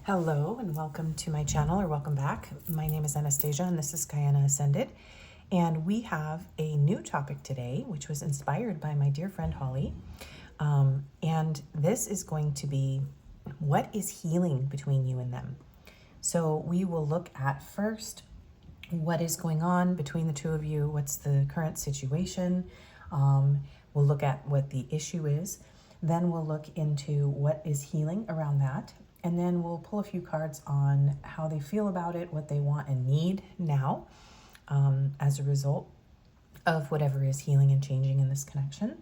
Hello and welcome to my channel, or welcome back. My name is Anastasia and this is GaiAna Ascended. And we have a new topic today, which was inspired by my dear friend Holly. And this is going to be, what is healing between you and them? So we will look at first, what is going on between the two of you? What's the current situation? We'll look at what the issue is. Then we'll look into what is healing around that. And then we'll pull a few cards on how they feel about it, what they want and need now as a result of whatever is healing and changing in this connection.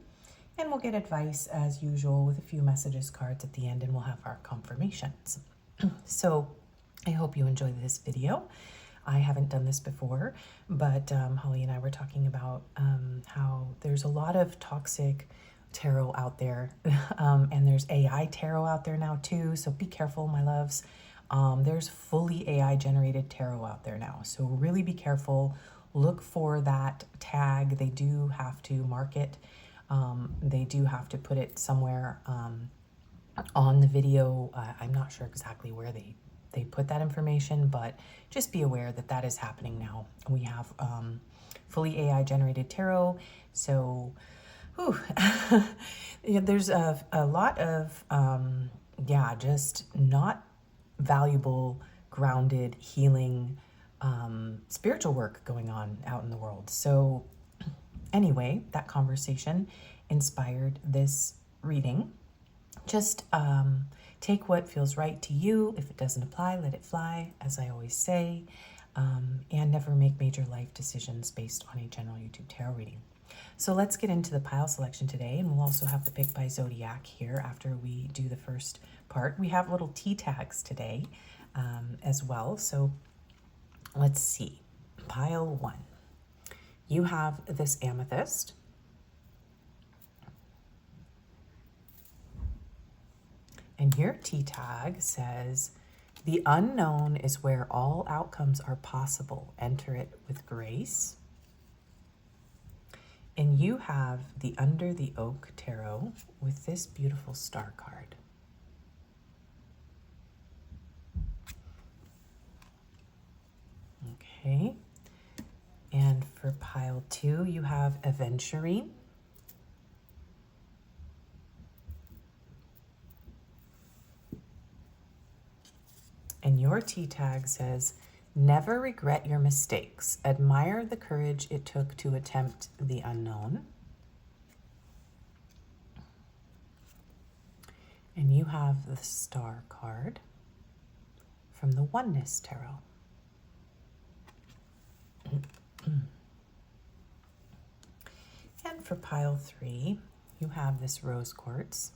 And we'll get advice as usual with a few messages cards at the end, and we'll have our confirmations. So I hope you enjoy this video. I haven't done this before, but Holly and I were talking about how there's a lot of toxic tarot out there, and there's AI tarot out there now too, so be careful, my loves. There's fully AI generated tarot out there now, so really be careful. Look for that tag. They do have to mark it. They do have to put it somewhere on the video. I'm not sure exactly where they put that information, but just be aware that that is happening now. We have fully AI generated tarot, so yeah, there's a lot of, just not valuable, grounded, healing, spiritual work going on out in the world. So anyway, that conversation inspired this reading. Just take what feels right to you. If it doesn't apply, let it fly, as I always say, and never make major life decisions based on a general YouTube tarot reading. So let's get into the pile selection today, and we'll also have the pick by Zodiac here after we do the first part. We have little T tags today as well. So let's see. Pile 1. You have this Amethyst. And your T tag says, "The unknown is where all outcomes are possible. Enter it with grace." And you have the Under the Oak Tarot with this beautiful star card. Okay. And for pile 2, you have Aventurine. And your T tag says, "Never regret your mistakes. Admire the courage it took to attempt the unknown." And you have the Star card from the Oneness Tarot. And for pile 3, you have this Rose Qtz.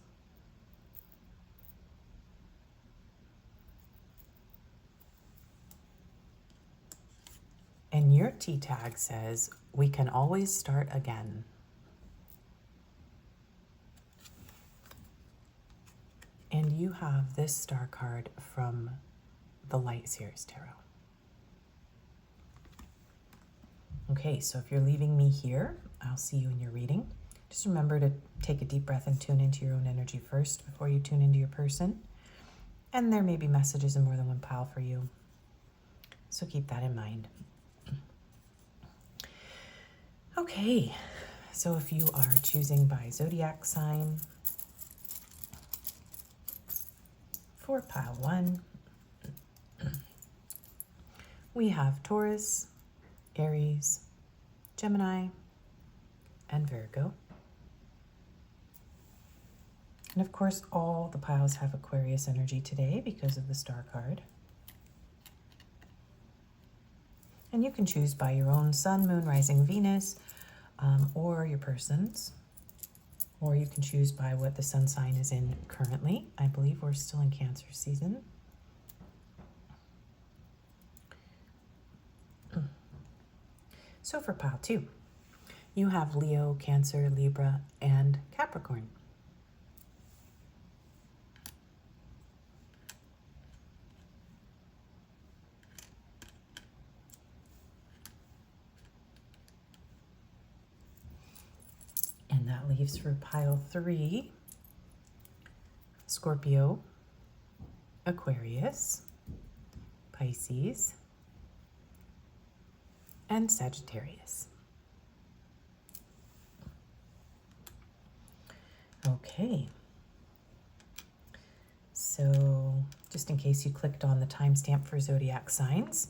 And your T tag says, "We can always start again." And you have this star card from the Light Series Tarot. Okay, so if you're leaving me here, I'll see you in your reading. Just remember to take a deep breath and tune into your own energy first before you tune into your person. And there may be messages in more than one pile for you, so keep that in mind. Okay, so if you are choosing by zodiac sign for pile 1, we have Taurus, Aries, Gemini, and Virgo. And of course, all the piles have Aquarius energy today because of the star card. And you can choose by your own sun, moon, rising, Venus, or your person's. Or you can choose by what the sun sign is in currently. I believe we're still in Cancer season. So for pile 2, you have Leo, Cancer, Libra, and Capricorn. And that leaves for pile 3, Scorpio, Aquarius, Pisces, and Sagittarius. Okay. So just in case you clicked on the timestamp for zodiac signs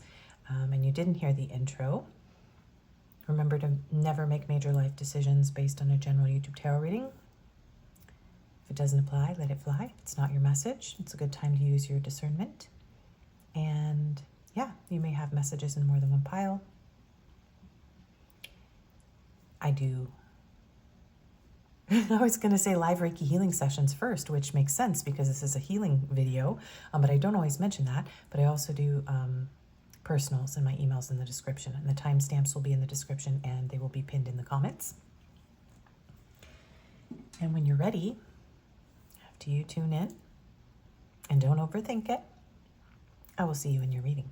and you didn't hear the intro, remember to never make major life decisions based on a general YouTube tarot reading. If it doesn't apply, let it fly. If it's not your message, it's a good time to use your discernment. And yeah, you may have messages in more than one pile. I was going to say live Reiki healing sessions first, which makes sense because this is a healing video, but I don't always mention that. But I also do personals, and my email's in the description, and the timestamps will be in the description, and they will be pinned in the comments. And when you're ready, after you tune in, and don't overthink it, I will see you in your reading.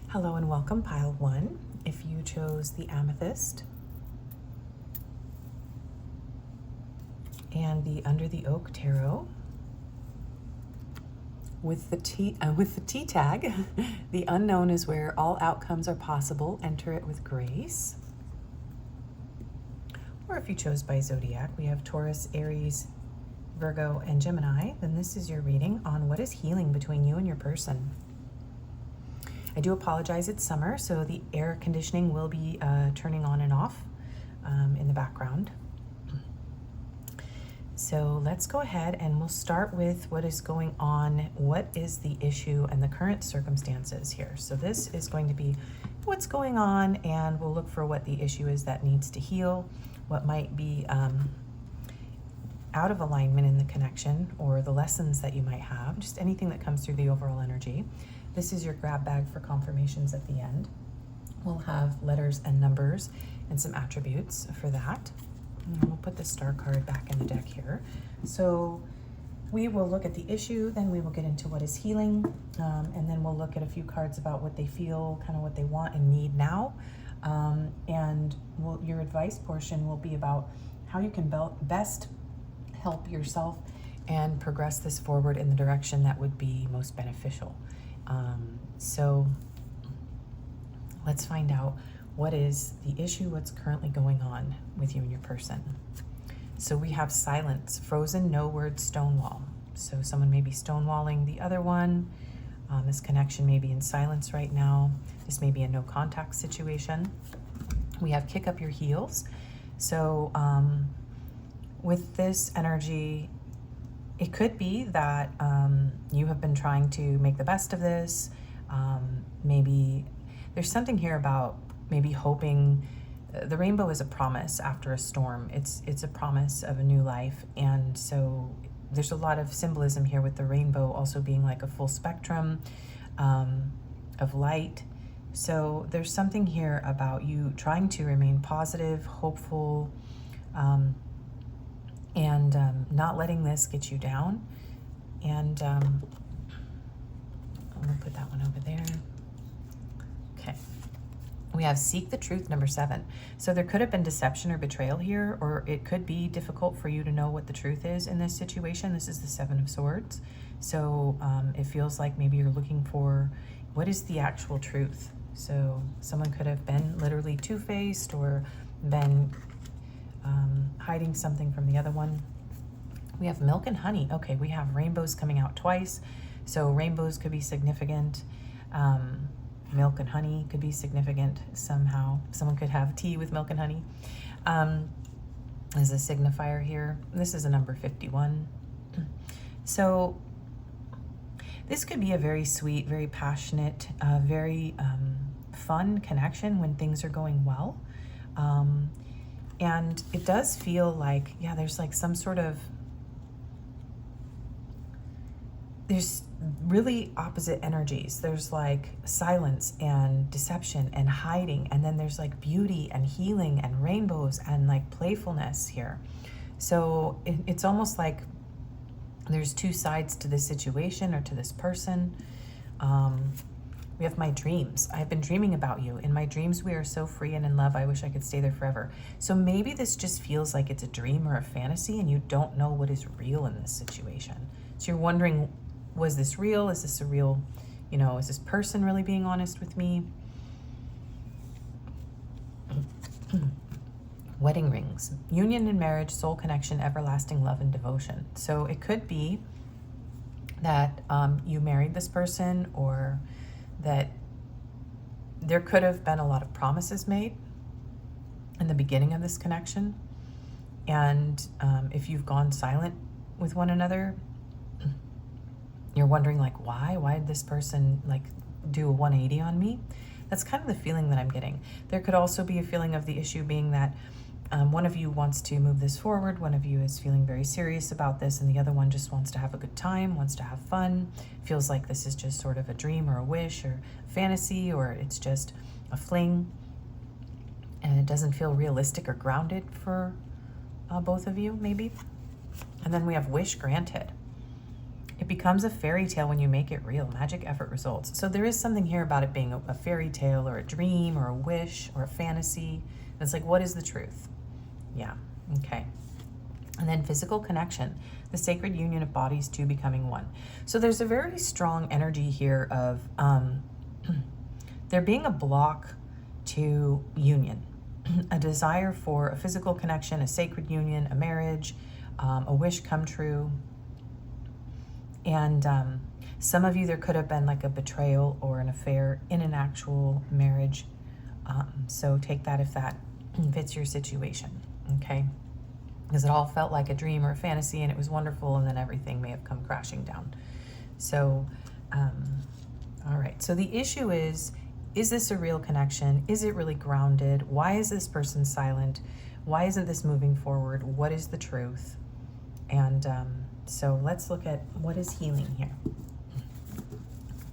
Hello and welcome, pile 1. If you chose the Amethyst and the Under the Oak Tarot with the T tag, the unknown is where all outcomes are possible. Enter it with grace. Or if you chose by Zodiac, we have Taurus, Aries, Virgo, and Gemini. Then this is your reading on what is healing between you and your person. I do apologize, it's summer, so the air conditioning will be turning on and off in the background. So let's go ahead and we'll start with what is going on. What is the issue and the current circumstances here? So this is going to be what's going on, and we'll look for what the issue is that needs to heal, what might be out of alignment in the connection, or the lessons that you might have, just anything that comes through the overall energy. This is your grab bag for confirmations at the end. We'll have letters and numbers and some attributes for that. And we'll put the star card back in the deck here. So we will look at the issue, then we will get into what is healing, and then we'll look at a few cards about what they feel, kind of what they want and need now. And your advice portion will be about how you can best help yourself and progress this forward in the direction that would be most beneficial. So let's find out what is the issue, what's currently going on with you and your person. So we have silence, frozen, no words, stonewall. So someone may be stonewalling the other one. This connection may be in silence right now. This may be a no contact situation. We have kick up your heels. So with this energy, it could be that you have been trying to make the best of this. Maybe there's something here about maybe hoping. The rainbow is a promise after a storm. It's a promise of a new life. And so there's a lot of symbolism here with the rainbow also being like a full spectrum of light. So there's something here about you trying to remain positive, hopeful, and not letting this get you down. And I'm gonna put that one over there. Okay. We have seek the truth, number 7. So there could have been deception or betrayal here, or it could be difficult for you to know what the truth is in this situation. This is the 7 of Swords. So it feels like maybe you're looking for what is the actual truth. So someone could have been literally two-faced or been hiding something from the other one. We have milk and honey. Okay, we have rainbows coming out twice. So rainbows could be significant. Milk and honey could be significant somehow. Someone could have tea with milk and honey. There's a signifier here. This is a number 51. So this could be a very sweet, very passionate, very fun connection when things are going well. And it does feel like, yeah, there's like some sort of, there's really opposite energies. There's like silence and deception and hiding, and then there's like beauty and healing and rainbows and like playfulness here. So it's almost like there's two sides to this situation or to this person. We have my dreams. I've been dreaming about you. In my dreams, we are so free and in love. I wish I could stay there forever. So maybe this just feels like it's a dream or a fantasy and you don't know what is real in this situation. So you're wondering, was this real? Is this a real, is this person really being honest with me? Wedding rings, union and marriage, soul connection, everlasting love and devotion. So it could be that you married this person, or that there could have been a lot of promises made in the beginning of this connection. And if you've gone silent with one another, you're wondering like, why did this person like do a 180 on me? That's kind of the feeling that I'm getting. There could also be a feeling of the issue being that one of you wants to move this forward, one of you is feeling very serious about this, and the other one just wants to have a good time, wants to have fun, feels like this is just sort of a dream or a wish or fantasy, or it's just a fling, and it doesn't feel realistic or grounded for both of you, maybe. And then we have wish granted. It becomes a fairy tale when you make it real. Magic effort results. So there is something here about it being a fairy tale or a dream or a wish or a fantasy. It's like, what is the truth? Yeah, okay. And then physical connection, the sacred union of bodies two becoming one. So there's a very strong energy here of there being a block to union, a desire for a physical connection, a sacred union, a marriage, a wish come true. And some of you, there could have been like a betrayal or an affair in an actual marriage. So take that if that fits your situation, okay? Because it all felt like a dream or a fantasy and it was wonderful, and then everything may have come crashing down. So, all right. So the issue is this a real connection? Is it really grounded? Why is this person silent? Why isn't this moving forward? What is the truth? And so let's look at what is healing here.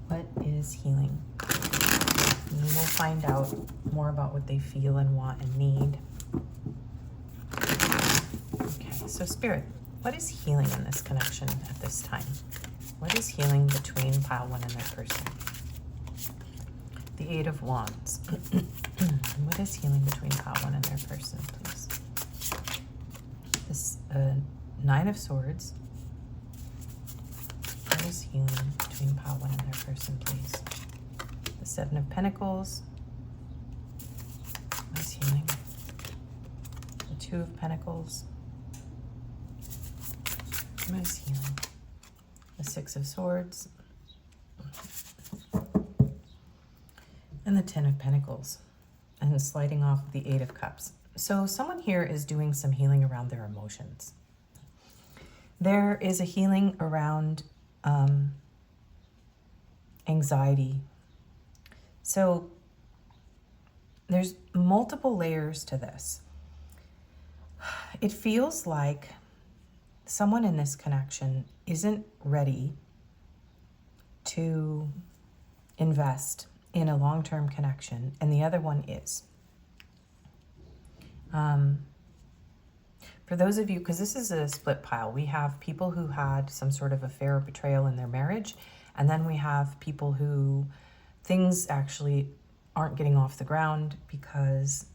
What is healing? And we'll find out more about what they feel and want and need. Okay, so Spirit, what is healing in this connection at this time? What is healing between pile one and their person? The Eight of Wands. What is healing between pile one and their person, please? This Nine of Swords. What is healing between pile one and their person, please? The Seven of Pentacles. What is healing? The Two of Pentacles. What is healing? The Six of Swords. And the Ten of Pentacles. And sliding off the Eight of Cups. So someone here is doing some healing around their emotions. There is a healing around anxiety. So there's multiple layers to this. It feels like someone in this connection isn't ready to invest in a long-term connection, and the other one is. For those of you, because this is a split pile, we have people who had some sort of affair or betrayal in their marriage, and then we have people who things actually aren't getting off the ground because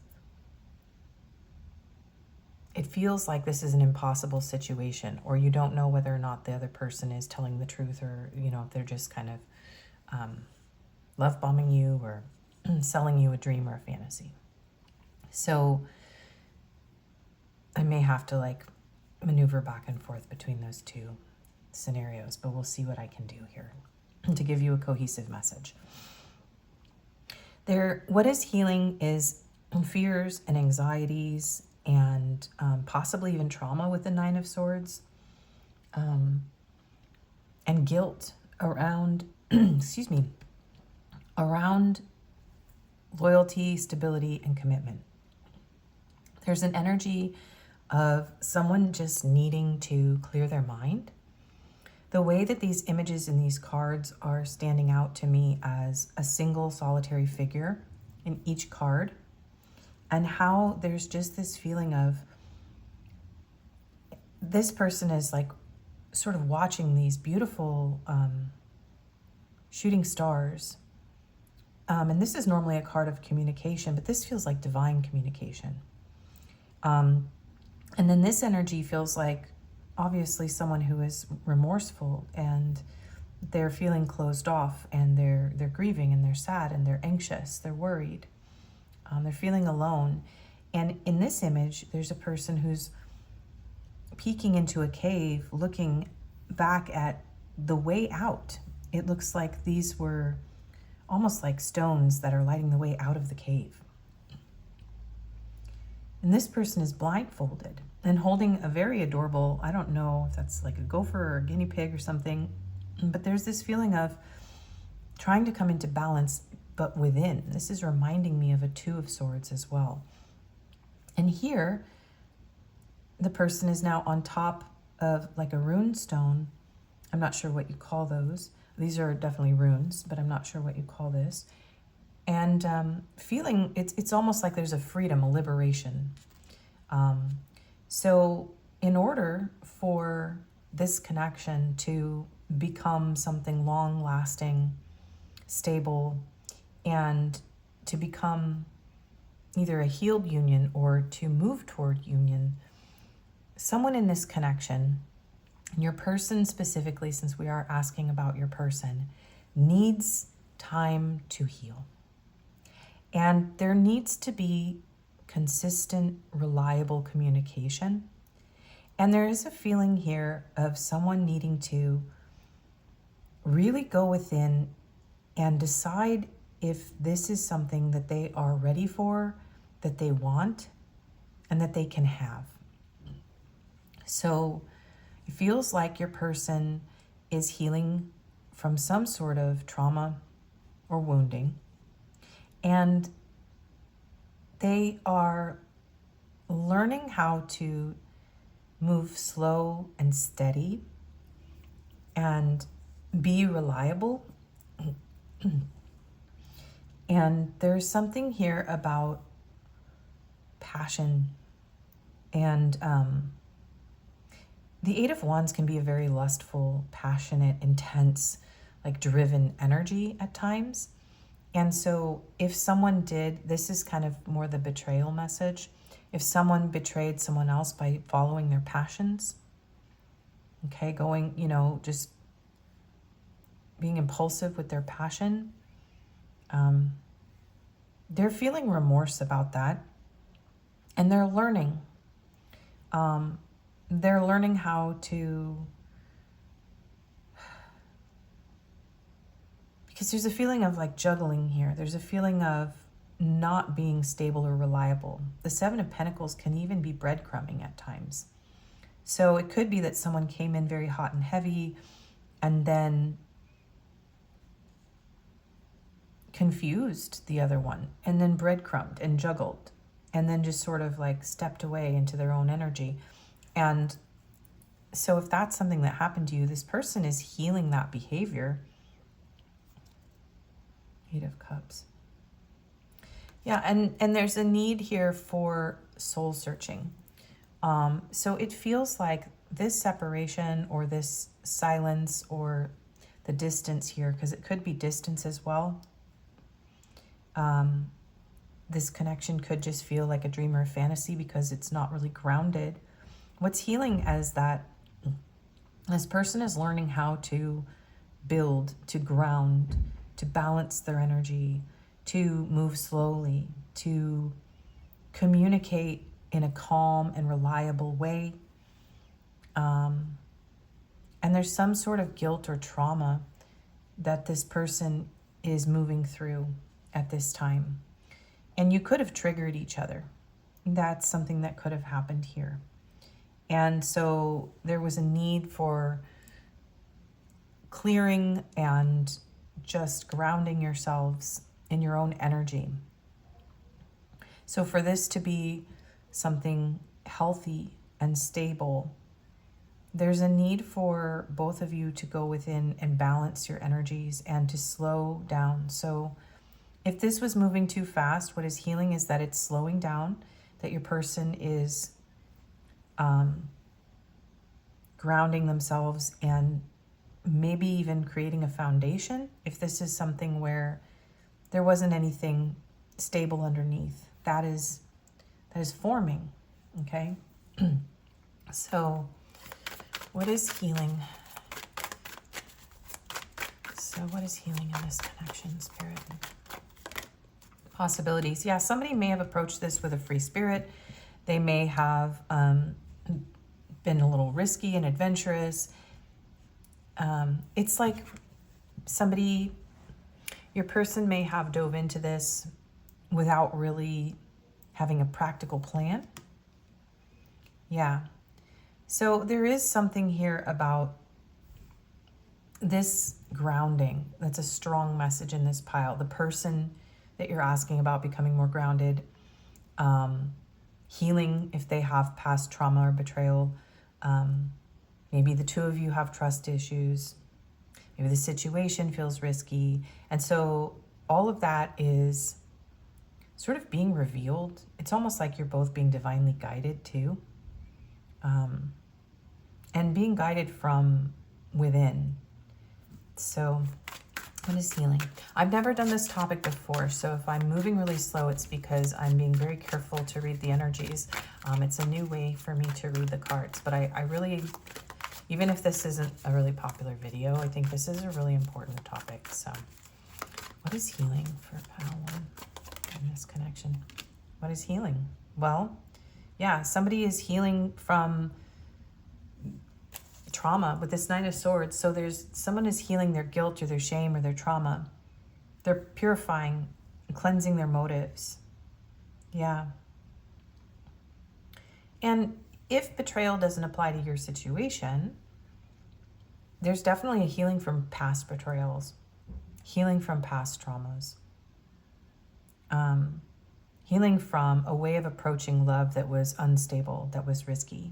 it feels like this is an impossible situation, or you don't know whether or not the other person is telling the truth, or, if they're just kind of love bombing you or selling you a dream or a fantasy. So I may have to maneuver back and forth between those two scenarios, but we'll see what I can do here to give you a cohesive message. What is healing is fears and anxieties and possibly even trauma with the Nine of Swords, and guilt around, around loyalty, stability, and commitment. There's an energy of someone just needing to clear their mind. The way that these images in these cards are standing out to me as a single solitary figure in each card, and how there's just this feeling of this person is sort of watching these beautiful shooting stars And this is normally a card of communication, but this feels like divine communication. And then this energy feels like obviously someone who is remorseful, and they're feeling closed off, and they're grieving, and they're sad, and they're anxious, they're worried, they're feeling alone. And in this image, there's a person who's peeking into a cave, looking back at the way out. It looks like these were almost like stones that are lighting the way out of the cave. And this person is blindfolded and holding a very adorable, I don't know if that's like a gopher or a guinea pig or something, but there's this feeling of trying to come into balance, but within. This is reminding me of a Two of Swords as well. And here, the person is now on top of like a rune stone. I'm not sure what you call those. These are definitely runes, but I'm not sure what you call this. And feeling, it's almost like there's a freedom, a liberation. So in order for this connection to become something long-lasting, stable, and to become either a healed union or to move toward union, someone in this connection, and your person specifically, since we are asking about your person, needs time to heal. And there needs to be consistent, reliable communication. And there is a feeling here of someone needing to really go within and decide if this is something that they are ready for, that they want, and that they can have. So it feels like your person is healing from some sort of trauma or wounding. And they are learning how to move slow and steady and be reliable. And there's something here about passion. And the Eight of Wands can be a very lustful, passionate, intense, like driven energy at times. And so if someone did, this is kind of more the betrayal message. If someone betrayed someone else by following their passions, okay, going, just being impulsive with their passion, they're feeling remorse about that. And they're learning. They're learning how to, because there's a feeling of like juggling here. There's a feeling of not being stable or reliable. The Seven of Pentacles can even be breadcrumbing at times. So it could be that someone came in very hot and heavy and then confused the other one, and then breadcrumbed and juggled, and then just sort of like stepped away into their own energy. And so if that's something that happened to you, this person is healing that behavior. Eight of Cups. Yeah, and there's a need here for soul searching. So it feels like this separation or this silence or the distance here, because it could be distance as well. This connection could just feel like a dream or a fantasy because it's not really grounded. What's healing is that this person is learning how to build, to ground, to balance their energy, to move slowly, to communicate in a calm and reliable way. And there's some sort of guilt or trauma that this person is moving through at this time. And you could have triggered each other. That's something that could have happened here. And so there was a need for clearing and just grounding yourselves in your own energy. So for this to be something healthy and stable, there's a need for both of you to go within and balance your energies and to slow down. So if this was moving too fast, what is healing is that it's slowing down, that your person is grounding themselves and maybe even creating a foundation. If this is something where there wasn't anything stable underneath. That is forming, okay? So what is healing? So what is healing in this connection, Spirit? Possibilities. Yeah, somebody may have approached this with a free spirit. They may have been a little risky and adventurous. It's like somebody, your person may have dove into this without really having a practical plan. Yeah. So there is something here about this grounding. That's a strong message in this pile. The person that you're asking about becoming more grounded, healing if they have past trauma or betrayal. Maybe the two of you have trust issues. Maybe the situation feels risky. And so all of that is sort of being revealed. It's almost like you're both being divinely guided too. And being guided from within. So what is healing? I've never done this topic before, so if I'm moving really slow, it's because I'm being very careful to read the energies. It's a new way for me to read the cards, but I really, even if this isn't a really popular video, I think this is a really important topic. So what is healing for pile 1 in this connection? What is healing? Well, yeah, somebody is healing from trauma with this Knight of Swords. So someone is healing their guilt or their shame or their trauma. They're purifying, cleansing their motives. Yeah. And if betrayal doesn't apply to your situation, there's definitely a healing from past betrayals, healing from past traumas, healing from a way of approaching love that was unstable, that was risky.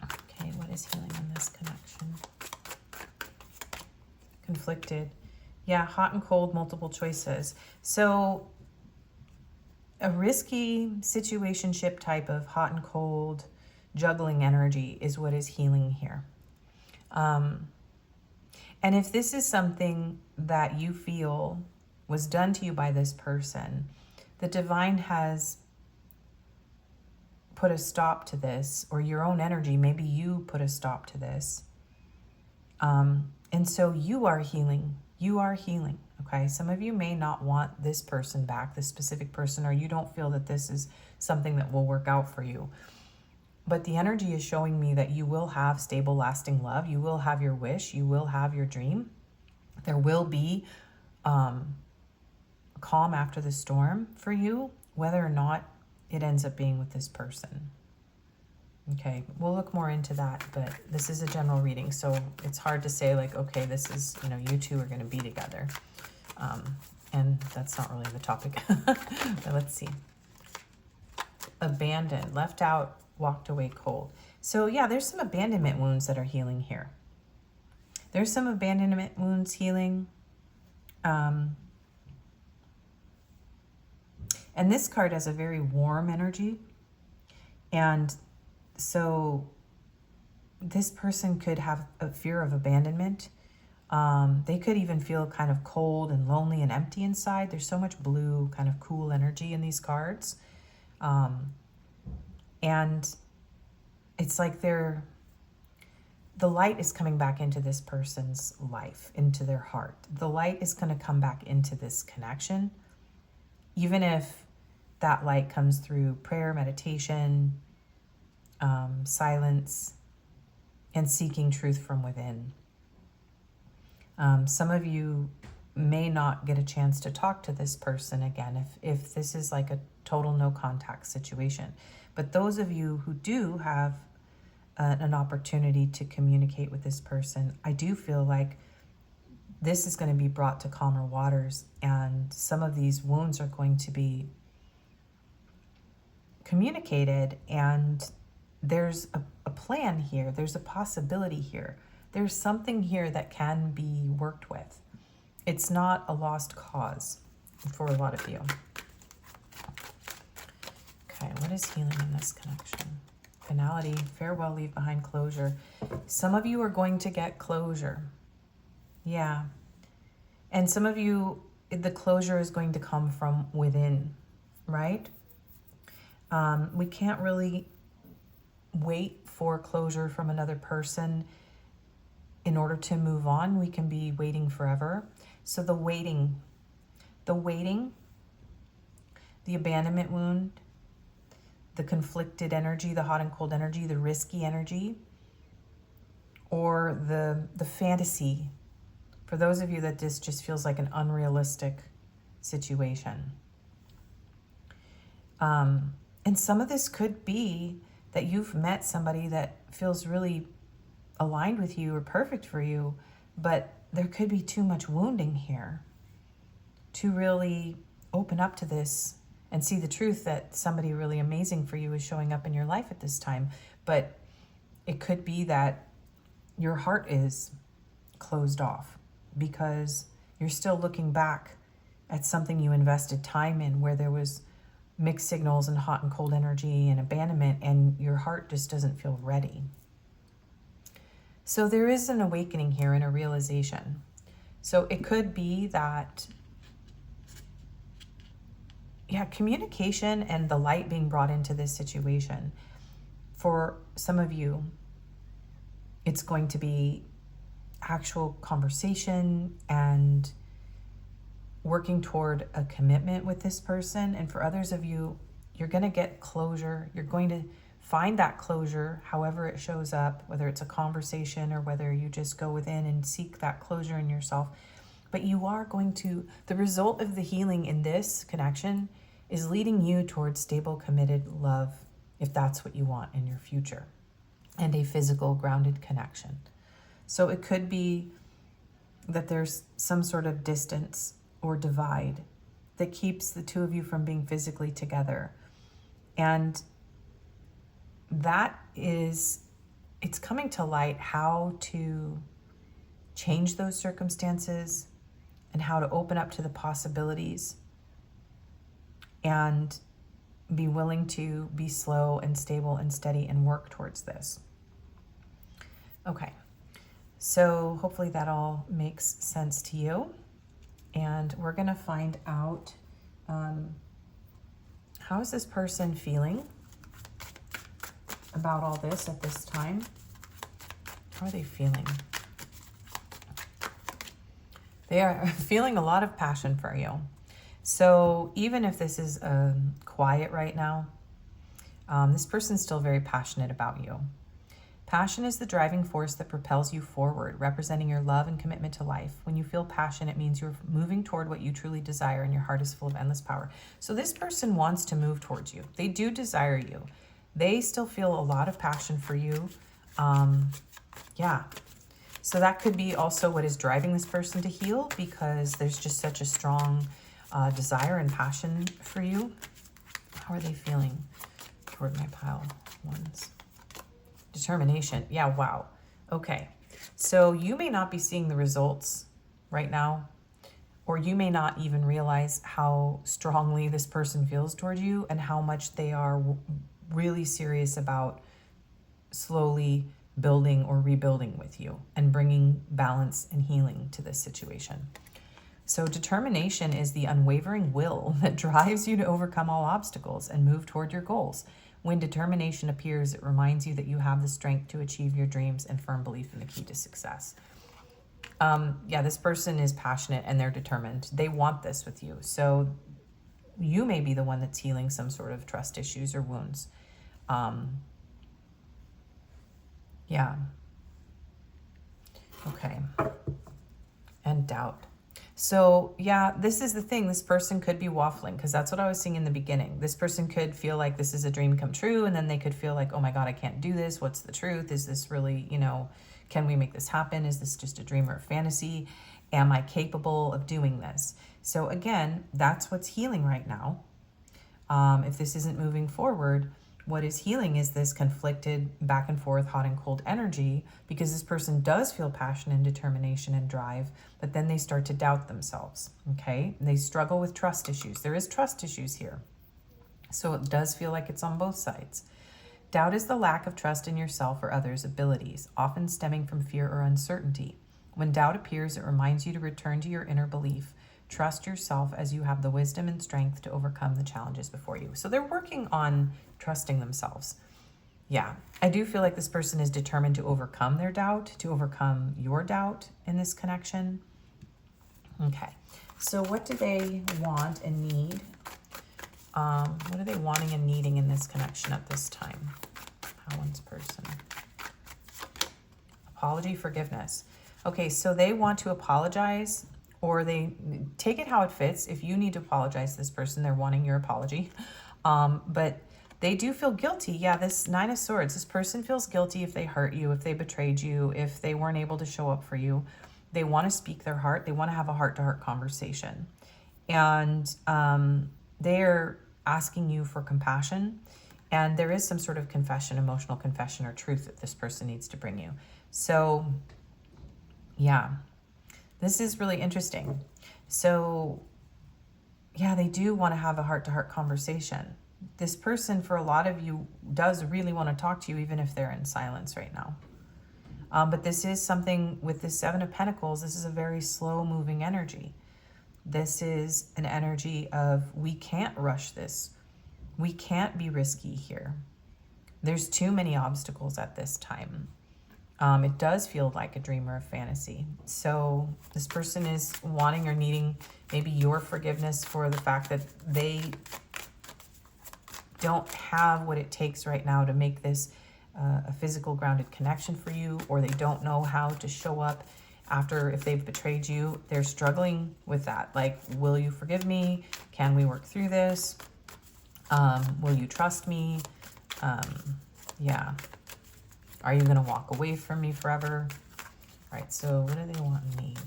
Okay, what is healing in this connection? Conflicted. Yeah, hot and cold, multiple choices. So a risky situationship type of hot and cold juggling energy is what is healing here. And if this is something that you feel was done to you by this person, the divine has put a stop to this, or your own energy, maybe you put a stop to this. And so you are healing. You are healing, okay? Some of you may not want this person back, this specific person, or you don't feel that this is something that will work out for you. But the energy is showing me that you will have stable, lasting love. You will have your wish. You will have your dream. There will be calm after the storm for you, whether or not it ends up being with this person. Okay, we'll look more into that, but this is a general reading, so it's hard to say like, okay, this is, you two are going to be together. And that's not really the topic. But let's see. Abandoned, left out, walked away cold. So yeah, there's some abandonment wounds that are healing here. There's some abandonment wounds healing. And this card has a very warm energy. And so this person could have a fear of abandonment. They could even feel kind of cold and lonely and empty inside. There's so much blue, kind of cool energy in these cards. And it's like the light is coming back into this person's life, into their heart. The light is going to come back into this connection, even if that light comes through prayer, meditation, silence, and seeking truth from within. Some of you may not get a chance to talk to this person again if this is like a total no contact situation. But those of you who do have an opportunity to communicate with this person, I do feel like this is going to be brought to calmer waters, and some of these wounds are going to be communicated, and there's a plan here. There's a possibility here. There's something here that can be worked with. It's not a lost cause for a lot of you. Okay, what is healing in this connection? Finality, farewell, leave behind, closure. Some of you are going to get closure. Yeah. And some of you, the closure is going to come from within, right? We can't really wait for closure from another person in order to move on. We can be waiting forever. So the waiting, the abandonment wound, the conflicted energy, the hot and cold energy, the risky energy, or the fantasy. For those of you that this just feels like an unrealistic situation. And some of this could be that you've met somebody that feels really aligned with you or perfect for you, but there could be too much wounding here to really open up to this and see the truth that somebody really amazing for you is showing up in your life at this time. But it could be that your heart is closed off because you're still looking back at something you invested time in, where there was mixed signals and hot and cold energy and abandonment, and your heart just doesn't feel ready. So there is an awakening here and a realization. So it could be that, communication and the light being brought into this situation. For some of you, it's going to be actual conversation and working toward a commitment with this person. And for others of you, you're going to get closure. You're going to find that closure, however it shows up, whether it's a conversation or whether you just go within and seek that closure in yourself. But you are going to, the result of the healing in this connection is leading you towards stable, committed love, if that's what you want in your future, and a physical, grounded connection. So it could be that there's some sort of distance or divide that keeps the two of you from being physically together. And that is, it's coming to light how to change those circumstances and how to open up to the possibilities and be willing to be slow and stable and steady and work towards this. Okay, so hopefully that all makes sense to you. And we're going to find out, how is this person feeling about all this at this time? How are they feeling? They are feeling a lot of passion for you. So even if this is quiet right now, this person's still very passionate about you. Passion is the driving force that propels you forward, representing your love and commitment to life. When you feel passion, it means you're moving toward what you truly desire and your heart is full of endless power. So this person wants to move towards you. They do desire you. They still feel a lot of passion for you. So that could be also what is driving this person to heal, because there's just such a strong desire and passion for you. How are they feeling toward my pile ones? Determination. Yeah, wow. Okay. So you may not be seeing the results right now, or you may not even realize how strongly this person feels toward you and how much they are really serious about slowly building or rebuilding with you and bringing balance and healing to this situation. So determination is the unwavering will that drives you to overcome all obstacles and move toward your goals. When determination appears, it reminds you that you have the strength to achieve your dreams and firm belief in the key to success. This person is passionate and they're determined. They want this with you. So you may be the one that's healing some sort of trust issues or wounds. Okay. And doubt. So this is the thing. This person could be waffling, because that's what I was seeing in the beginning. This person could feel like this is a dream come true, and then they could feel like, oh my God, I can't do this. What's the truth? Is this really, can we make this happen? Is this just a dream or a fantasy? Am I capable of doing this? So again, that's what's healing right now. If this isn't moving forward, what is healing is this conflicted back and forth hot and cold energy, because this person does feel passion and determination and drive, but then they start to doubt themselves, okay? They struggle with trust issues. There is trust issues here. So it does feel like it's on both sides. Doubt is the lack of trust in yourself or others' abilities, often stemming from fear or uncertainty. When doubt appears, it reminds you to return to your inner belief. Trust yourself as you have the wisdom and strength to overcome the challenges before you. So they're working on trusting themselves. Yeah, I do feel like this person is determined to overcome their doubt, to overcome your doubt in this connection. Okay, so what do they want and need? What are they wanting and needing in this connection at this time? One's person. Apology, forgiveness. Okay, so they want to apologize, or they take it how it fits. If you need to apologize to this person, they're wanting your apology. But they do feel guilty. Yeah, this Nine of Swords, this person feels guilty if they hurt you, if they betrayed you, if they weren't able to show up for you. They want to speak their heart. They want to have a heart-to-heart conversation. And they're asking you for compassion. And there is some sort of confession, emotional confession or truth that this person needs to bring you. So, yeah, this is really interesting. So, yeah, they do want to have a heart-to-heart conversation. This person, for a lot of you, does really want to talk to you, even if they're in silence right now. But this is something with the Seven of Pentacles. This is a very slow-moving energy. This is an energy of, we can't rush this. We can't be risky here. There's too many obstacles at this time. It does feel like a dream or a fantasy. So this person is wanting or needing maybe your forgiveness for the fact that they don't have what it takes right now to make this a physical grounded connection for you, or they don't know how to show up after if they've betrayed you. They're struggling with that. Like, will you forgive me? Can we work through this? Will you trust me? Yeah. Are you going to walk away from me forever? All right, so what do they want and need?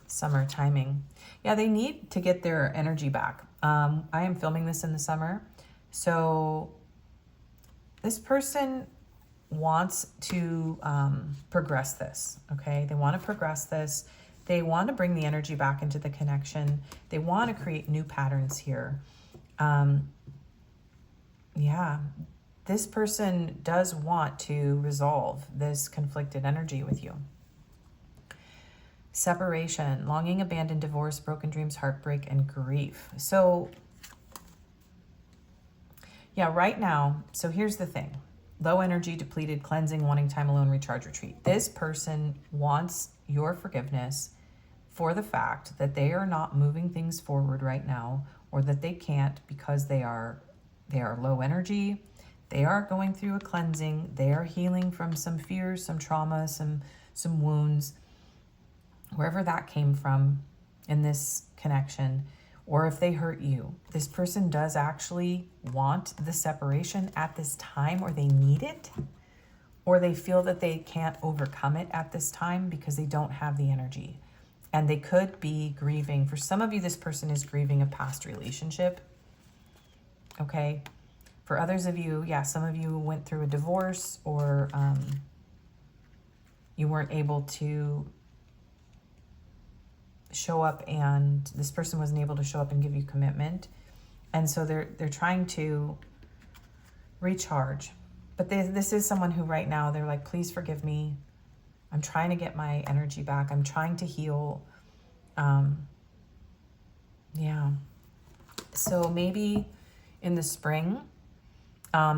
Summer timing. Yeah, they need to get their energy back. I am filming this in the summer. So this person wants to progress this, okay? They want to progress this. They want to bring the energy back into the connection. They want to create new patterns here. Yeah, this person does want to resolve this conflicted energy with you. Separation, longing, abandon, divorce, broken dreams, heartbreak, and grief. So, yeah, right now, so here's the thing. Low energy, depleted, cleansing, wanting time alone, recharge, retreat. This person wants your forgiveness for the fact that they are not moving things forward right now, or that they can't because they are low energy. They are going through a cleansing. They are healing from some fears, some trauma, some wounds, wherever that came from in this connection, or if they hurt you. This person does actually want the separation at this time, or they need it, or they feel that they can't overcome it at this time because they don't have the energy. And they could be grieving. For some of you, this person is grieving a past relationship. Okay. For others of you, yeah, some of you went through a divorce, or you weren't able to show up, and this person wasn't able to show up and give you commitment. And so they're trying to recharge. But this is someone who right now, they're like, please forgive me. I'm trying to get my energy back. I'm trying to heal. Yeah. So maybe in the spring,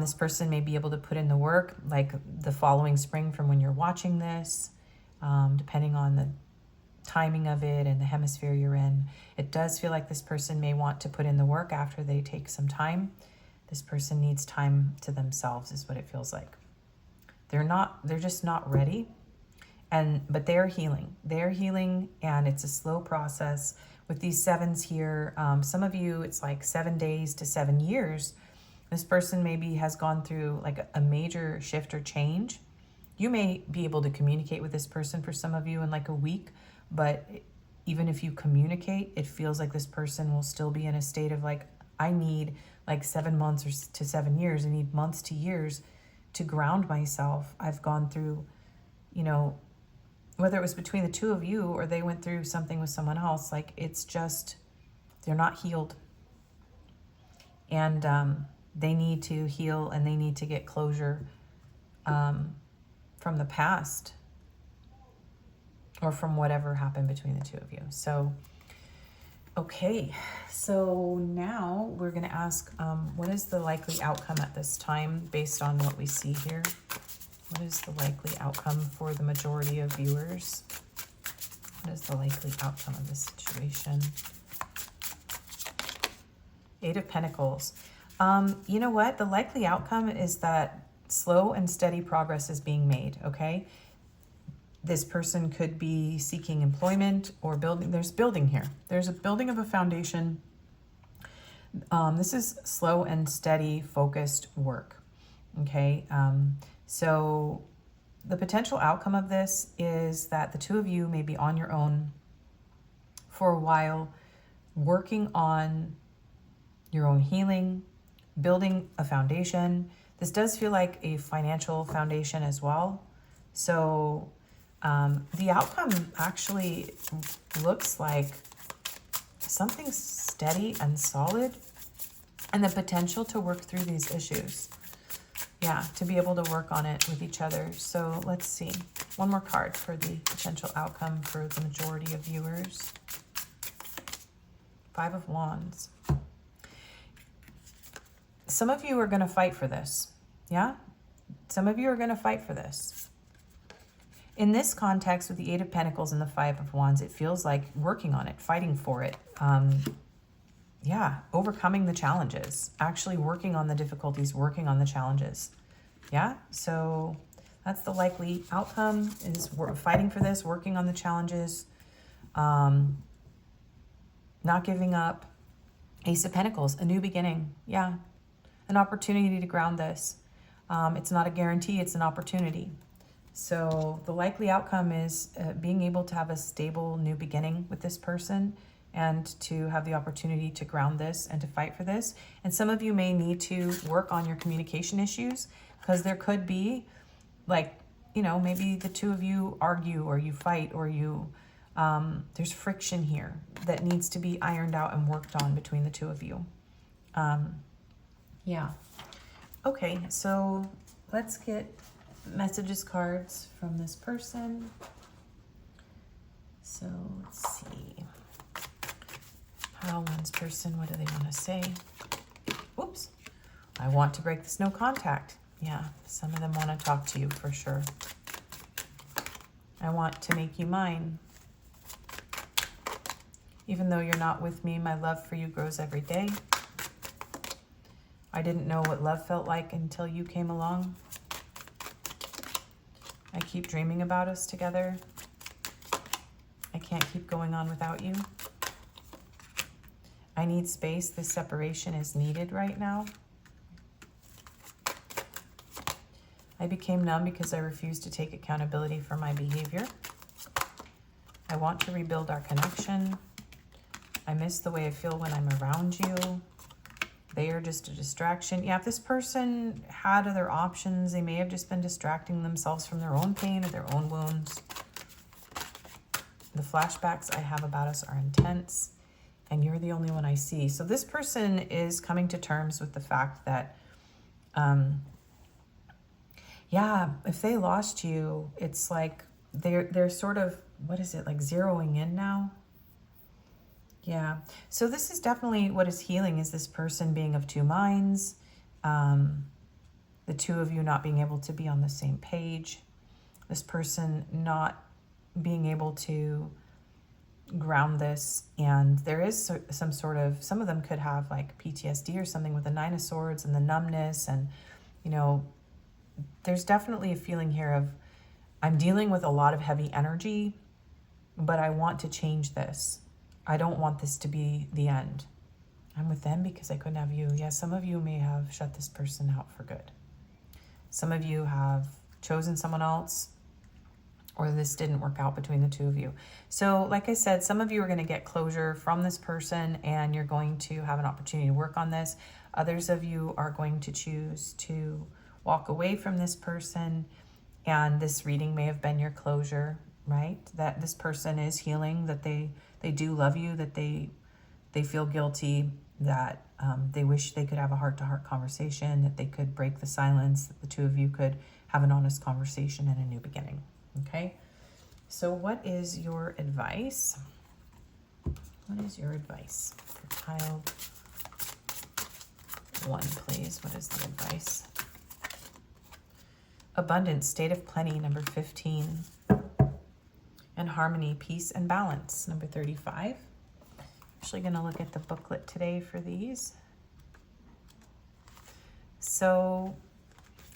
this person may be able to put in the work, like the following spring from when you're watching this, depending on the timing of it and the hemisphere you're in. It does feel like this person may want to put in the work after they take some time. This person needs time to themselves, is what it feels like. They're just not ready. But they're healing. They're healing, and it's a slow process. With these sevens here, some of you, it's like 7 days to 7 years. This person maybe has gone through like a major shift or change. You may be able to communicate with this person for some of you in like a week, but even if you communicate, it feels like this person will still be in a state of like, I need like 7 months or to 7 years. I need months to years to ground myself. I've gone through, whether it was between the two of you or they went through something with someone else, like it's just, they're not healed. And they need to heal, and they need to get closure from the past. or from whatever happened between the two of you. So, okay, so now we're going to ask, what is the likely outcome at this time based on what we see here? What is the likely outcome for the majority of viewers? What is the likely outcome of this situation? Eight of Pentacles. You know what? The likely outcome is that slow and steady progress is being made, okay? This person could be seeking employment or building. There's building here. There's a building of a foundation. This is slow and steady, focused work, okay? So the potential outcome of this is that the two of you may be on your own for a while, working on your own healing, building a foundation. This does feel like a financial foundation as well. So the outcome actually looks like something steady and solid, and the potential to work through these issues. Yeah, to be able to work on it with each other. So let's see. One more card for the potential outcome for the majority of viewers. Five of Wands. Some of you are going to fight for this. Yeah? Some of you are going to fight for this. In this context, with the Eight of Pentacles and the Five of Wands, it feels like working on it, fighting for it. Yeah, overcoming the challenges, actually working on the difficulties, working on the challenges. Yeah, so that's the likely outcome, is fighting for this, working on the challenges, not giving up. Ace of Pentacles, a new beginning. Yeah, an opportunity to ground this. It's not a guarantee, it's an opportunity. So the likely outcome is being able to have a stable new beginning with this person, and to have the opportunity to ground this and to fight for this. And some of you may need to work on your communication issues, because there could be, like, you know, maybe the two of you argue or you fight, or you there's friction here that needs to be ironed out and worked on between the two of you. Yeah. Okay, so let's get messages cards from this person. So let's see. One's person, what do they want to say? Oops. I want to break this no contact. Yeah, some of them want to talk to you for sure. I want to make you mine. Even though you're not with me, my love for you grows every day. I didn't know what love felt like until you came along. I keep dreaming about us together. I can't keep going on without you. I need space. This separation is needed right now. I became numb because I refused to take accountability for my behavior. I want to rebuild our connection. I miss the way I feel when I'm around you. They are just a distraction. Yeah, if this person had other options, they may have just been distracting themselves from their own pain or their own wounds. The flashbacks I have about us are intense, and you're the only one I see. So this person is coming to terms with the fact that, yeah, if they lost you, it's like they're sort of, what is it, like zeroing in now? Yeah, so this is definitely what is healing, is this person being of two minds, the two of you not being able to be on the same page, this person not being able to ground this, and there is some sort of, some of them could have like PTSD or something with the Nine of Swords and the numbness, and you know, there's definitely a feeling here of, I'm dealing with a lot of heavy energy, but I want to change this. I don't want this to be the end. I'm with them because I couldn't have you. Yeah, some of you may have shut this person out for good. Some of you have chosen someone else, or this didn't work out between the two of you. So like I said, some of you are going to get closure from this person, and you're going to have an opportunity to work on this. Others of you are going to choose to walk away from this person, and this reading may have been your closure, right? That this person is healing, that they do love you, that they feel guilty, that they wish they could have a heart-to-heart conversation, that they could break the silence, that the two of you could have an honest conversation and a new beginning. Okay, So what is your advice? What is your advice for pile 1, please? What is the advice? Abundance, state of plenty, number 15. And harmony, peace, and balance, number 35. Actually going to look at the booklet today for these. So,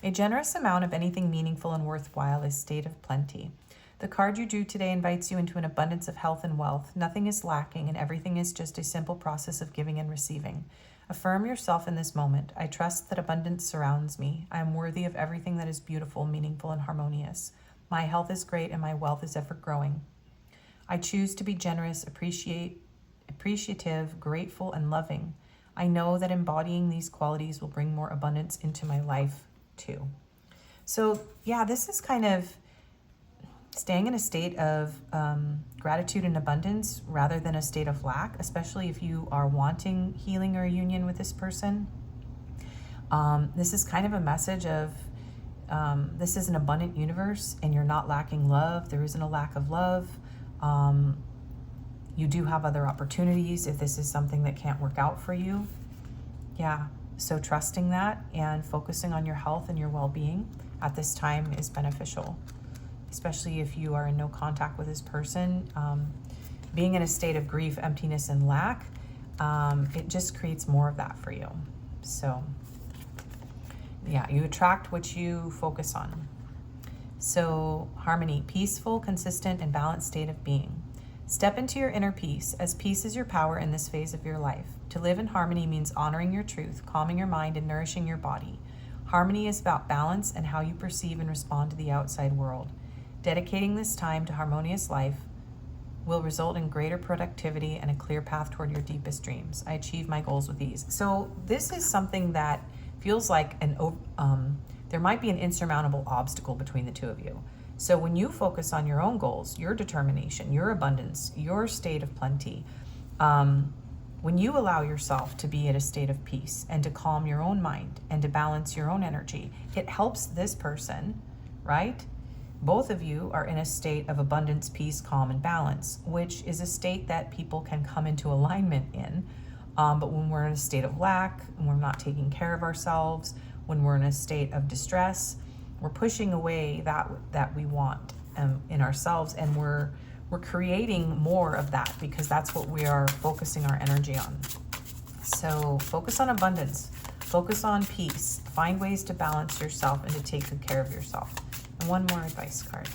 a generous amount of anything meaningful and worthwhile is state of plenty. The card you drew today invites you into an abundance of health and wealth. Nothing is lacking, and everything is just a simple process of giving and receiving. Affirm yourself in this moment. I trust that abundance surrounds me. I am worthy of everything that is beautiful, meaningful, and harmonious. My health is great, and my wealth is ever growing. I choose to be generous, appreciative, grateful, and loving. I know that embodying these qualities will bring more abundance into my life, too. So, yeah, this is kind of staying in a state of gratitude and abundance rather than a state of lack, especially if you are wanting healing or a union with this person. This is kind of a message of this is an abundant universe and you're not lacking love. There isn't a lack of love. You do have other opportunities if this is something that can't work out for you. Yeah, so trusting that and focusing on your health and your well-being at this time is beneficial. Especially if you are in no contact with this person. Being in a state of grief, emptiness, and lack, it just creates more of that for you. So, yeah, you attract what you focus on. So, harmony, peaceful, consistent, and balanced state of being. Step into your inner peace, as peace is your power in this phase of your life. To live in harmony means honoring your truth, calming your mind, and nourishing your body. Harmony is about balance and how you perceive and respond to the outside world. Dedicating this time to harmonious life will result in greater productivity and a clear path toward your deepest dreams. I achieve my goals with ease. So this is something that feels like there might be an insurmountable obstacle between the two of you. So when you focus on your own goals, your determination, your abundance, your state of plenty, when you allow yourself to be in a state of peace and to calm your own mind and to balance your own energy, it helps this person, right? Both of you are in a state of abundance, peace, calm, and balance, which is a state that people can come into alignment in. But when we're in a state of lack, and we're not taking care of ourselves, when we're in a state of distress, we're pushing away that we want in ourselves, and we're creating more of that because that's what we are focusing our energy on. So focus on abundance, focus on peace, find ways to balance yourself and to take good care of yourself. And one more advice card.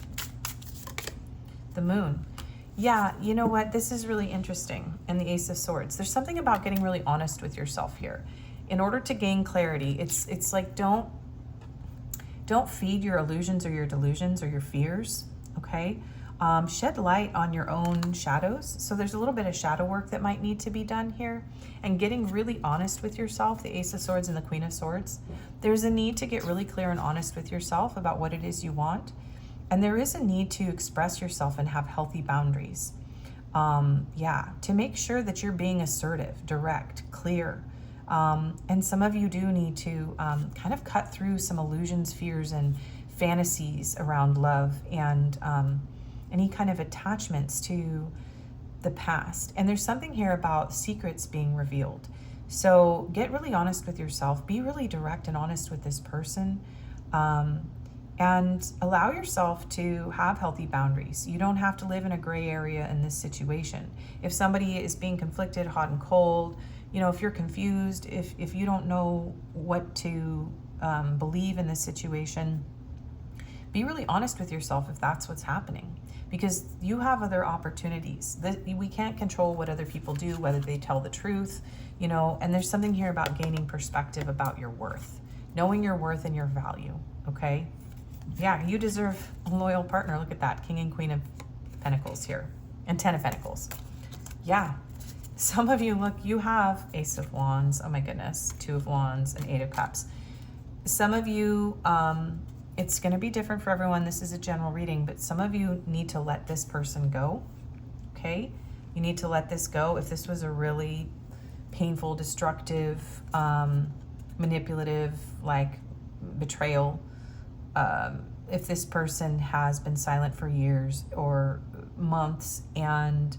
The Moon. Yeah, you know what? This is really interesting. And the Ace of Swords. There's something about getting really honest with yourself here. In order to gain clarity, it's like don't feed your illusions or your delusions or your fears, okay? Shed light on your own shadows. So there's a little bit of shadow work that might need to be done here. And getting really honest with yourself, the Ace of Swords and the Queen of Swords. There's a need to get really clear and honest with yourself about what it is you want. And there is a need to express yourself and have healthy boundaries. To make sure that you're being assertive, direct, clear. And some of you do need to kind of cut through some illusions, fears, and fantasies around love and any kind of attachments to the past. And there's something here about secrets being revealed. So get really honest with yourself. Be really direct and honest with this person. And allow yourself to have healthy boundaries. You don't have to live in a gray area in this situation. If somebody is being conflicted, hot and cold, if you're confused, if you don't know what to believe in this situation, be really honest with yourself if that's what's happening. Because you have other opportunities. We can't control what other people do, whether they tell the truth, and there's something here about gaining perspective about your worth, knowing your worth and your value, okay? Yeah, you deserve a loyal partner. Look at that, King and Queen of Pentacles here, and 10 of Pentacles. Yeah, some of you, look, you have Ace of Wands, oh my goodness, 2 of Wands, and 8 of Cups. Some of you, it's going to be different for everyone. This is a general reading, but some of you need to let this person go, okay? You need to let this go. If this was a really painful, destructive, manipulative, like betrayal, if this person has been silent for years or months and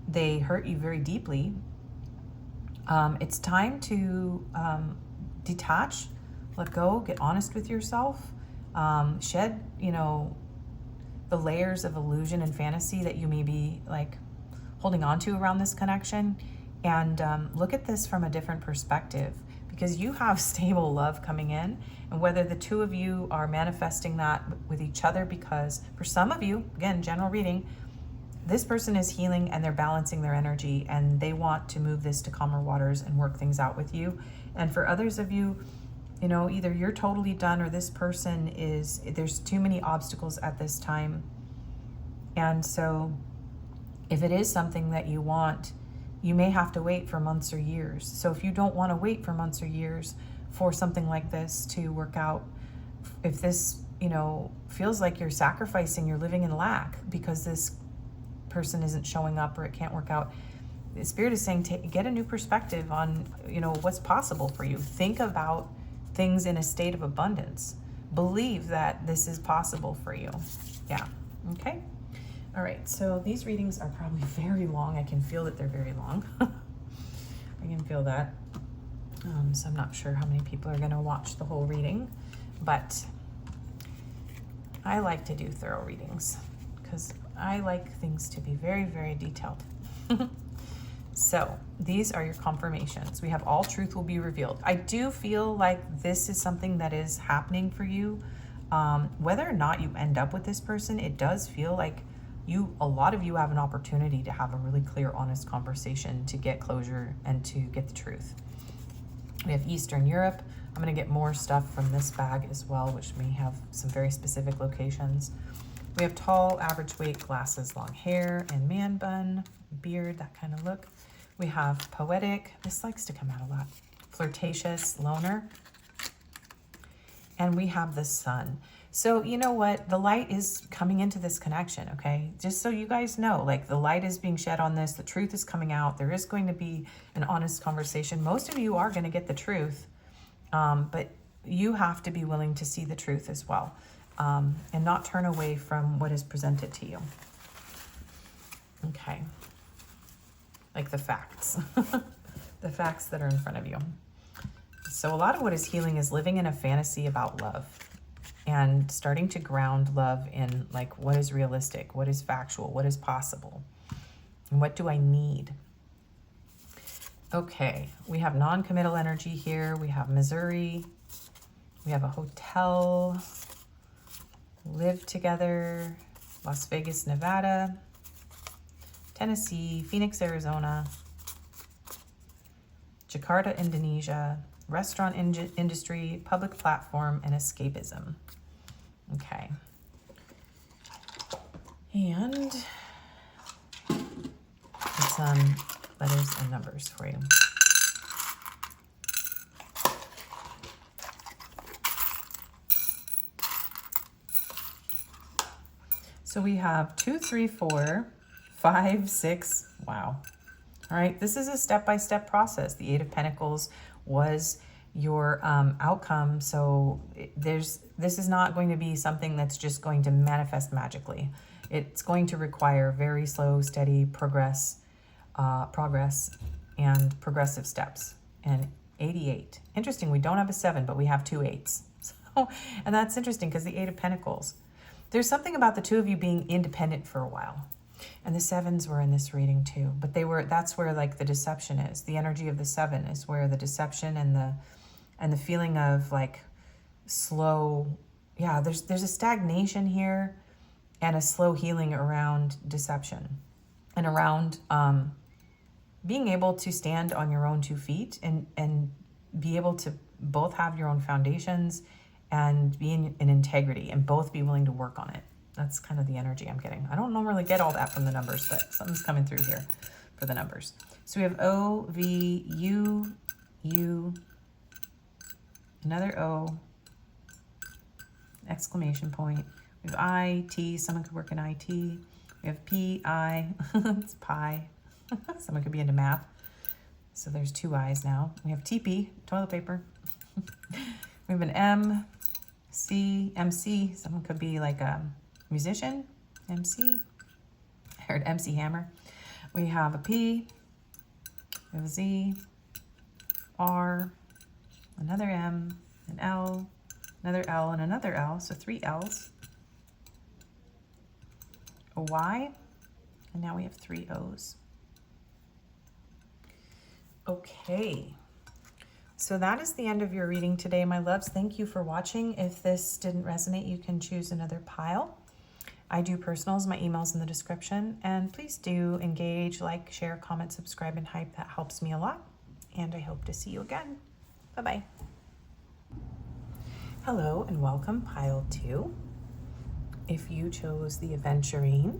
they hurt you very deeply, it's time to detach, let go, get honest with yourself, shed, the layers of illusion and fantasy that you may be like holding on to around this connection, and look at this from a different perspective, because you have stable love coming in. And whether the two of you are manifesting that with each other, because for some of you, again, general reading, this person is healing and they're balancing their energy and they want to move this to calmer waters and work things out with you. And for others of you, either you're totally done or this person is, there's too many obstacles at this time. And so if it is something that you want, you may have to wait for months or years. So if you don't want to wait for months or years for something like this to work out, if this, feels like you're sacrificing, you're living in lack because this person isn't showing up or it can't work out, the Spirit is saying, get a new perspective on, what's possible for you. Think about things in a state of abundance. Believe that this is possible for you. Yeah. Okay. All right. So these readings are probably very long. I can feel that they're very long. I can feel that. So I'm not sure how many people are going to watch the whole reading, but I like to do thorough readings because I like things to be very, very detailed. So these are your confirmations. We have all truth will be revealed. I do feel like this is something that is happening for you. Whether or not you end up with this person, it does feel like a lot of you have an opportunity to have a really clear, honest conversation to get closure and to get the truth. We have Eastern Europe. I'm going to get more stuff from this bag as well, which may have some very specific locations. We have tall, average weight, glasses, long hair, and man bun, beard, that kind of look. We have poetic. This likes to come out a lot. Flirtatious, loner. And we have the sun. So you know what? The light is coming into this connection, okay? Just so you guys know, like the light is being shed on this. The truth is coming out. There is going to be an honest conversation. Most of you are going to get the truth, but you have to be willing to see the truth as well, and not turn away from what is presented to you. Okay. Like the facts. The facts that are in front of you. So a lot of what is healing is living in a fantasy about love and starting to ground love in like what is realistic, what is factual, what is possible, and what do I need. Okay, we have non-committal energy here. We have Missouri. We have a hotel. Live together. Las Vegas, Nevada. Tennessee, Phoenix, Arizona. Jakarta, Indonesia. Restaurant industry, public platform, and escapism. Okay. And some letters and numbers for you. So we have 2, 3, 4, 5, 6. Wow. All right. This is a step-by-step process. The 8 of Pentacles was your outcome. So this is not going to be something that's just going to manifest magically. It's going to require very slow, steady progress and progressive steps. And 88. Interesting, we don't have a 7, but we have 2 8s. So, and that's interesting because the 8 of Pentacles. There's something about the two of you being independent for a while. And the 7s were in this reading too, but that's where like the deception is. The energy of the 7 is where the deception and the feeling of like slow, yeah, there's a stagnation here and a slow healing around deception and around being able to stand on your own 2 feet and be able to both have your own foundations and be in integrity and both be willing to work on it. That's kind of the energy I'm getting. I don't normally get all that from the numbers, but something's coming through here for the numbers. So we have O, V, U, U, another O, exclamation point. We have I, T, someone could work in IT. We have P, I, it's pi. Someone could be into math. So there's 2 I's now. We have TP, toilet paper. We have an M, C, MC. Someone could be like a musician. MC. I heard MC Hammer. We have a P. We have a Z. R. Another M. An L. Another L and another L. So 3 L's. A Y. And now we have 3 O's. Okay. So that is the end of your reading today, my loves. Thank you for watching. If this didn't resonate, you can choose another pile. I do personals. My email's in the description. And please do engage, like, share, comment, subscribe, and hype. That helps me a lot. And I hope to see you again. Bye-bye. Hello and welcome, pile 2. If you chose the Aventurine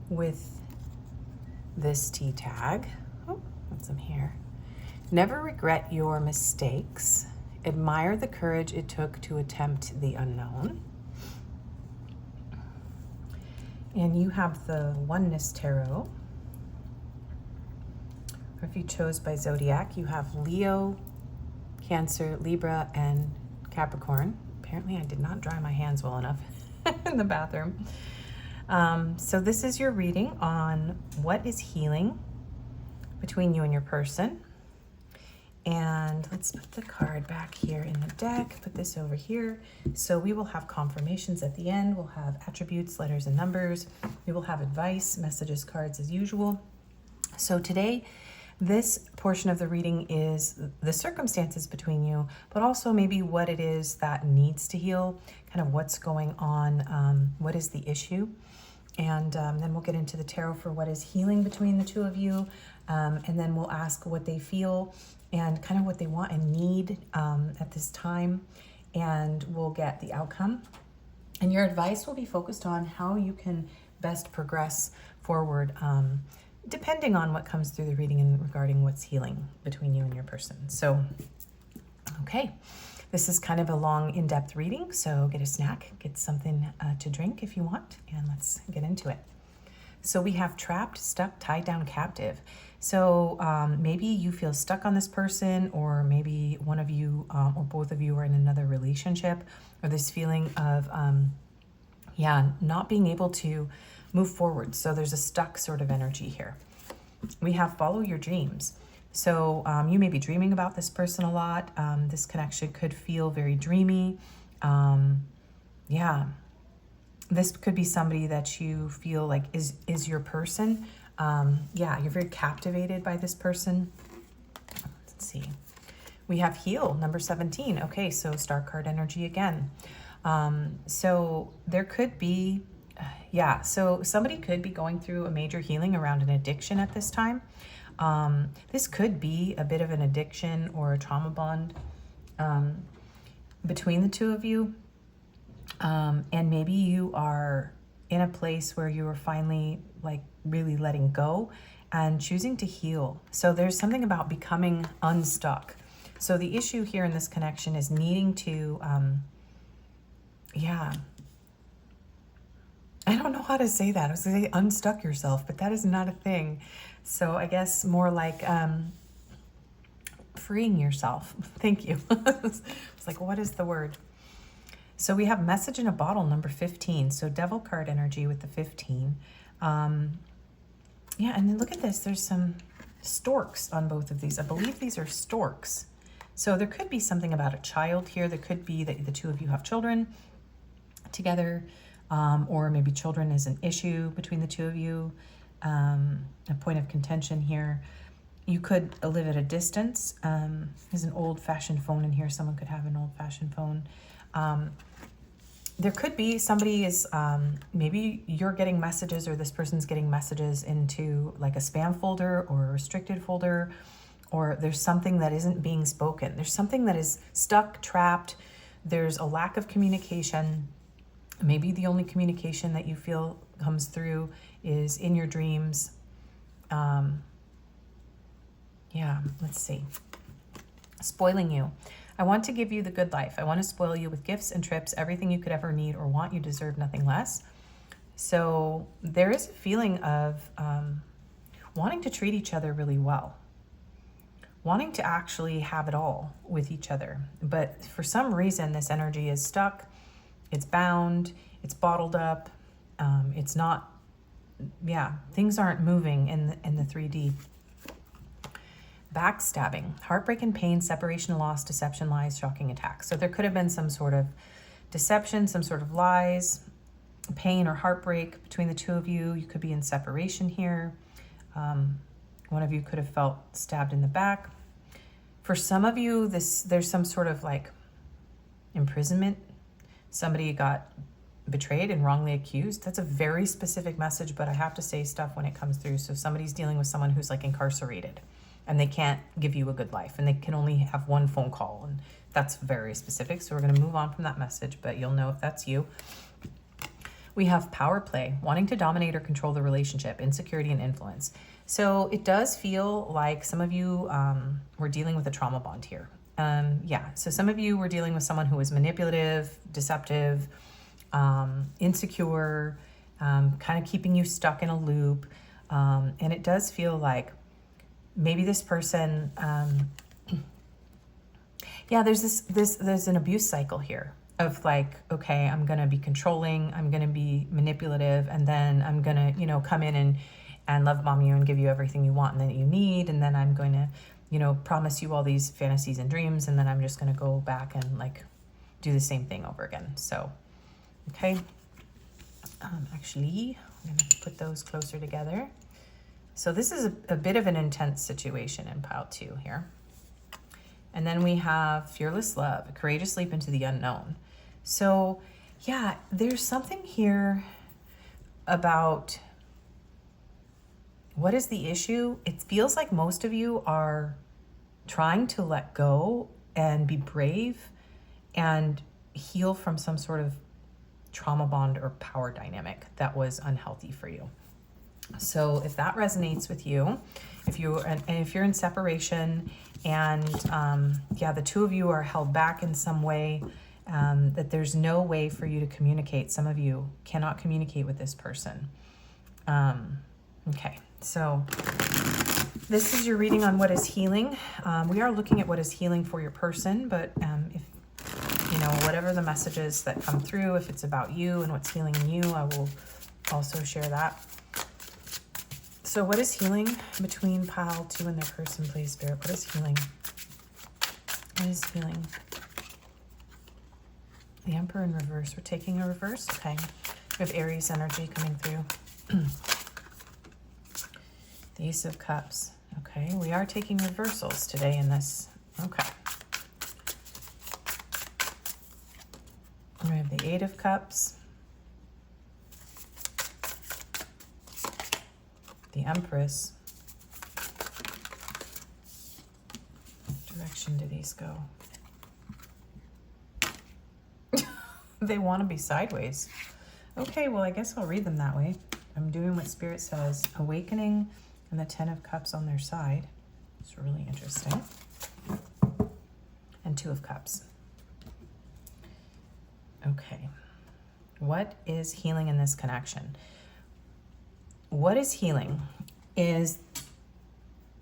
with this T tag, oh, got some hair. Never regret your mistakes. Admire the courage it took to attempt the unknown. And you have the Oneness Tarot. Or if you chose by Zodiac, you have Leo, Cancer, Libra, and Capricorn. Apparently I did not dry my hands well enough in the bathroom. So this is your reading on what is healing between you and your person. And let's put the card back here in the deck, put this over here. So we will have confirmations at the end. We'll have attributes, letters, and numbers. We will have advice, messages, cards as usual. So today, this portion of the reading is the circumstances between you, but also maybe what it is that needs to heal, kind of what's going on, what is the issue. And then we'll get into the tarot for what is healing between the two of you. And then we'll ask what they feel and kind of what they want and need at this time. And we'll get the outcome. And your advice will be focused on how you can best progress forward, depending on what comes through the reading and regarding what's healing between you and your person. So, okay. This is kind of a long, in-depth reading, so get a snack, get something to drink if you want, and let's get into it. So we have trapped, stuck, tied down, captive. So maybe you feel stuck on this person, or maybe one of you or both of you are in another relationship, or this feeling of, not being able to move forward. So there's a stuck sort of energy here. We have follow your dreams. So you may be dreaming about this person a lot. This connection could feel very dreamy. This could be somebody that you feel like is your person. You're very captivated by this person. Let's see. We have heal, number 17. Okay, so star card energy again. So there could be, so somebody could be going through a major healing around an addiction at this time. This could be a bit of an addiction or a trauma bond between the two of you. And maybe you are in a place where you are finally like really letting go and choosing to heal. So there's something about becoming unstuck. So the issue here in this connection is needing to, I don't know how to say that. I was going to say unstuck yourself, but that is not a thing. So I guess more like freeing yourself. Thank you. It's like, what is the word? So we have message in a bottle, number 15. So devil card energy with the 15. And then look at this. There's some storks on both of these. I believe these are storks. So there could be something about a child here. There could be that the two of you have children together, or maybe children is an issue between the two of you. A point of contention here. You could live at a distance. There's an old-fashioned phone in here. Someone could have an old-fashioned phone. There could be somebody is, maybe you're getting messages or this person's getting messages into like a spam folder or a restricted folder, or there's something that isn't being spoken. There's something that is stuck, trapped. There's a lack of communication. Maybe the only communication that you feel comes through is in your dreams. Let's see. Spoiling you. I want to give you the good life. I want to spoil you with gifts and trips, everything you could ever need or want. You deserve nothing less. So there is a feeling of wanting to treat each other really well. wanting to actually have it all with each other. But for some reason, this energy is stuck, it's bound, it's bottled up, it's not, things aren't moving in the 3D. Backstabbing, heartbreak and pain, separation and loss, deception, lies, shocking attacks. So there could have been some sort of deception, some sort of lies, pain or heartbreak between the two of you. You could be in separation here. One of you could have felt stabbed in the back. For some of you, there's some sort of like imprisonment. Somebody got betrayed and wrongly accused. That's a very specific message, but I have to say stuff when it comes through. So somebody's dealing with someone who's like incarcerated and they can't give you a good life and they can only have one phone call, and that's very specific. So we're going to move on from that message, but you'll know if that's you. We have power play, wanting to dominate or control the relationship, insecurity and influence. So it does feel like some of you were dealing with a trauma bond here. So some of you were dealing with someone who was manipulative, deceptive, insecure, kind of keeping you stuck in a loop. And it does feel like maybe this person, there's an abuse cycle here of like, okay, I'm going to be controlling, I'm going to be manipulative, and then I'm going to, come in and love bomb you and give you everything you want and that you need. And then I'm going to, promise you all these fantasies and dreams. And then I'm just going to go back and like do the same thing over again. So, okay. Actually, I'm going to put those closer together. So this is a bit of an intense situation in pile 2 here. And then we have fearless love, a courageous leap into the unknown. So yeah, there's something here about what is the issue. It feels like most of you are trying to let go and be brave and heal from some sort of trauma bond or power dynamic that was unhealthy for you. So if that resonates with you, if you're in separation and the two of you are held back in some way, that there's no way for you to communicate. Some of you cannot communicate with this person. Okay, so this is your reading on what is healing. We are looking at what is healing for your person, but if whatever the messages that come through, if it's about you and what's healing in you, I will also share that. So what is healing between pile 2 and their person, please, Spirit? What is healing? What is healing? The Emperor in reverse. We're taking a reverse. Okay. We have Aries energy coming through. The Ace of Cups. Okay. We are taking reversals today in this. Okay. We have the 8 of Cups. The Empress. What direction do these go? They want to be sideways. Okay, well, I guess I'll read them that way. I'm doing what Spirit says. Awakening and the 10 of Cups on their side. It's really interesting. And 2 of Cups. Okay. What is healing in this connection? What is healing is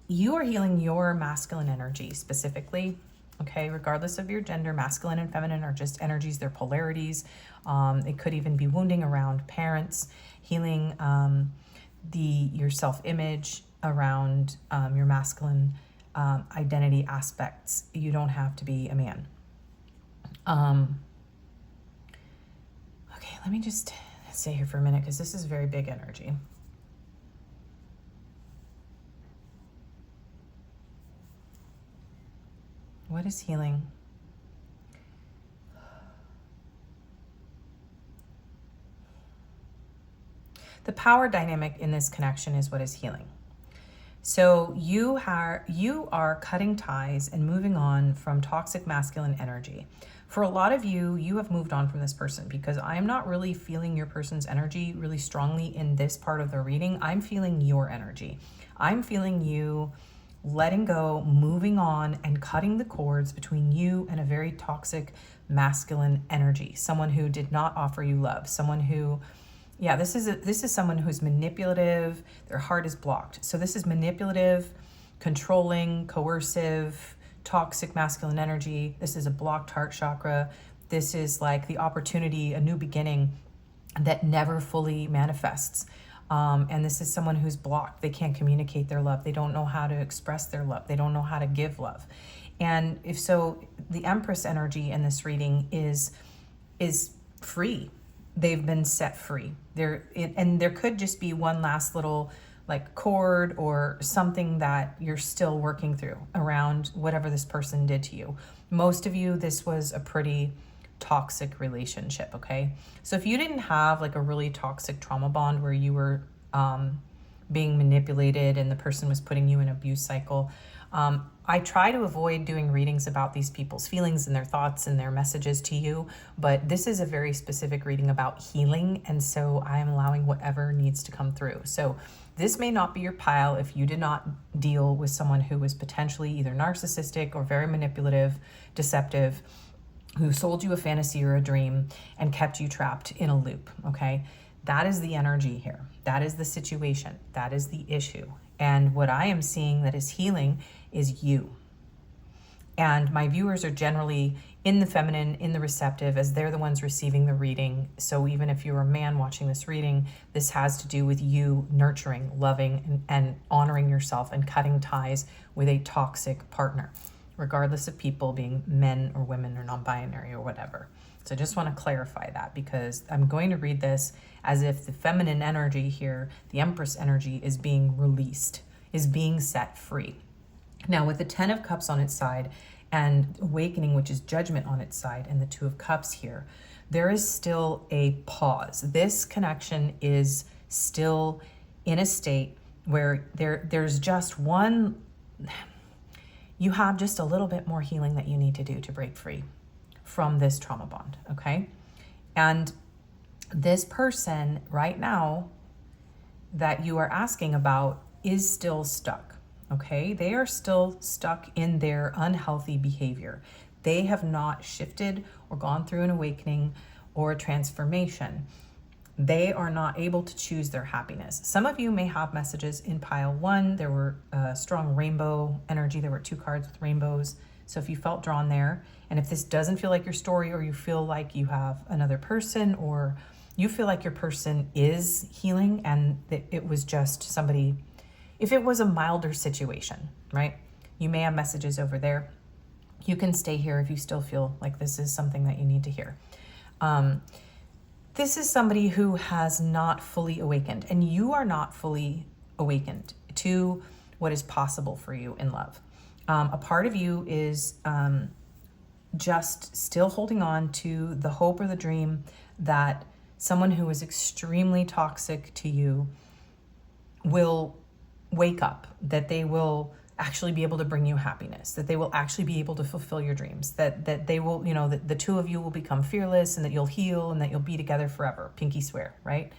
you are healing your masculine energy specifically, okay? Regardless of your gender, masculine and feminine are just energies, they're polarities. It could even be wounding around parents, healing your self-image around your masculine identity aspects. You don't have to be a man. Okay, let me just stay here for a minute because this is very big energy. What is healing? The power dynamic in this connection is what is healing. So you are cutting ties and moving on from toxic masculine energy. For a lot of you, you have moved on from this person because I am not really feeling your person's energy really strongly in this part of the reading. I'm feeling your energy. I'm feeling you letting go, moving on, and cutting the cords between you and a very toxic masculine energy. Someone who did not offer you love. Someone who, this is someone who's manipulative. Their heart is blocked. So this is manipulative, controlling, coercive, toxic masculine energy. This is a blocked heart chakra. This is like the opportunity, a new beginning that never fully manifests. And this is someone who's blocked. They can't communicate their love. They don't know how to express their love. They don't know how to give love. And if so, the Empress energy in this reading is free. They've been set free. And there could just be one last little like cord or something that you're still working through around whatever this person did to you. Most of you, this was a pretty toxic relationship, okay? So if you didn't have like a really toxic trauma bond where you were being manipulated and the person was putting you in an abuse cycle, I try to avoid doing readings about these people's feelings and their thoughts and their messages to you, but this is a very specific reading about healing, and so I am allowing whatever needs to come through. So this may not be your pile if you did not deal with someone who was potentially either narcissistic or very manipulative, deceptive, who sold you a fantasy or a dream and kept you trapped in a loop, okay? That is the energy here. That is the situation. That is the issue. And what I am seeing that is healing is you. And my viewers are generally in the feminine, in the receptive, as they're the ones receiving the reading. So even if you're a man watching this reading, this has to do with you nurturing, loving, and honoring yourself and cutting ties with a toxic partner, regardless of people being men or women or non-binary or whatever. So I just want to clarify that, because I'm going to read this as if the feminine energy here, the Empress energy, is being released, is being set free. Now with the 10 of Cups on its side and Awakening, which is Judgment, on its side, and the 2 of Cups here, there is still a pause. This connection is still in a state where there's just one, you have just a little bit more healing that you need to do to break free from this trauma bond, okay? And this person right now that you are asking about is still stuck, okay? They are still stuck in their unhealthy behavior. They have not shifted or gone through an awakening or a transformation. They are not able to choose their happiness. Some of you may have messages in pile 1. There were strong rainbow energy. There were 2 cards with rainbows. So if you felt drawn there, and if this doesn't feel like your story, or you feel like you have another person, or you feel like your person is healing and that it was just somebody, if it was a milder situation, right? You may have messages over there. You can stay here if you still feel like this is something that you need to hear. This is somebody who has not fully awakened, and you are not fully awakened to what is possible for you in love. A part of you is just still holding on to the hope or the dream that someone who is extremely toxic to you will wake up, that they will actually be able to bring you happiness, that they will actually be able to fulfill your dreams, that they will, you know, that the 2 of you will become fearless, and that you'll heal, and that you'll be together forever. Pinky swear, right?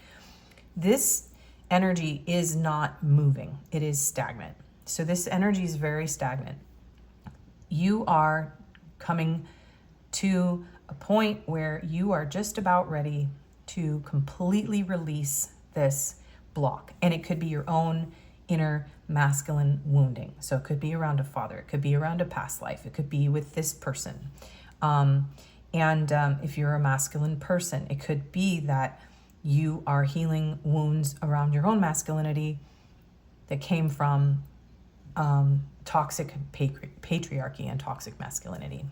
This energy is not moving. It is stagnant. So this energy is very stagnant. You are coming to a point where you are just about ready to completely release this block. And it could be your own inner masculine wounding. So it could be around a father. It could be around a past life. It could be with this person. If you're a masculine person, it could be that you are healing wounds around your own masculinity that came from toxic patriarchy and toxic masculinity.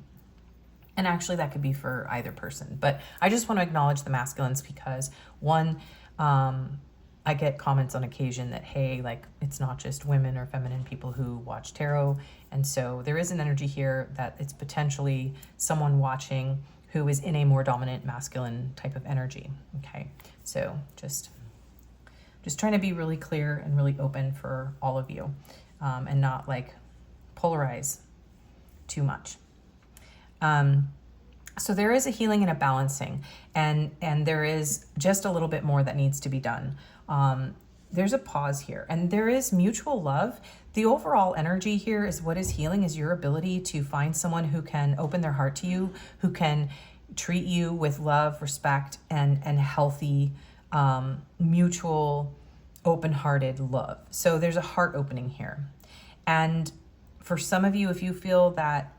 And actually that could be for either person. But I just want to acknowledge the masculines because, one, I get comments on occasion that, hey, like, it's not just women or feminine people who watch tarot. And so there is an energy here that it's potentially someone watching who is in a more dominant masculine type of energy. Okay, so just trying to be really clear and really open for all of you, and not like polarize too much. So there is a healing and a balancing, and there is just a little bit more that needs to be done. There's a pause here, and there is mutual love. The overall energy here is what is healing is your ability to find someone who can open their heart to you, who can treat you with love, respect, and healthy, mutual, open-hearted love. So there's a heart opening here. And for some of you, if you feel that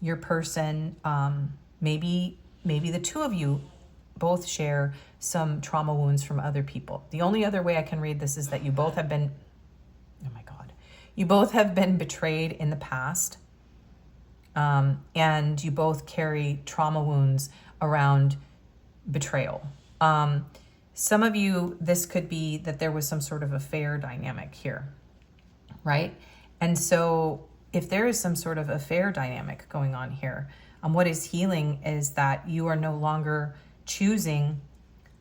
your person, maybe the two of you both share some trauma wounds from other people. The only other way I can read this is that you both have been, oh my God, you both have been betrayed in the past. And you both carry trauma wounds around betrayal. Some of you, this could be that there was some sort of affair dynamic here, right? And so if there is some sort of affair dynamic going on here, what is healing is that you are no longer choosing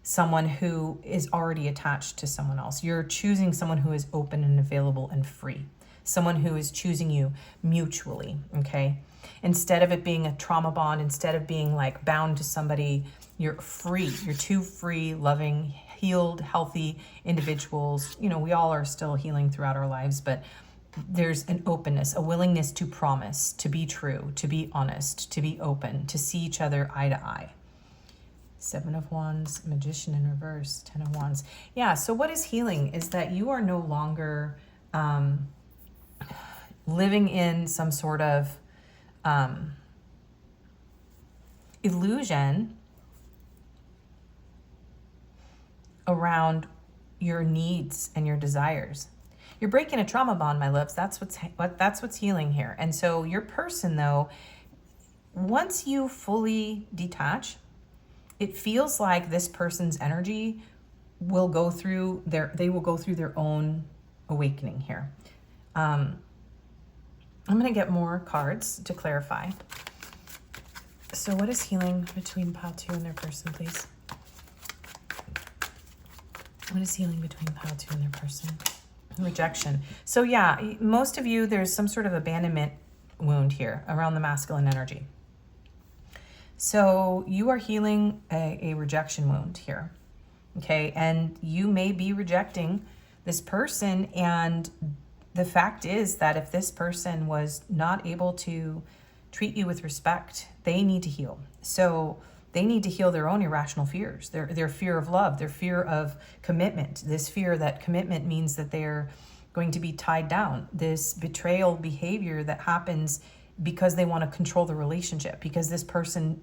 someone who is already attached to someone else. You're choosing someone who is open and available and free. Someone who is choosing you mutually, okay? Instead of it being a trauma bond, instead of being like bound to somebody, you're free. You're two free, loving, healed, healthy individuals. You know, we all are still healing throughout our lives, but there's an openness, a willingness to promise, to be true, to be honest, to be open, to see each other eye to eye. 7 of Wands, Magician in reverse, 10 of Wands. Yeah, so what is healing is that you are no longer living in some sort of illusion around your needs and your desires. You're breaking a trauma bond, my loves. That's what's healing here. And so your person, though, once you fully detach, it feels like this person's energy will go through their own awakening here. I'm going to get more cards to clarify. So what is healing between Pile 2 and their person, please? What is healing between Pile 2 and their person? Rejection. So yeah, most of you, there's some sort of abandonment wound here around the masculine energy. So you are healing a rejection wound here, okay? And you may be rejecting this person, and the fact is that if this person was not able to treat you with respect, they need to heal. So they need to heal their own irrational fears, their fear of love, their fear of commitment, this fear that commitment means that they're going to be tied down, this betrayal behavior that happens because they want to control the relationship, because this person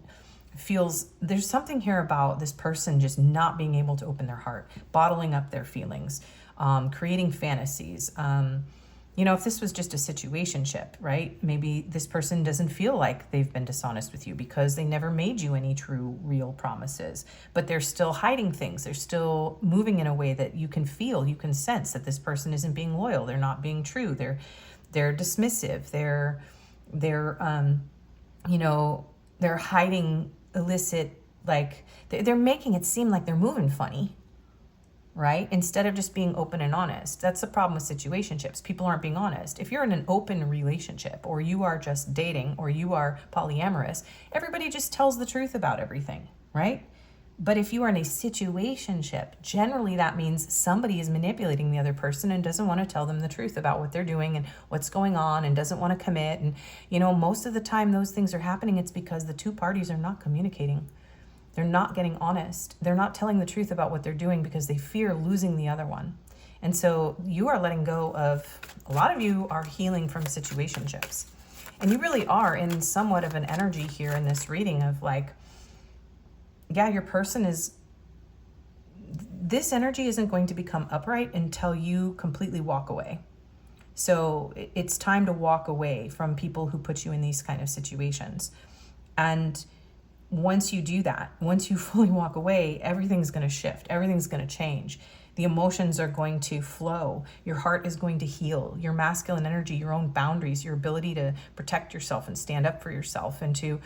feels there's something here about this person just not being able to open their heart, bottling up their feelings, creating fantasies. You know, if this was just a situationship, right? Maybe this person doesn't feel like they've been dishonest with you because they never made you any true, real promises, but they're still hiding things. They're still moving in a way that you can feel, you can sense that this person isn't being loyal. They're not being true. They're dismissive. They're hiding illicit, like they're making it seem like they're moving funny, right? Instead of just being open and honest. That's the problem with situationships. People aren't being honest. If you're in an open relationship, or you are just dating, or you are polyamorous, everybody just tells the truth about everything, right? But if you are in a situationship, generally that means somebody is manipulating the other person and doesn't want to tell them the truth about what they're doing and what's going on, and doesn't want to commit. And, you know, most of the time those things are happening, it's because the two parties are not communicating. They're not getting honest. They're not telling the truth about what they're doing because they fear losing the other one. And so you are letting go of, a lot of you are healing from situationships. And you really are in somewhat of an energy here in this reading of like, yeah, your person is, this energy isn't going to become upright until you completely walk away. So it's time to walk away from people who put you in these kind of situations. And once you do that, once you fully walk away, everything's going to shift. Everything's going to change. The emotions are going to flow. Your heart is going to heal. Your masculine energy, your own boundaries, your ability to protect yourself and stand up for yourself and to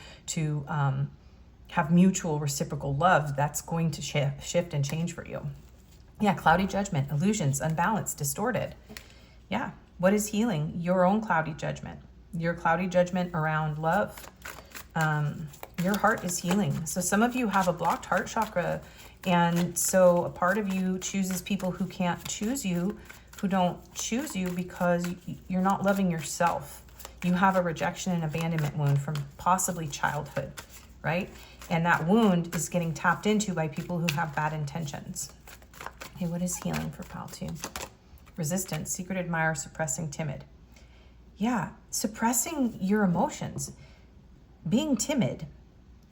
have mutual reciprocal love, that's going to shift and change for you. Yeah, cloudy judgment, illusions, unbalanced, distorted. Yeah, what is healing? Your own cloudy judgment. Your cloudy judgment around love. Your heart is healing. So some of you have a blocked heart chakra, and so a part of you chooses people who can't choose you, who don't choose you because you're not loving yourself. You have a rejection and abandonment wound from possibly childhood, right? And that wound is getting tapped into by people who have bad intentions. Okay, what is healing for Pile 2? Resistance, secret admirer, suppressing, timid. Yeah, suppressing your emotions, being timid.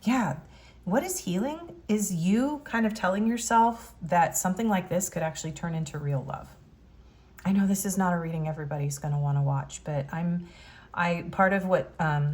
Yeah, what is healing is you kind of telling yourself that something like this could actually turn into real love. I know this is not a reading everybody's going to want to watch, but part of what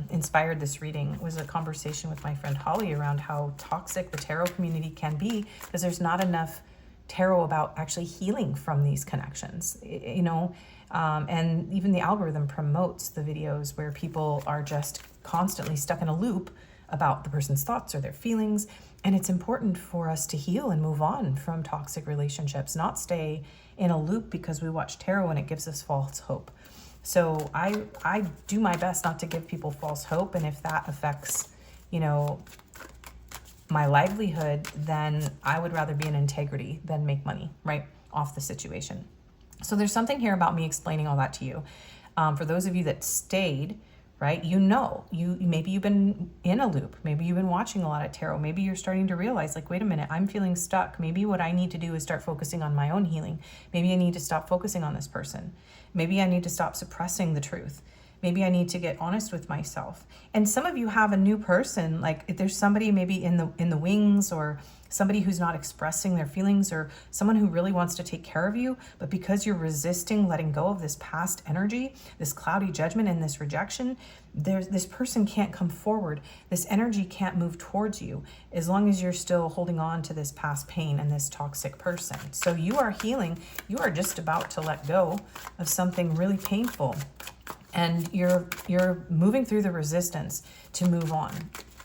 inspired this reading was a conversation with my friend Holly around how toxic the tarot community can be, because there's not enough tarot about actually healing from these connections, and even the algorithm promotes the videos where people are just constantly stuck in a loop about the person's thoughts or their feelings. And it's important for us to heal and move on from toxic relationships, not stay in a loop because we watch tarot and it gives us false hope. So I do my best not to give people false hope. And if that affects, my livelihood, then I would rather be in integrity than make money, right, off the situation. So there's something here about me explaining all that to you. For those of you that stayed, right, maybe you've been in a loop. Maybe you've been watching a lot of tarot. Maybe you're starting to realize, like, wait a minute, I'm feeling stuck. Maybe what I need to do is start focusing on my own healing. Maybe I need to stop focusing on this person. Maybe I need to stop suppressing the truth. Maybe I need to get honest with myself. And some of you have a new person, like if there's somebody maybe in the wings, or somebody who's not expressing their feelings, or someone who really wants to take care of you, but because you're resisting letting go of this past energy, this cloudy judgment and this rejection, this person can't come forward. This energy can't move towards you as long as you're still holding on to this past pain and this toxic person. So you are healing. You are just about to let go of something really painful. And you're moving through the resistance to move on.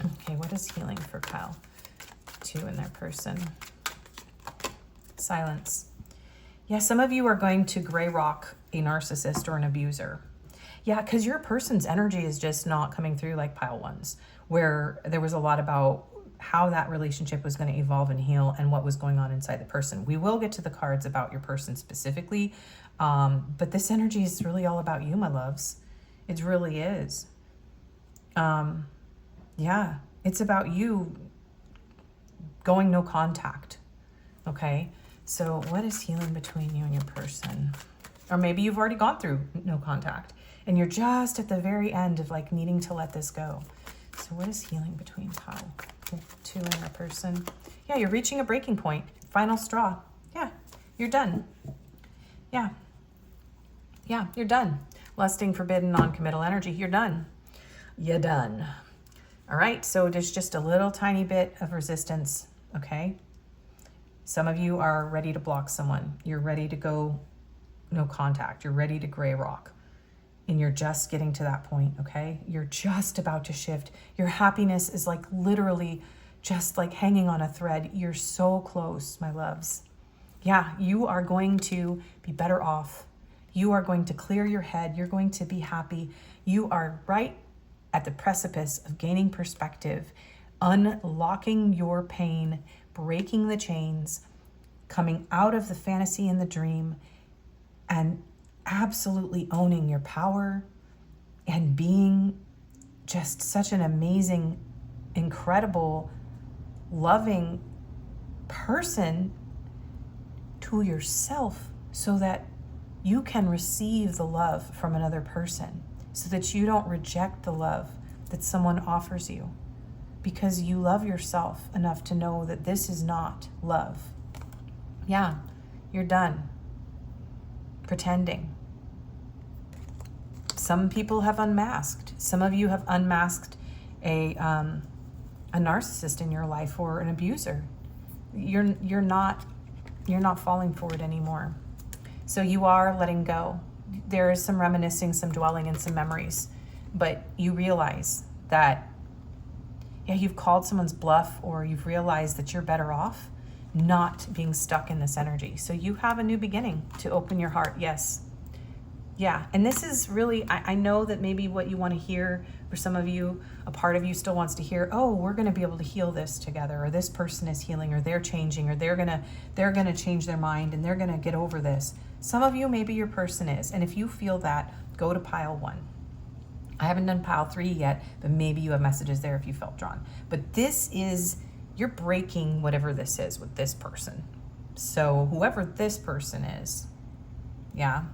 Okay, what is healing for Pile 2 in their person? Silence. Yeah, some of you are going to gray rock a narcissist or an abuser. Yeah, because your person's energy is just not coming through like Pile 1's, where there was a lot about how that relationship was going to evolve and heal and what was going on inside the person. We will get to the cards about your person specifically, but this energy is really all about you, my loves. It really is. Yeah, it's about you going no contact. Okay, so what is healing between you and your person? Or maybe you've already gone through no contact and you're just at the very end of like needing to let this go. So what is healing between Pile 2 and your person? Yeah, you're reaching a breaking point. Final straw. Yeah, you're done. Yeah, you're done. Lusting, forbidden, non-committal energy. You're done. You're done. All right, so there's just a little tiny bit of resistance, okay? Some of you are ready to block someone. You're ready to go no contact. You're ready to gray rock. And you're just getting to that point, okay? You're just about to shift. Your happiness is like literally just like hanging on a thread. You're so close, my loves. Yeah, you are going to be better off. You are going to clear your head. You're going to be happy. You are right at the precipice of gaining perspective, unlocking your pain, breaking the chains, coming out of the fantasy and the dream, and absolutely owning your power and being just such an amazing, incredible, loving person to yourself, so that you can receive the love from another person, so that you don't reject the love that someone offers you, because you love yourself enough to know that this is not love. Yeah, you're done pretending. Some people have unmasked. Some of you have unmasked a narcissist in your life, or an abuser. You're not falling for it anymore. So you are letting go. There is some reminiscing, some dwelling, and some memories, but you realize that, yeah, you've called someone's bluff, or you've realized that you're better off not being stuck in this energy. So you have a new beginning to open your heart. Yes. Yeah. And this is really, I know that maybe what you want to hear, for some of you, a part of you still wants to hear, oh, we're going to be able to heal this together, or this person is healing, or they're changing, or they're going to change their mind and they're going to get over this. Some of you, maybe your person is. And if you feel that, go to Pile 1. I haven't done Pile 3 yet, but maybe you have messages there if you felt drawn. But this is, you're breaking whatever this is with this person. So whoever this person is, yeah,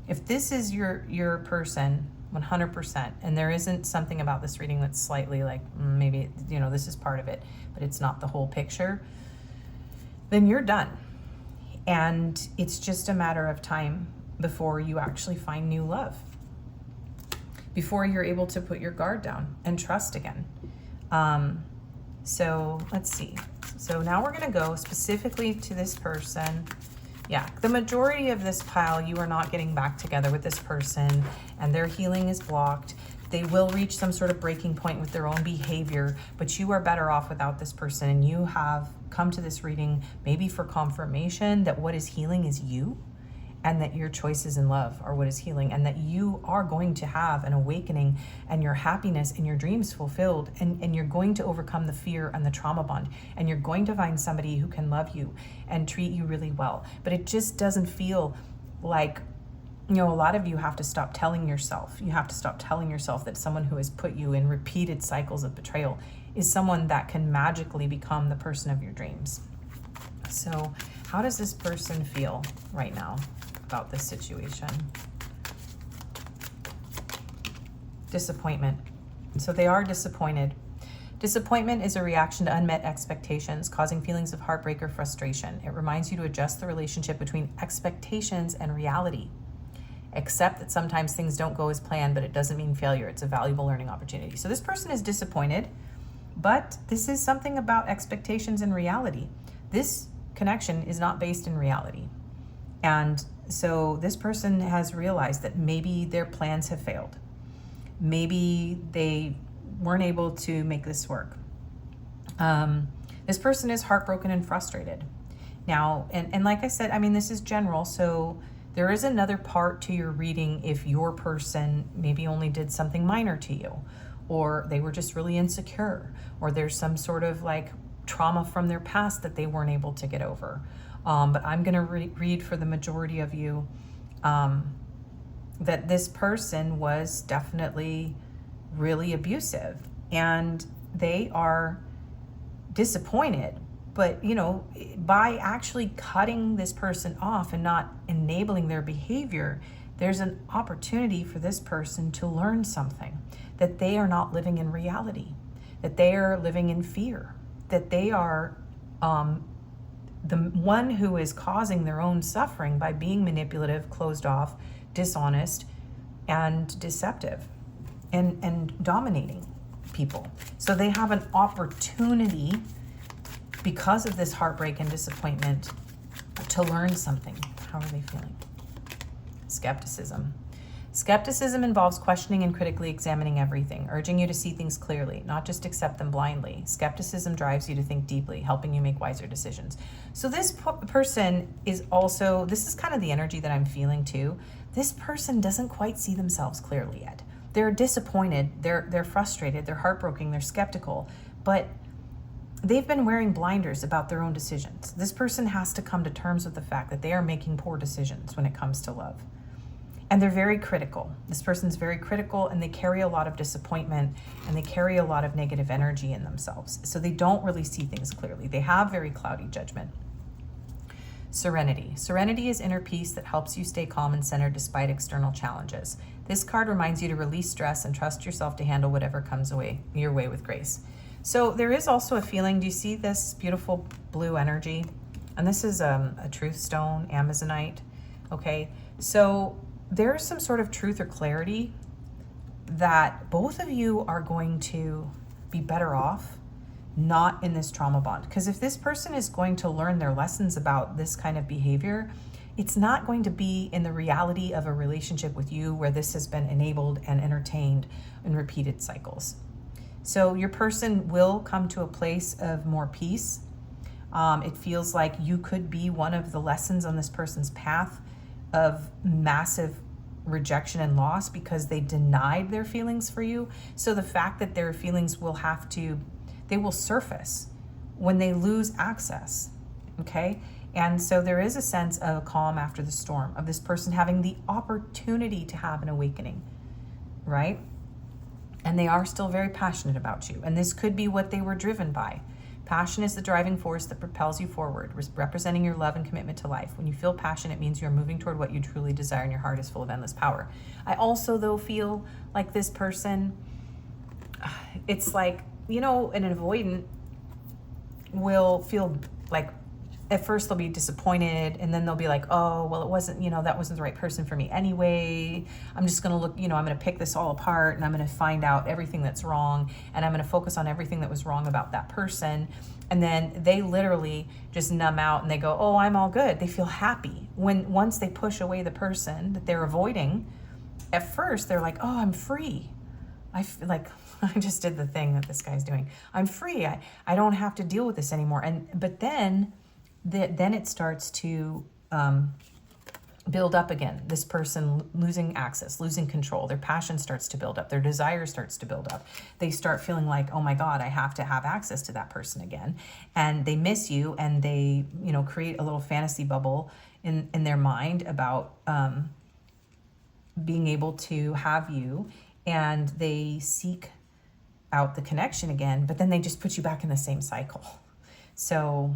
if this is your person, 100%. And there isn't something about this reading that's slightly like, maybe, you know, this is part of it, but it's not the whole picture. Then you're done. And it's just a matter of time before you actually find new love, before you're able to put your guard down and trust again. So let's see. So now we're going to go specifically to this person. Yeah, the majority of this pile, you are not getting back together with this person, and their healing is blocked. They will reach some sort of breaking point with their own behavior, but you are better off without this person. And you have come to this reading maybe for confirmation that what is healing is you, and that your choices in love are what is healing, and that you are going to have an awakening and your happiness and your dreams fulfilled, and you're going to overcome the fear and the trauma bond, and you're going to find somebody who can love you and treat you really well. But it just doesn't feel like, you know, a lot of you have to stop telling yourself. You have to stop telling yourself that someone who has put you in repeated cycles of betrayal is someone that can magically become the person of your dreams. So how does this person feel right now about this situation? Disappointment. So they are disappointed. Disappointment is a reaction to unmet expectations, causing feelings of heartbreak or frustration. It reminds you to adjust the relationship between expectations and reality. Accept that sometimes things don't go as planned, but it doesn't mean failure. It's a valuable learning opportunity. So this person is disappointed, but this is something about expectations and reality. This connection is not based in reality. And so this person has realized that maybe their plans have failed. Maybe they weren't able to make this work. This person is heartbroken and frustrated. Now, and like I said, I mean, this is general, so there is another part to your reading if your person maybe only did something minor to you, or they were just really insecure, or there's some sort of like trauma from their past that they weren't able to get over. But I'm going to read for the majority of you that this person was definitely really abusive, and they are disappointed. But, you know, by actually cutting this person off and not enabling their behavior, there's an opportunity for this person to learn something, that they are not living in reality, that they are living in fear, that they are the one who is causing their own suffering by being manipulative, closed off, dishonest, and deceptive, and dominating people. So they have an opportunity, because of this heartbreak and disappointment, to learn something. How are they feeling? Skepticism. Skepticism involves questioning and critically examining everything, urging you to see things clearly, not just accept them blindly. Skepticism drives you to think deeply, helping you make wiser decisions. So this person is also, this is kind of the energy that I'm feeling too. This person doesn't quite see themselves clearly yet. They're disappointed, they're frustrated, they're heartbroken, they're skeptical, but they've been wearing blinders about their own decisions. This person has to come to terms with the fact that they are making poor decisions when it comes to love. And they're very critical. This person's very critical, and they carry a lot of disappointment, and they carry a lot of negative energy in themselves. So they don't really see things clearly. They have very cloudy judgment. Serenity. Serenity is inner peace that helps you stay calm and centered despite external challenges. This card reminds you to release stress and trust yourself to handle whatever comes your way with grace. So there is also a feeling, do you see this beautiful blue energy? And this is a truth stone, Amazonite. Okay, so there's some sort of truth or clarity that both of you are going to be better off not in this trauma bond. Because if this person is going to learn their lessons about this kind of behavior, it's not going to be in the reality of a relationship with you where this has been enabled and entertained in repeated cycles. So your person will come to a place of more peace. It feels like you could be one of the lessons on this person's path of massive rejection and loss because they denied their feelings for you. So the fact that their feelings will they will surface when they lose access, okay? And so there is a sense of a calm after the storm, of this person having the opportunity to have an awakening, right? And they are still very passionate about you. And this could be what they were driven by. Passion is the driving force that propels you forward, representing your love and commitment to life. When you feel passion, it means you're moving toward what you truly desire and your heart is full of endless power. I also, though, feel like this person, it's like, you know, an avoidant will feel like, at first they'll be disappointed, and then they'll be like, oh, well, it wasn't, you know, that wasn't the right person for me anyway. I'm just going to look, you know, I'm going to pick this all apart, and I'm going to find out everything that's wrong, and I'm going to focus on everything that was wrong about that person. And then they literally just numb out and they go, oh, I'm all good. They feel happy. Once they push away the person that they're avoiding, at first they're like, oh, I'm free. I feel like I just did the thing that this guy's doing. I'm free. I don't have to deal with this anymore. But then it starts to build up again. This person losing access, losing control. Their passion starts to build up. Their desire starts to build up. They start feeling like, oh my God, I have to have access to that person again. And they miss you, and they, you know, create a little fantasy bubble in their mind about being able to have you, and they seek out the connection again, but then they just put you back in the same cycle. So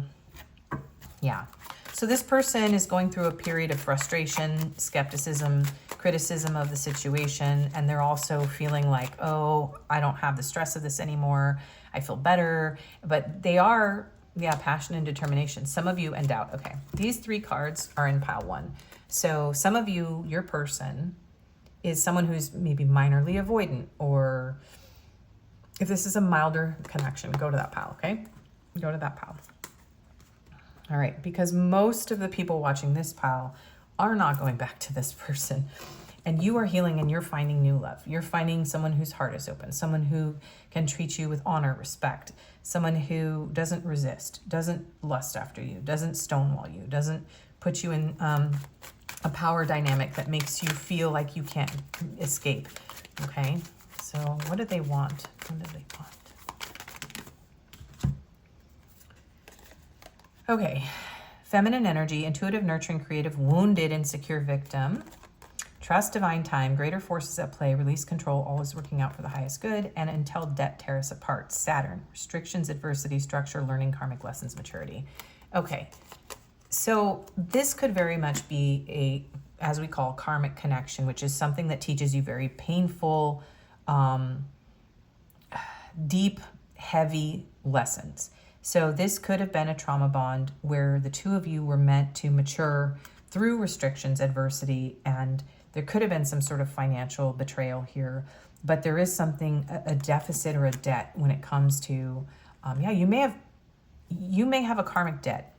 yeah. So this person is going through a period of frustration, skepticism, criticism of the situation, and they're also feeling like, oh, I don't have the stress of this anymore. I feel better. But they are, yeah, passion and determination. Some of you, and doubt. Okay. These 3 cards are in pile 1. So some of you, your person is someone who's maybe minorly avoidant, or if this is a milder connection, go to that pile, okay? Go to that pile. All right, because most of the people watching this pile are not going back to this person. And you are healing, and you're finding new love. You're finding someone whose heart is open, someone who can treat you with honor, respect, someone who doesn't resist, doesn't lust after you, doesn't stonewall you, doesn't put you in a power dynamic that makes you feel like you can't escape, okay? So what do they want? What do they want? Okay, feminine energy, intuitive, nurturing, creative, wounded, insecure victim. Trust divine time, greater forces at play, release control, always working out for the highest good, and until debt tear us apart. Saturn, restrictions, adversity, structure, learning, karmic lessons, maturity. Okay, so this could very much be a, as we call, karmic connection, which is something that teaches you very painful, deep, heavy lessons. So this could have been a trauma bond where the two of you were meant to mature through restrictions, adversity, and there could have been some sort of financial betrayal here. But there is something, a deficit or a debt when it comes to, you may have a karmic debt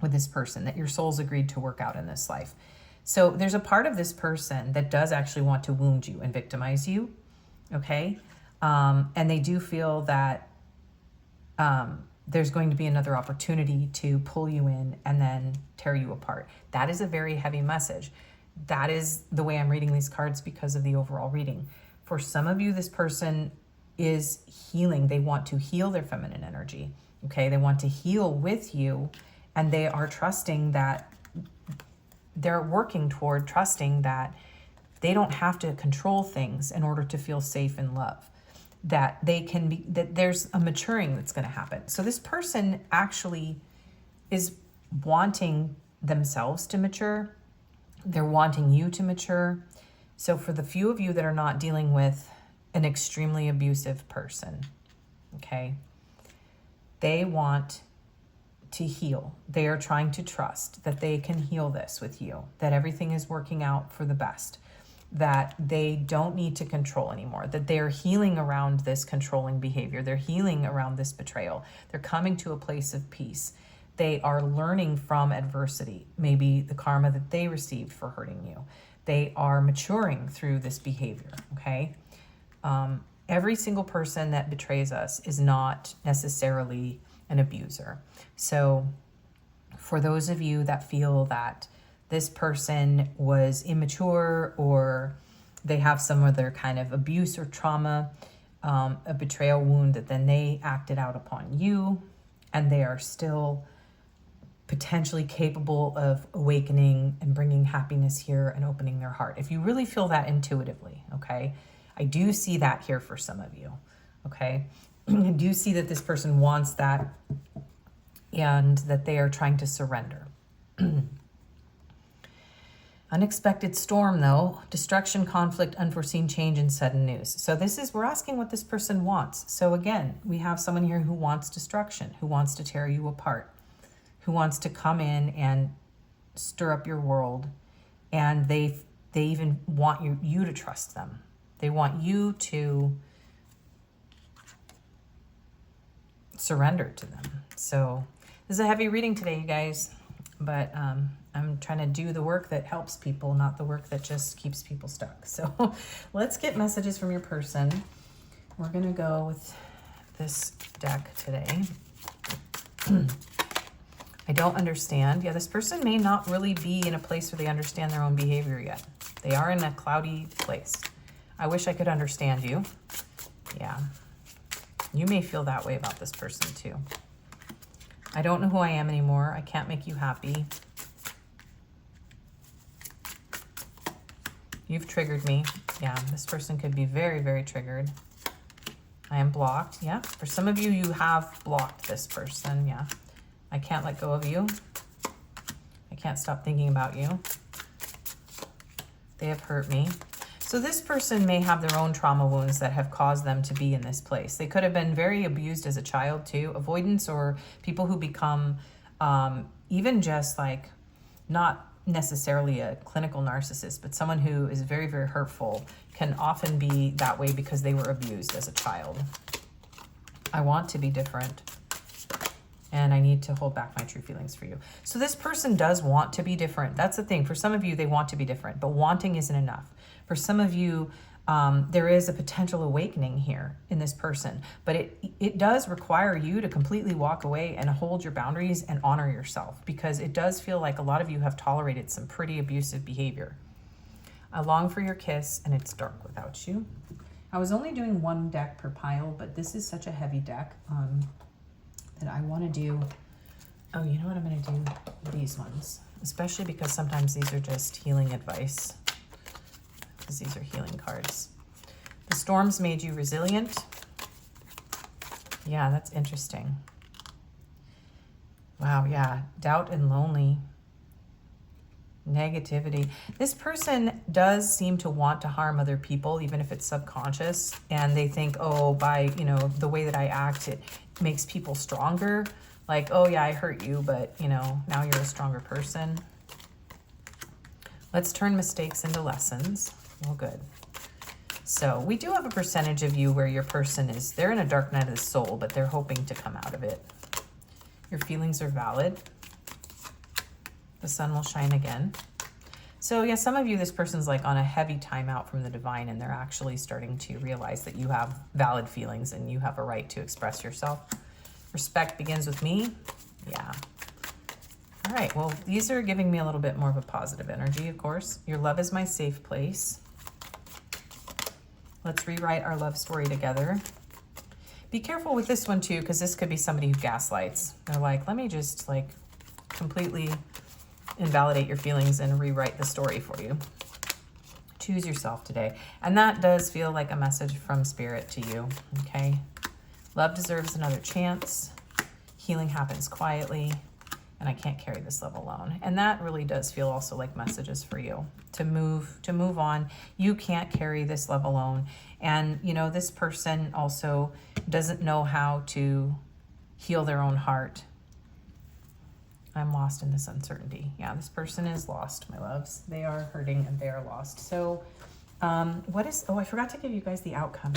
with this person that your soul's agreed to work out in this life. So there's a part of this person that does actually want to wound you and victimize you, okay? And they do feel that there's going to be another opportunity to pull you in and then tear you apart. That is a very heavy message. That is the way I'm reading these cards because of the overall reading. For some of you, this person is healing. They want to heal their feminine energy, okay? They want to heal with you, and they are trusting that, they're working toward trusting that they don't have to control things in order to feel safe in love. That they can be, that there's a maturing that's going to happen. So this person actually is wanting themselves to mature. They're wanting you to mature. So for the few of you that are not dealing with an extremely abusive person, okay, they want to heal. They are trying to trust that they can heal this with you, that everything is working out for the best, that they don't need to control anymore, that they're healing around this controlling behavior. They're healing around this betrayal. They're coming to a place of peace. They are learning from adversity, maybe the karma that they received for hurting you. They are maturing through this behavior, okay? Every single person that betrays us is not necessarily an abuser. So for those of you that feel that this person was immature, or they have some other kind of abuse or trauma, a betrayal wound that then they acted out upon you, and they are still potentially capable of awakening and bringing happiness here and opening their heart. If you really feel that intuitively, okay? I do see that here for some of you, okay? I do see that this person wants that and that they are trying to surrender. Unexpected storm, though. Destruction, conflict, unforeseen change, and sudden news. So we're asking what this person wants. So again, we have someone here who wants destruction, who wants to tear you apart, who wants to come in and stir up your world. And they even want you to trust them. They want you to surrender to them. So this is a heavy reading today, you guys. But I'm trying to do the work that helps people, not the work that just keeps people stuck. So let's get messages from your person. We're going to go with this deck today. I don't understand. Yeah, this person may not really be in a place where they understand their own behavior yet. They are in a cloudy place. I wish I could understand you. Yeah. You may feel that way about this person too. I don't know who I am anymore. I can't make you happy. You've triggered me. Yeah, this person could be very, very triggered. I am blocked. Yeah, for some of you, you have blocked this person. Yeah, I can't let go of you. I can't stop thinking about you. They have hurt me. So this person may have their own trauma wounds that have caused them to be in this place. They could have been very abused as a child too. Avoidance, or people who become even just like not necessarily a clinical narcissist, but someone who is very, very hurtful, can often be that way because they were abused as a child. I want to be different, and I need to hold back my true feelings for you. So this person does want to be different. That's the thing. For some of you, they want to be different, but wanting isn't enough. For some of you, there is a potential awakening here in this person, but it does require you to completely walk away and hold your boundaries and honor yourself, because it does feel like a lot of you have tolerated some pretty abusive behavior. I long for your kiss, and it's dark without you. I was only doing one deck per pile, but this is such a heavy deck that I want to do. Oh, you know what? I'm going to do these ones, especially because sometimes these are just healing advice. These are healing cards. The storms made you resilient. Yeah, that's interesting. Wow, yeah. Doubt and lonely. Negativity. This person does seem to want to harm other people, even if it's subconscious. And they think, oh, by, the way that I act, it makes people stronger. Like, oh yeah, I hurt you, but, now you're a stronger person. Let's turn mistakes into lessons. Well, good. So we do have a percentage of you where your person they're in a dark night of the soul, but they're hoping to come out of it. Your feelings are valid. The sun will shine again. So yeah, some of you, this person's like on a heavy timeout from the divine, and they're actually starting to realize that you have valid feelings and you have a right to express yourself. Respect begins with me. Yeah. All right, well, these are giving me a little bit more of a positive energy, of course. Your love is my safe place. Let's rewrite our love story together. Be careful with this one too, because this could be somebody who gaslights. They're like, let me just like completely invalidate your feelings and rewrite the story for you. Choose yourself today. And that does feel like a message from Spirit to you, okay? Love deserves another chance. Healing happens quietly. And I can't carry this love alone. And that really does feel also like messages for you to move on. You can't carry this love alone. And, this person also doesn't know how to heal their own heart. I'm lost in this uncertainty. Yeah, this person is lost, my loves. They are hurting and they are lost. So I forgot to give you guys the outcome.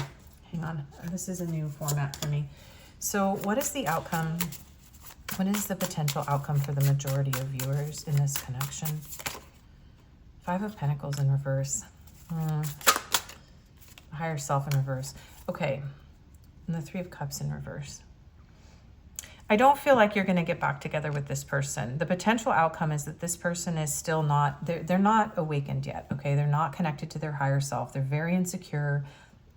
Hang on. This is a new format for me. So what is the outcome? What is the potential outcome for the majority of viewers in this connection? 5 of Pentacles in reverse. Higher self in reverse. Okay. And the 3 of Cups in reverse. I don't feel like you're going to get back together with this person. The potential outcome is that this person is still not, they're not awakened yet, okay? They're not connected to their higher self. They're very insecure.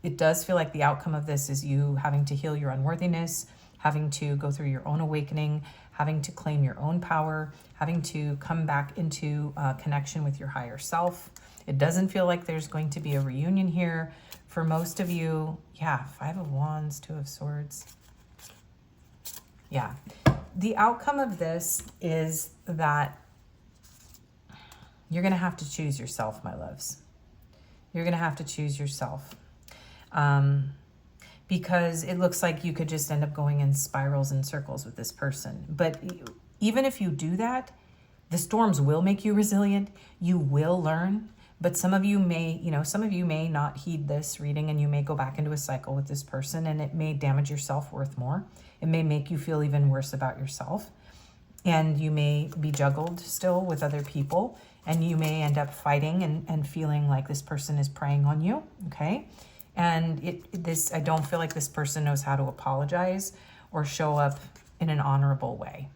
It does feel like the outcome of this is you having to heal your unworthiness, having to go through your own awakening, having to claim your own power, having to come back into connection with your higher self. It doesn't feel like there's going to be a reunion here. For most of you, yeah, 5 of Wands, 2 of Swords. Yeah, the outcome of this is that you're going to have to choose yourself, my loves. You're going to have to choose yourself. Because it looks like you could just end up going in spirals and circles with this person. But even if you do that, the storms will make you resilient. You will learn. But some of you may, some of you may not heed this reading, and you may go back into a cycle with this person, and it may damage your self-worth more. It may make you feel even worse about yourself. And you may be juggled still with other people, and you may end up fighting and feeling like this person is preying on you, okay? And I don't feel like this person knows how to apologize or show up in an honorable way.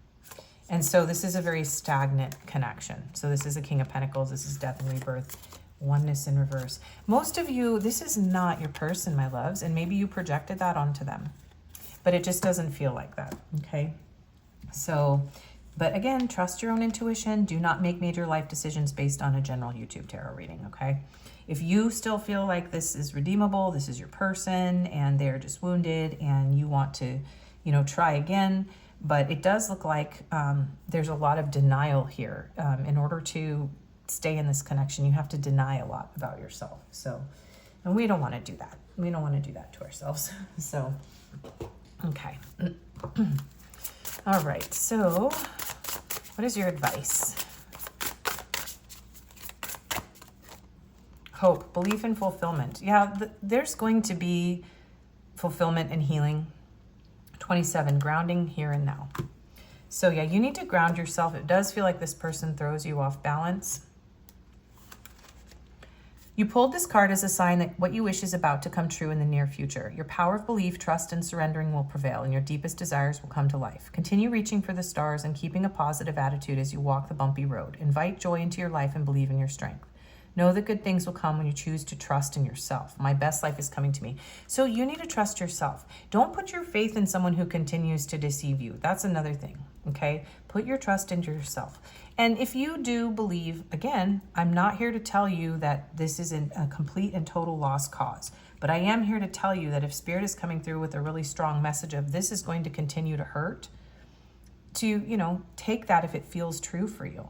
And so this is a very stagnant connection. So this is a King of Pentacles. This is death and rebirth, oneness in reverse. Most of you, this is not your person, my loves, and maybe you projected that onto them, but it just doesn't feel like that, okay? So, but again, trust your own intuition. Do not make major life decisions based on a general YouTube tarot reading, okay? If you still feel like this is redeemable, this is your person, and they're just wounded, and you want to, try again, but it does look like there's a lot of denial here. In order to stay in this connection, you have to deny a lot about yourself. So, and we don't want to do that. We don't want to do that to ourselves. So, okay. All right. So, what is your advice? Hope, belief, and fulfillment. Yeah, there's going to be fulfillment and healing. 27, grounding here and now. So yeah, you need to ground yourself. It does feel like this person throws you off balance. You pulled this card as a sign that what you wish is about to come true in the near future. Your power of belief, trust, and surrendering will prevail, and your deepest desires will come to life. Continue reaching for the stars and keeping a positive attitude as you walk the bumpy road. Invite joy into your life and believe in your strength. Know that good things will come when you choose to trust in yourself. My best life is coming to me. So you need to trust yourself. Don't put your faith in someone who continues to deceive you. That's another thing, okay? Put your trust into yourself. And if you do believe, again, I'm not here to tell you that this is a complete and total lost cause. But I am here to tell you that if Spirit is coming through with a really strong message of this is going to continue to hurt, to, take that if it feels true for you.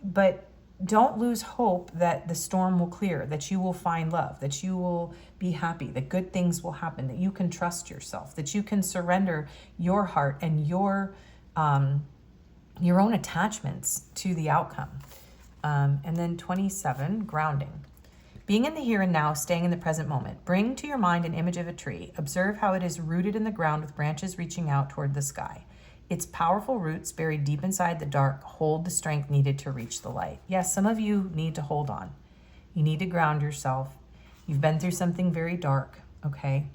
But don't lose hope that the storm will clear, that you will find love, that you will be happy, that good things will happen, that you can trust yourself, that you can surrender your heart and your own attachments to the outcome. And then 27, grounding. Being in the here and now, staying in the present moment. Bring to your mind an image of a tree. Observe how it is rooted in the ground with branches reaching out toward the sky. Its powerful roots buried deep inside the dark hold the strength needed to reach the light. Yes, some of you need to hold on. You need to ground yourself. You've been through something very dark, okay?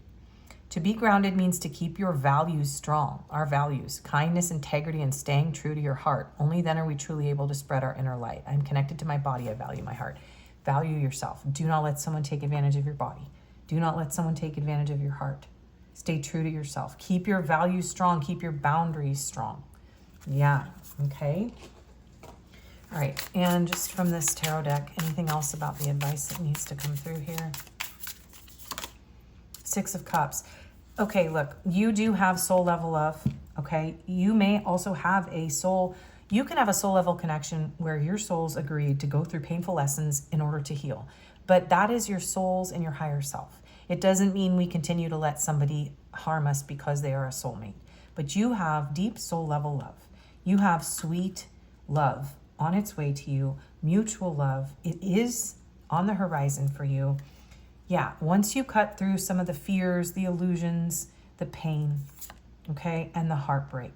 To be grounded means to keep your values strong, our values, kindness, integrity, and staying true to your heart. Only then are we truly able to spread our inner light. I'm connected to my body. I value my heart. Value yourself. Do not let someone take advantage of your body. Do not let someone take advantage of your heart. Stay true to yourself. Keep your values strong. Keep your boundaries strong. Yeah, okay. All right, and just from this tarot deck, anything else about the advice that needs to come through here? Six of Cups. Okay, look, you do have soul level love, okay? You may also have you can have a soul level connection where your souls agreed to go through painful lessons in order to heal. But that is your souls and your higher self. It doesn't mean we continue to let somebody harm us because they are a soulmate. But you have deep soul level love. You have sweet love on its way to you, mutual love. It is on the horizon for you. Yeah, once you cut through some of the fears, the illusions, the pain, okay, and the heartbreak,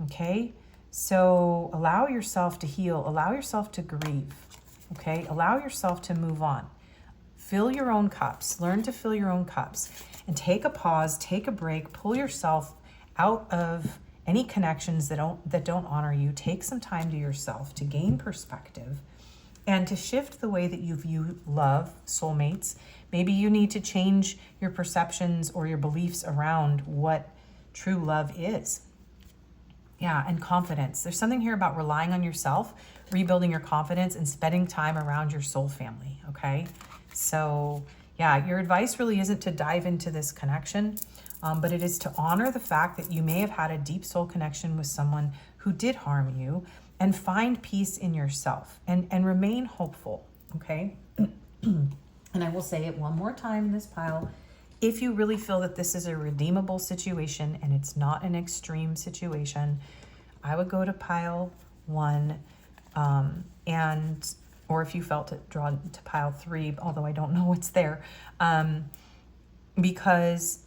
okay? So allow yourself to heal. Allow yourself to grieve, okay? Allow yourself to move on. Fill your own cups. Learn to fill your own cups. And take a pause, take a break, pull yourself out of any connections that don't honor you. Take some time to yourself to gain perspective and to shift the way that you view love, soulmates. Maybe you need to change your perceptions or your beliefs around what true love is. Yeah, and confidence. There's something here about relying on yourself, rebuilding your confidence, and spending time around your soul family, okay? So, yeah, your advice really isn't to dive into this connection. but it is to honor the fact that you may have had a deep soul connection with someone who did harm you, and find peace in yourself and remain hopeful, okay? And I will say it one more time in this pile. If you really feel that this is a redeemable situation and it's not an extreme situation, I would go to pile 1, or if you felt it, draw to pile 3, although I don't know what's there, because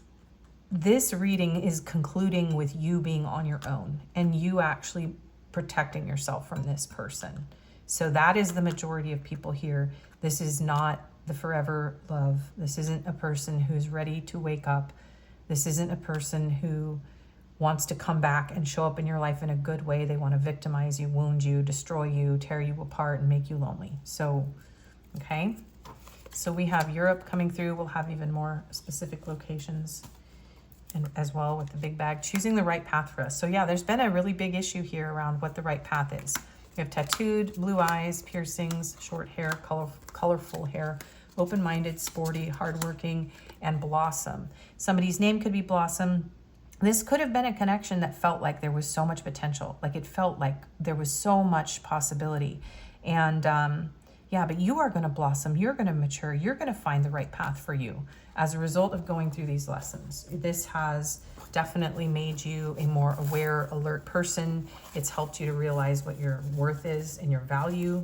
this reading is concluding with you being on your own and you actually protecting yourself from this person. So that is the majority of people here. This is not the forever love. This isn't a person who's ready to wake up. This isn't a person who wants to come back and show up in your life in a good way. They want to victimize you, wound you, destroy you, tear you apart, and make you lonely. So, okay. So we have Europe coming through. We'll have even more specific locations and as well with the big bag. Choosing the right path for us. So yeah, there's been a really big issue here around what the right path is. We have tattooed, blue eyes, piercings, short hair, colorful hair, open-minded, sporty, hardworking, and blossom. Somebody's name could be Blossom. This could have been a connection that felt like there was so much potential. Like it felt like there was so much possibility. And yeah, but you are going to blossom. You're going to mature. You're going to find the right path for you as a result of going through these lessons. This has definitely made you a more aware, alert person. It's helped you to realize what your worth is and your value.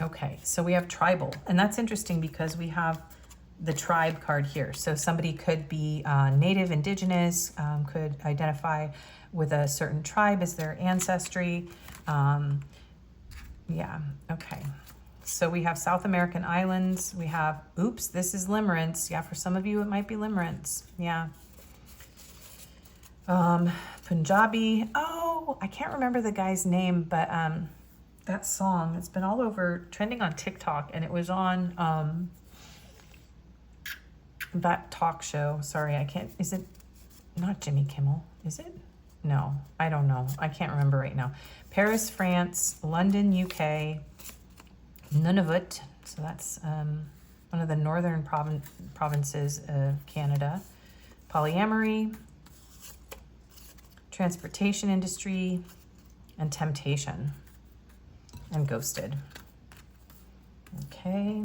Okay, so we have tribal, and that's interesting because we have the tribe card here. So somebody could be native, indigenous, could identify with a certain tribe as their ancestry. Yeah, okay. So we have South American islands. We have, oops, this is limerence. Yeah, for some of you, it might be limerence. Yeah. Punjabi. Oh, I can't remember the guy's name, but that song, it's been all over, trending on TikTok, and it was on that talk show. Sorry, I can't, is it not Jimmy Kimmel? Is it? No, I don't know. I can't remember right now. Paris, France, London, UK, Nunavut. So that's one of the northern provinces of Canada. Polyamory, transportation industry, and temptation, and ghosted. Okay.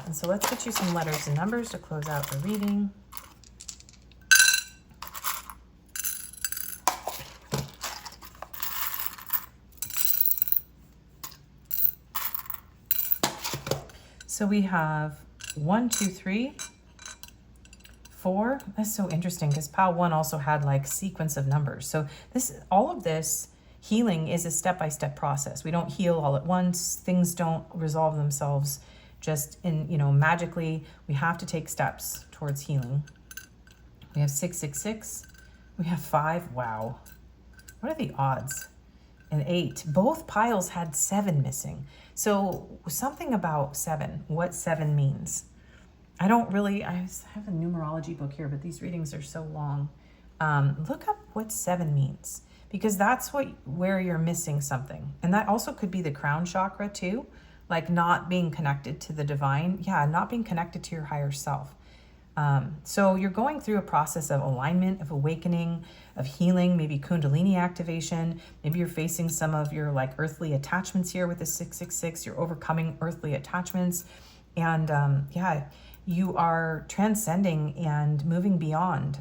And so let's get you some letters and numbers to close out the reading. So we have 1, 2, 3, 4. That's so interesting because pile 1 also had like sequence of numbers. So all of this healing is a step-by-step process. We don't heal all at once. Things don't resolve themselves just magically. We have to take steps towards healing. We have 6, 6, 6. We have 5. Wow. What are the odds? And 8. Both piles had 7 missing. So something about 7, what 7 means. I have a numerology book here, but these readings are so long. Look up what 7 means, because that's where you're missing something. And that also could be the crown chakra too, like not being connected to the divine. Yeah, not being connected to your higher self. So you're going through a process of alignment, of awakening, of healing, maybe Kundalini activation. Maybe you're facing some of your like earthly attachments here with the 666. You're overcoming earthly attachments. And yeah, you are transcending and moving beyond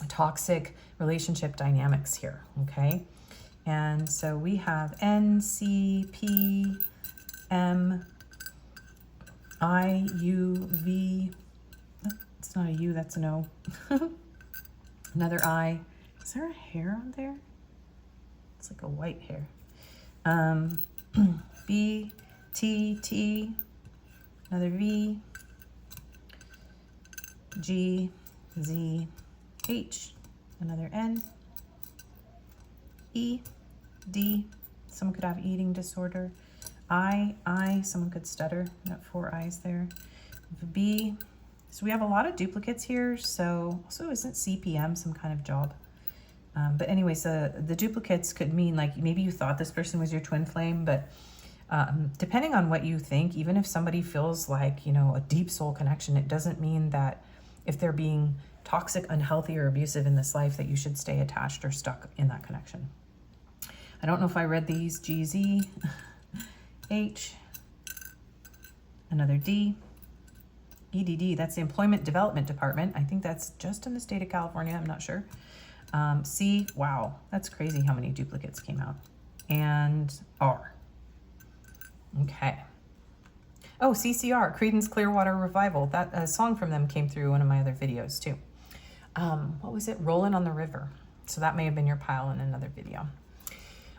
toxic relationship dynamics here, okay? And so we have N, C, P, M, I, U, V. It's not a U, that's an O. Another I. Is there a hair on there? It's like a white hair. B, T, T, another V, G, Z, H, another N, E, D, someone could have eating disorder. I, someone could stutter, got 4 I's there. B, so we have a lot of duplicates here, so also isn't CPM some kind of job? But anyways, the duplicates could mean like maybe you thought this person was your twin flame, but depending on what you think, even if somebody feels like, a deep soul connection, it doesn't mean that if they're being toxic, unhealthy, or abusive in this life, that you should stay attached or stuck in that connection. I don't know if I read these. GZ, H, another D, EDD, that's the Employment Development Department. I think that's just in the state of California, I'm not sure. C, wow, that's crazy how many duplicates came out. And R. Okay. Oh, CCR, Creedence Clearwater Revival. That a song from them came through one of my other videos too. What was it? Rolling on the River. So that may have been your pile in another video.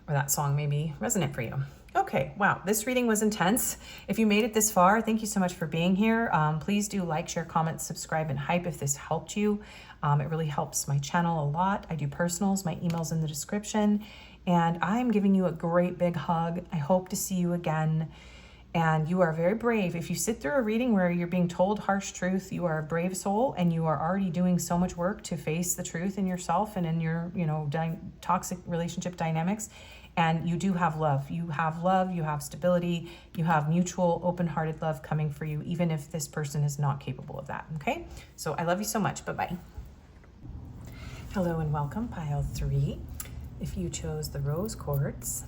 Or that song may be resonant for you. Okay, wow, this reading was intense. If you made it this far, thank you so much for being here. Please do like, share, comment, subscribe, and hype if this helped you. It really helps my channel a lot. I do personals, my email's in the description. And I'm giving you a great big hug. I hope to see you again. And you are very brave. If you sit through a reading where you're being told harsh truth, you are a brave soul, and you are already doing so much work to face the truth in yourself and in your, toxic relationship dynamics. And you do have love. You have love, you have stability, you have mutual open-hearted love coming for you, even if this person is not capable of that, okay? So I love you so much. Bye-bye. Hello and welcome, pile 3. If you chose the Rose Qtz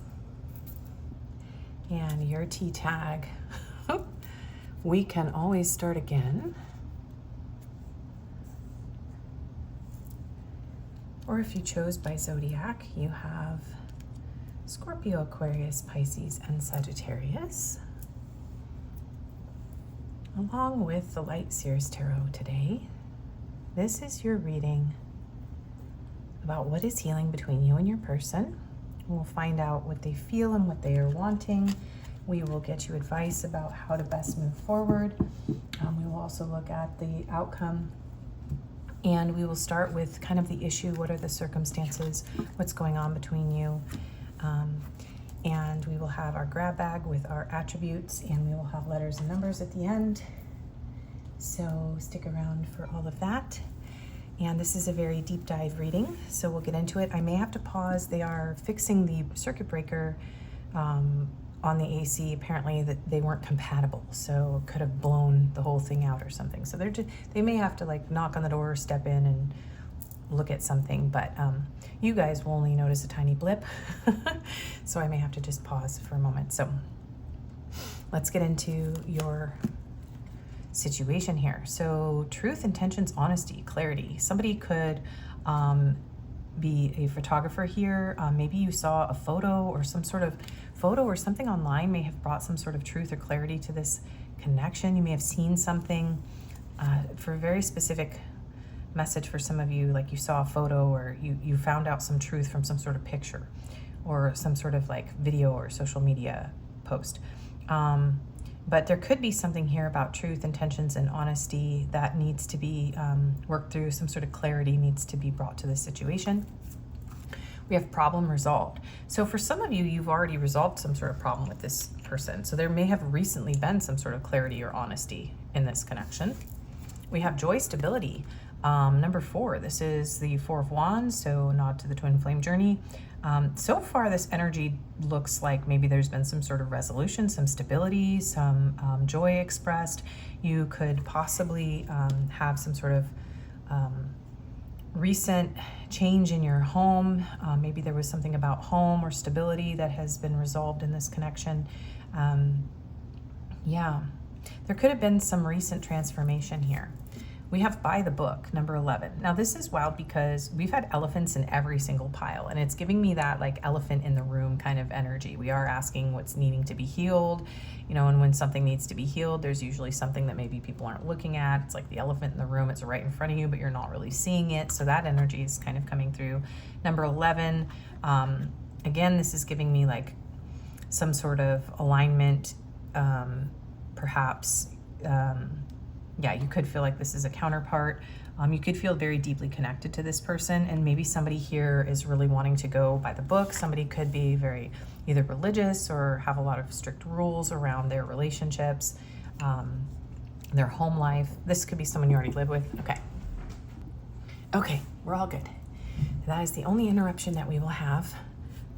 and your T tag, we can always start again. Or if you chose by Zodiac, you have Scorpio, Aquarius, Pisces, and Sagittarius, along with the Light Seers Tarot today. This is your reading about what is healing between you and your person. We'll find out what they feel and what they are wanting. We will get you advice about how to best move forward. We will also look at the outcome, and we will start with kind of the issue. What are the circumstances? What's going on between you? And we will have our grab bag with our attributes, and we will have letters and numbers at the end. So stick around for all of that. And this is a very deep dive reading, so we'll get into it. I may have to pause. They are fixing the circuit breaker on the AC. Apparently that they weren't compatible, so it could have blown the whole thing out or something. So they may have to like knock on the door, step in, and look at something, but you guys will only notice a tiny blip. So I may have to just pause for a moment. So let's get into your situation here. So truth, intentions, honesty, clarity. Somebody could be a photographer here. Maybe you saw a photo or some sort of photo or something online may have brought some sort of truth or clarity to this connection. You may have seen something for a very specific message for some of you, like you saw a photo or you found out some truth from some sort of picture or some sort of like video or social media post. But there could be something here about truth, intentions, and honesty that needs to be worked through. Some sort of clarity needs to be brought to this situation. We have problem resolved. So for some of you, you've already resolved some sort of problem with this person. So there may have recently been some sort of clarity or honesty in this connection. We have joy, stability. Number 4, this is the 4 of Wands, so nod to the twin flame journey. So far, this energy looks like maybe there's been some sort of resolution, some stability, some joy expressed. You could possibly have some sort of recent change in your home. Maybe there was something about home or stability that has been resolved in this connection. Yeah, there could have been some recent transformation here. We have by the book, number 11. Now this is wild because we've had elephants in every single pile, and it's giving me that like elephant in the room kind of energy. We are asking what's needing to be healed, and when something needs to be healed, there's usually something that maybe people aren't looking at. It's like the elephant in the room, it's right in front of you, but you're not really seeing it. So that energy is kind of coming through. Number 11, again, this is giving me like some sort of alignment, perhaps, yeah, you could feel like this is a counterpart. You could feel very deeply connected to this person, and maybe somebody here is really wanting to go by the book. Somebody could be very either religious or have a lot of strict rules around their relationships, their home life. This could be someone you already live with. Okay, we're all good. That is the only interruption that we will have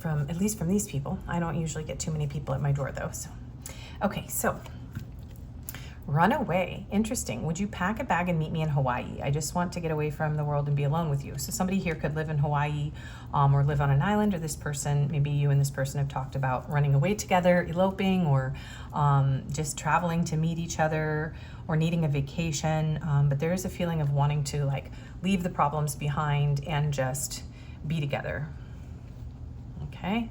from, at least from these people. I don't usually get too many people at my door though. So, okay, so Run away. Interesting. Would you pack a bag and meet me in Hawaii? I just want to get away from the world and be alone with you. So somebody here could live in Hawaii or live on an island, or this person, maybe you and this person have talked about running away together, eloping, or just traveling to meet each other, or needing a vacation. But there is a feeling of wanting to like leave the problems behind and just be together. Okay.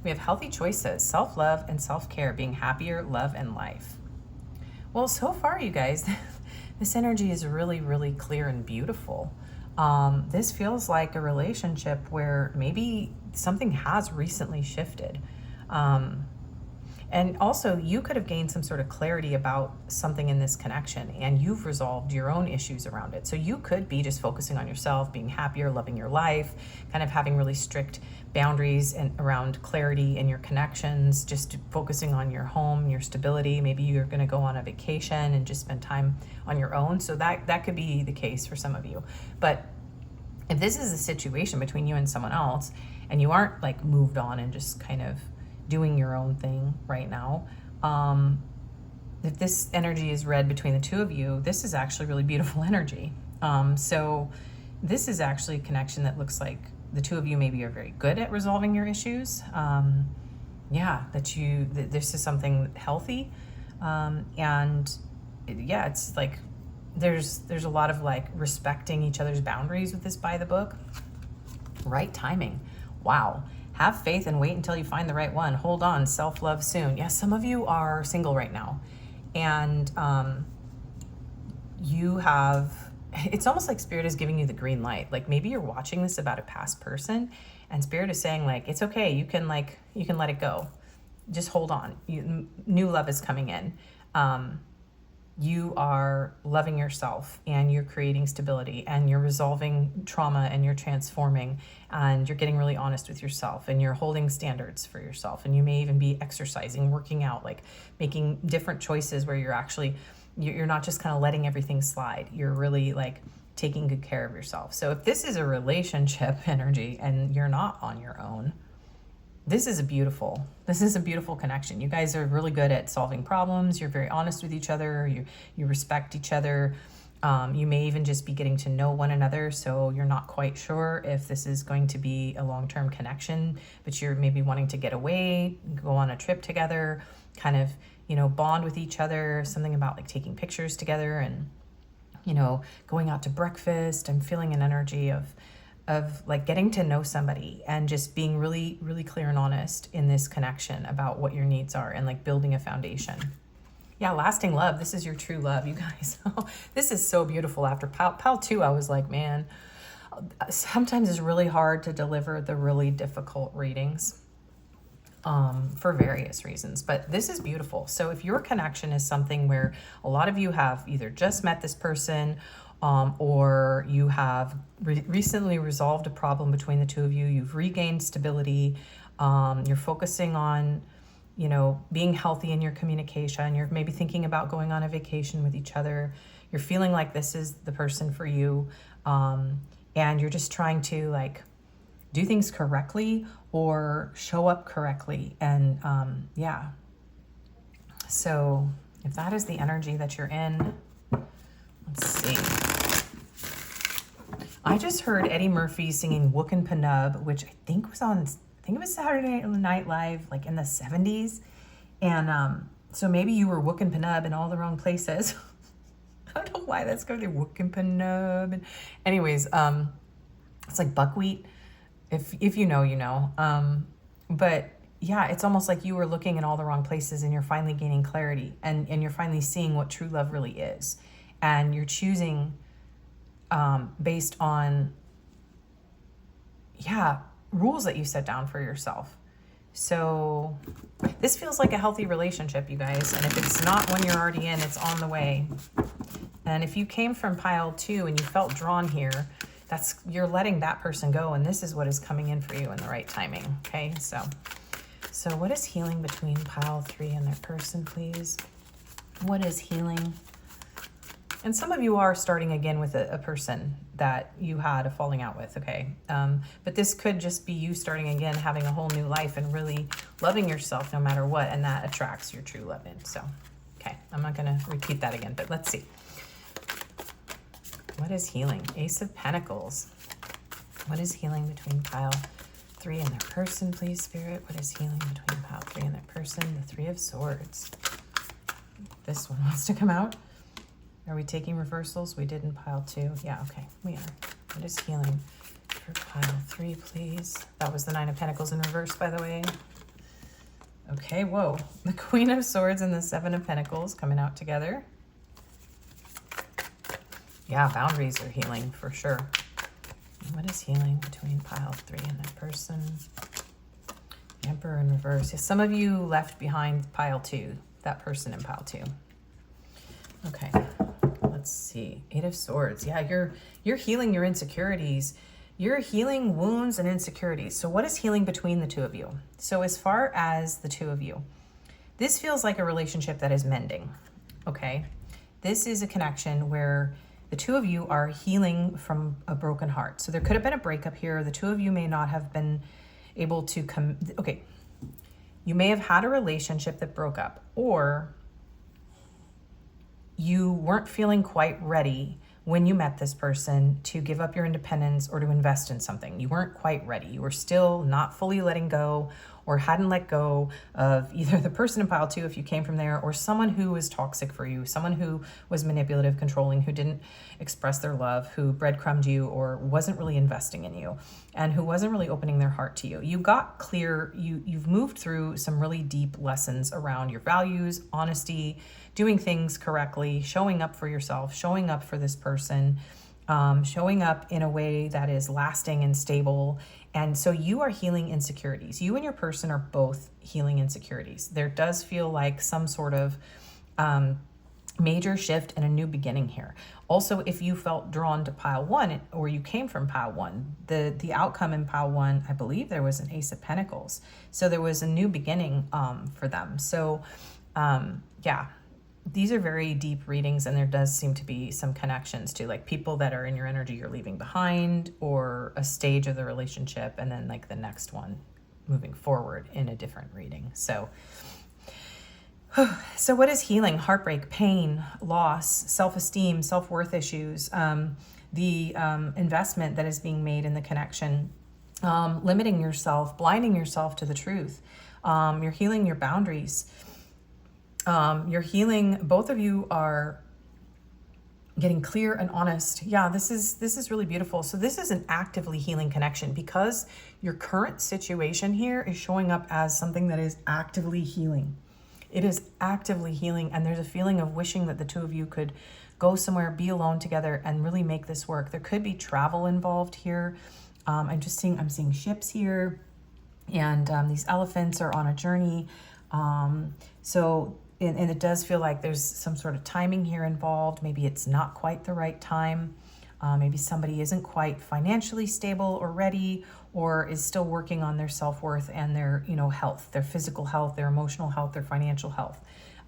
We have healthy choices, self-love and self-care, being happier, love, and life. Well, so far, you guys, this energy is really, really clear and beautiful. This feels like a relationship where maybe something has recently shifted. And also, you could have gained some sort of clarity about something in this connection, and you've resolved your own issues around it. So you could be just focusing on yourself, being happier, loving your life, kind of having really strict boundaries and around clarity in your connections, just focusing on your home, your stability. Maybe you're going to go on a vacation and just spend time on your own. So that could be the case for some of you. But if this is a situation between you and someone else, and you aren't like moved on and just kind of doing your own thing right now, if this energy is read between the two of you, this is actually really beautiful energy. So this is actually a connection that looks like the two of you maybe are very good at resolving your issues. This is something healthy. It's like there's a lot of like respecting each other's boundaries with this by the book. Right timing. Wow. Have faith and wait until you find the right one. Hold on, self-love soon. Yes, some of you are single right now. And it's almost like Spirit is giving you the green light. Like maybe you're watching this about a past person, and Spirit is saying like, it's okay. You can let it go. Just hold on. New love is coming in. You are loving yourself, and you're creating stability, and you're resolving trauma, and you're transforming, and you're getting really honest with yourself, and you're holding standards for yourself. And you may even be exercising, working out, like making different choices where you're not just kind of letting everything slide. You're really like taking good care of yourself. So if this is a relationship energy and you're not on your own, this is a beautiful connection. You guys are really good at solving problems. You're very honest with each other. You respect each other. You may even just be getting to know one another. So you're not quite sure if this is going to be a long-term connection, but you're maybe wanting to get away, go on a trip together, kind of, bond with each other. Something about like taking pictures together and, going out to breakfast. I'm feeling an energy of like getting to know somebody and just being really, really clear and honest in this connection about what your needs are and like building a foundation. Yeah, lasting love. This is your true love, you guys. This is so beautiful. After Pile 2, I was like, man, sometimes it's really hard to deliver the really difficult readings for various reasons, but this is beautiful. So if your connection is something where a lot of you have either just met this person, or you have recently resolved a problem between the two of you, you've regained stability, you're focusing on, being healthy in your communication, you're maybe thinking about going on a vacation with each other, you're feeling like this is the person for you, and you're just trying to like do things correctly or show up correctly. And so if that is the energy that you're in, let's see. I just heard Eddie Murphy singing Wookin' Penub, which I think was Saturday Night Live, like in the 70s. And so maybe you were Wookin' Penub in all the wrong places. I don't know why that's going to be Wookin' Penub. Anyways, it's like buckwheat. If you know, you know. But yeah, it's almost like you were looking in all the wrong places and you're finally gaining clarity and you're finally seeing what true love really is. And you're choosing based on, rules that you set down for yourself. So this feels like a healthy relationship, you guys. And if it's not one you're already in, it's on the way. And if you came from Pile 2 and you felt drawn here, you're letting that person go. And this is what is coming in for you in the right timing. Okay, so what is healing between Pile 3 and their person, please? What is healing? And some of you are starting again with a person that you had a falling out with, okay? But this could just be you starting again, having a whole new life and really loving yourself no matter what, and that attracts your true love in. So, Okay, I'm not going to repeat that again, but let's see. What is healing? Ace of Pentacles. What is healing between pile 3 and their person, please, Spirit? What is healing between pile 3 and their person? The 3 of Swords. This one wants to come out. Are we taking reversals? We did in pile 2. Yeah, okay, we are. What is healing for pile 3, please? That was the 9 of Pentacles in reverse, by the way. Okay, whoa. The Queen of Swords and the 7 of Pentacles coming out together. Yeah, boundaries are healing for sure. What is healing between pile 3 and that person? The Emperor in reverse. Yes, some of you left behind pile 2, that person in pile 2. Okay, let's see. 8 of Swords. Yeah, you're healing your insecurities. You're healing wounds and insecurities. So what is healing between the 2 of you? So as far as the 2 of you, this feels like a relationship that is mending, okay? This is a connection where the 2 of you are healing from a broken heart. So there could have been a breakup here. The 2 of you may not have been able to come. Okay, you may have had a relationship that broke up, or you weren't feeling quite ready when you met this person to give up your independence or to invest in something. You weren't quite ready. You were still not fully letting go, or hadn't let go of either the person in pile 2, if you came from there, or someone who was toxic for you, someone who was manipulative, controlling, who didn't express their love, who breadcrumbed you or wasn't really investing in you, and who wasn't really opening their heart to you. You got clear, you've moved through some really deep lessons around your values, honesty, doing things correctly, showing up for yourself, showing up for this person, showing up in a way that is lasting and stable. And so you are healing insecurities. You and your person are both healing insecurities. There does feel like some sort of major shift and a new beginning here. Also, if you felt drawn to pile 1, or you came from pile 1, the outcome in pile 1, I believe there was an Ace of Pentacles. So there was a new beginning for them. So yeah, these are very deep readings, and there does seem to be some connections to like people that are in your energy you're leaving behind, or a stage of the relationship, and then like the next one moving forward in a different reading. So what is healing? Heartbreak, pain, loss, self-esteem, self-worth issues, the investment that is being made in the connection, limiting yourself, blinding yourself to the truth. You're healing your boundaries. You're healing, both of you are getting clear and honest. Yeah, this is really beautiful. So this is an actively healing connection, because your current situation here is showing up as something that is actively healing. It is actively healing, and there's a feeling of wishing that the 2 of you could go somewhere, be alone together, and really make this work. There could be travel involved here. I'm seeing ships here, and these elephants are on a journey. And it does feel like there's some sort of timing here involved. Maybe it's not quite the right time. Maybe somebody isn't quite financially stable or ready, or is still working on their self-worth and their, health, their physical health, their emotional health, their financial health.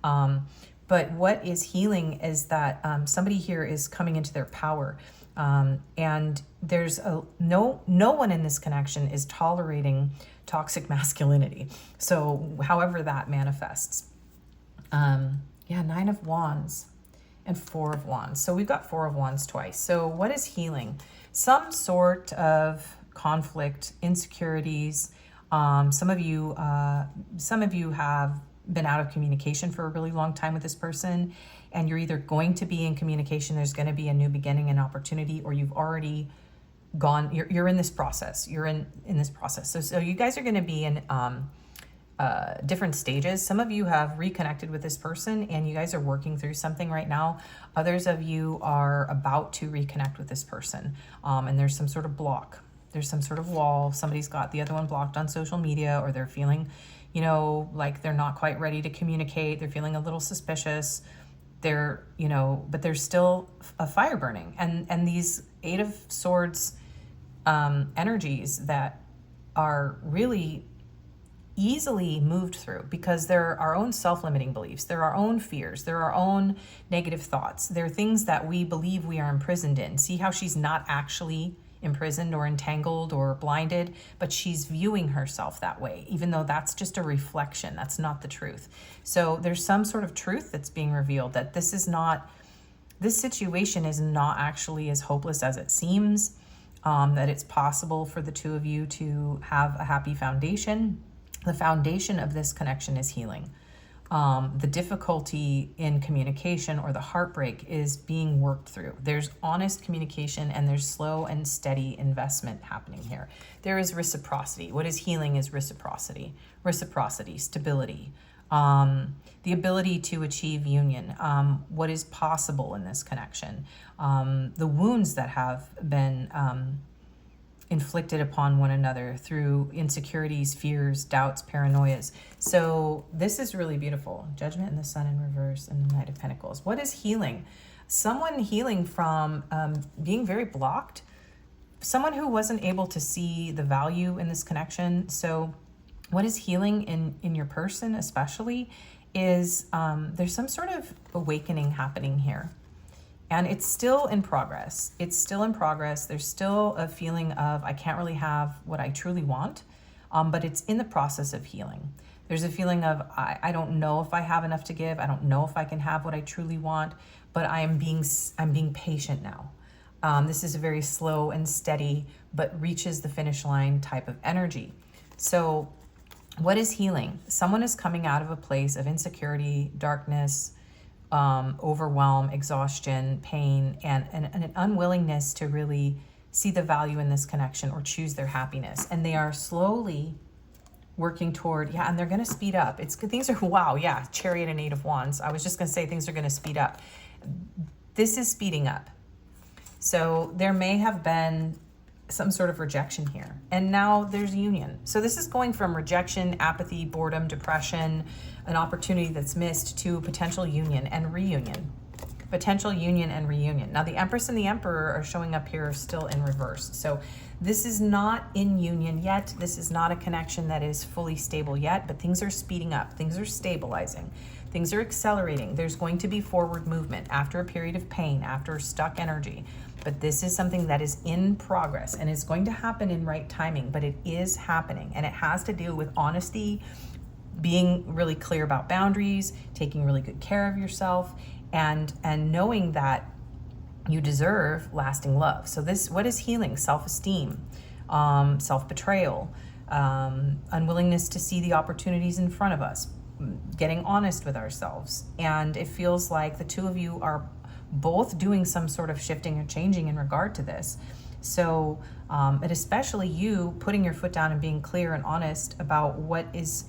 But what is healing is that somebody here is coming into their power. And there's no one in this connection is tolerating toxic masculinity. So however that manifests. 9 of Wands and 4 of Wands. So we've got 4 of Wands twice. So what is healing? Some sort of conflict, insecurities. Some of you have been out of communication for a really long time with this person, and you're either going to be in communication, there's going to be a new beginning and opportunity, or you've already gone, you're in this process. You're in this process. So you guys are going to be in different stages. Some of you have reconnected with this person and you guys are working through something right now. Others of you are about to reconnect with this person, and there's some sort of block. There's some sort of wall. Somebody's got the other one blocked on social media, or they're feeling, like they're not quite ready to communicate. They're feeling a little suspicious. They're, but there's still a fire burning. And these 8 of Swords energies that are really easily moved through, because there are our own self-limiting beliefs, there are our own fears, there are our own negative thoughts, there are things that we believe we are imprisoned in. See how she's not actually imprisoned or entangled or blinded, but she's viewing herself that way, even though that's just a reflection. That's not the truth. So there's some sort of truth that's being revealed, that this situation is not actually as hopeless as it seems, that it's possible for the two of you to have a happy foundation. The foundation of this connection is healing. The difficulty in communication or the heartbreak is being worked through. There's honest communication and there's slow and steady investment happening here. There is reciprocity. What is healing is reciprocity. Reciprocity, stability, the ability to achieve union, what is possible in this connection, the wounds that have been inflicted upon one another through insecurities, fears, doubts, paranoias. So this is really beautiful. Judgment and the Sun in reverse and the Knight of Pentacles. What is healing? Someone healing from being very blocked. Someone who wasn't able to see the value in this connection. So what is healing in your person especially is there's some sort of awakening happening here. And it's still in progress. It's still in progress. There's still a feeling of, I can't really have what I truly want, but it's in the process of healing. There's a feeling of, I don't know if I have enough to give. I don't know if I can have what I truly want, but I'm being patient now. This is a very slow and steady, but reaches the finish line type of energy. So what is healing? Someone is coming out of a place of insecurity, darkness, overwhelm, exhaustion, pain, and an unwillingness to really see the value in this connection or choose their happiness. And they are slowly working toward, and they're going to speed up. Things are, wow, yeah, Chariot and Eight of Wands. I was just going to say things are going to speed up. This is speeding up. So there may have been some sort of rejection here. And now there's union. So this is going from rejection, apathy, boredom, depression, an opportunity that's missed, to potential union and reunion. Potential union and reunion. Now the Empress and the Emperor are showing up here still in reverse. So this is not in union yet. This is not a connection that is fully stable yet, but things are speeding up. Things are stabilizing. Things are accelerating. There's going to be forward movement after a period of pain, after stuck energy. But this is something that is in progress and it's going to happen in right timing, but it is happening. And it has to do with honesty, being really clear about boundaries, taking really good care of yourself, and knowing that you deserve lasting love. So what is healing? Self-esteem, self-betrayal, unwillingness to see the opportunities in front of us, getting honest with ourselves. And it feels like the two of you are both doing some sort of shifting or changing in regard to this. So, and especially you putting your foot down and being clear and honest about what is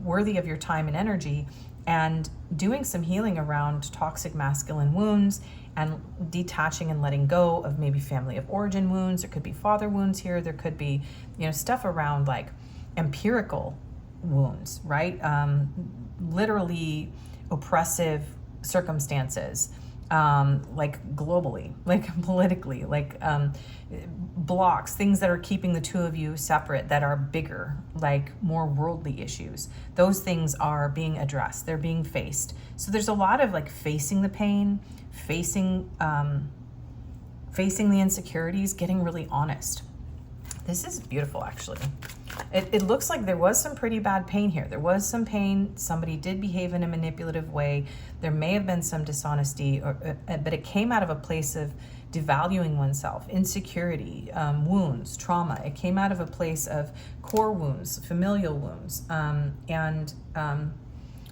worthy of your time and energy, and doing some healing around toxic masculine wounds and detaching and letting go of maybe family of origin wounds. There could be father wounds here. There could be, stuff around like empirical wounds, right? Literally oppressive circumstances, like globally, like politically, like blocks, things that are keeping the two of you separate, that are bigger, like more worldly issues. Those things are being addressed. They're being faced. So there's a lot of like facing the pain, facing the insecurities, getting really honest. This is beautiful, actually. It looks like there was some pretty bad pain here. There was some pain. Somebody did behave in a manipulative way. There may have been some dishonesty, but it came out of a place of devaluing oneself, insecurity, wounds, trauma. It came out of a place of core wounds, familial wounds, and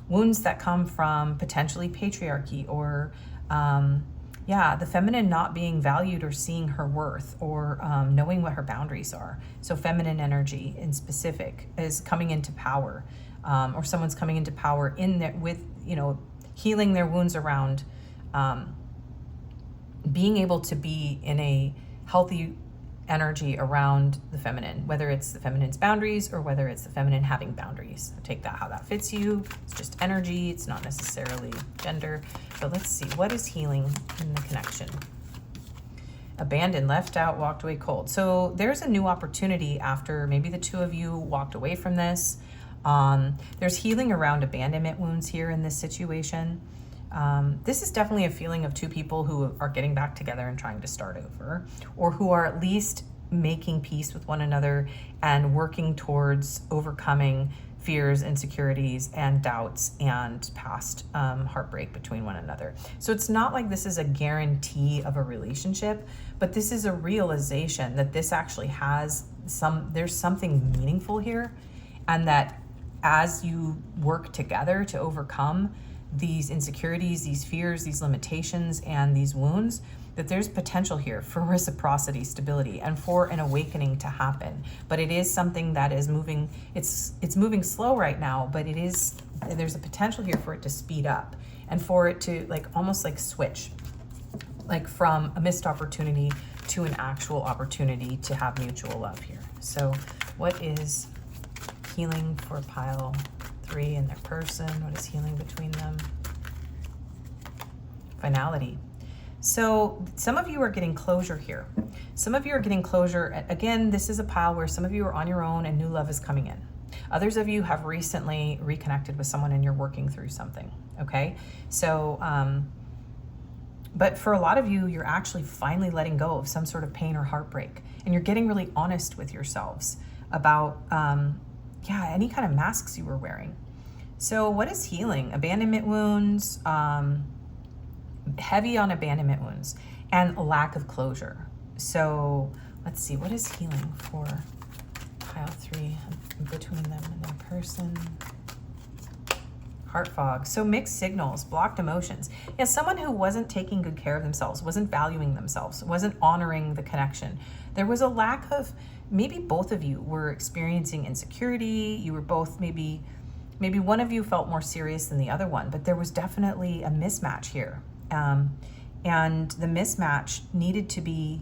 wounds that come from potentially patriarchy or the feminine not being valued or seeing her worth, or knowing what her boundaries are. So feminine energy in specific is coming into power, or someone's coming into power in there with, healing their wounds around being able to be in a healthy energy around the feminine, whether it's the feminine's boundaries or whether it's the feminine having boundaries. Take that how that fits you. It's just energy. It's not necessarily gender. But let's see, what is healing in the connection? Abandoned, left out, walked away cold. So there's a new opportunity after maybe the two of you walked away from this. There's healing around abandonment wounds here in this situation. This is definitely a feeling of two people who are getting back together and trying to start over, or who are at least making peace with one another and working towards overcoming fears, insecurities, and doubts and past heartbreak between one another. So it's not like this is a guarantee of a relationship, but this is a realization that this actually has there's something meaningful here, and that as you work together to overcome these insecurities, these fears, these limitations, and these wounds, that there's potential here for reciprocity, stability, and for an awakening to happen. But it is something that is moving, it's moving slow right now, but there's a potential here for it to speed up and for it to almost switch, from a missed opportunity to an actual opportunity to have mutual love here. So what is healing for pile 3 and their person? What is healing between them? Finality. So some of you are getting closure here. Some of you are getting closure. Again, this is a pile where some of you are on your own and new love is coming in. Others of you have recently reconnected with someone and you're working through something, okay? So, but for a lot of you, you're actually finally letting go of some sort of pain or heartbreak, and you're getting really honest with yourselves about, any kind of masks you were wearing. So what is healing? Abandonment wounds, heavy on abandonment wounds, and lack of closure. So let's see, what is healing for pile 3 between them and their person? Heart fog. So mixed signals, blocked emotions. Yeah, someone who wasn't taking good care of themselves, wasn't valuing themselves, wasn't honoring the connection. There was a lack of, maybe both of you were experiencing insecurity. You were both, maybe one of you felt more serious than the other one, but there was definitely a mismatch here. And the mismatch needed to be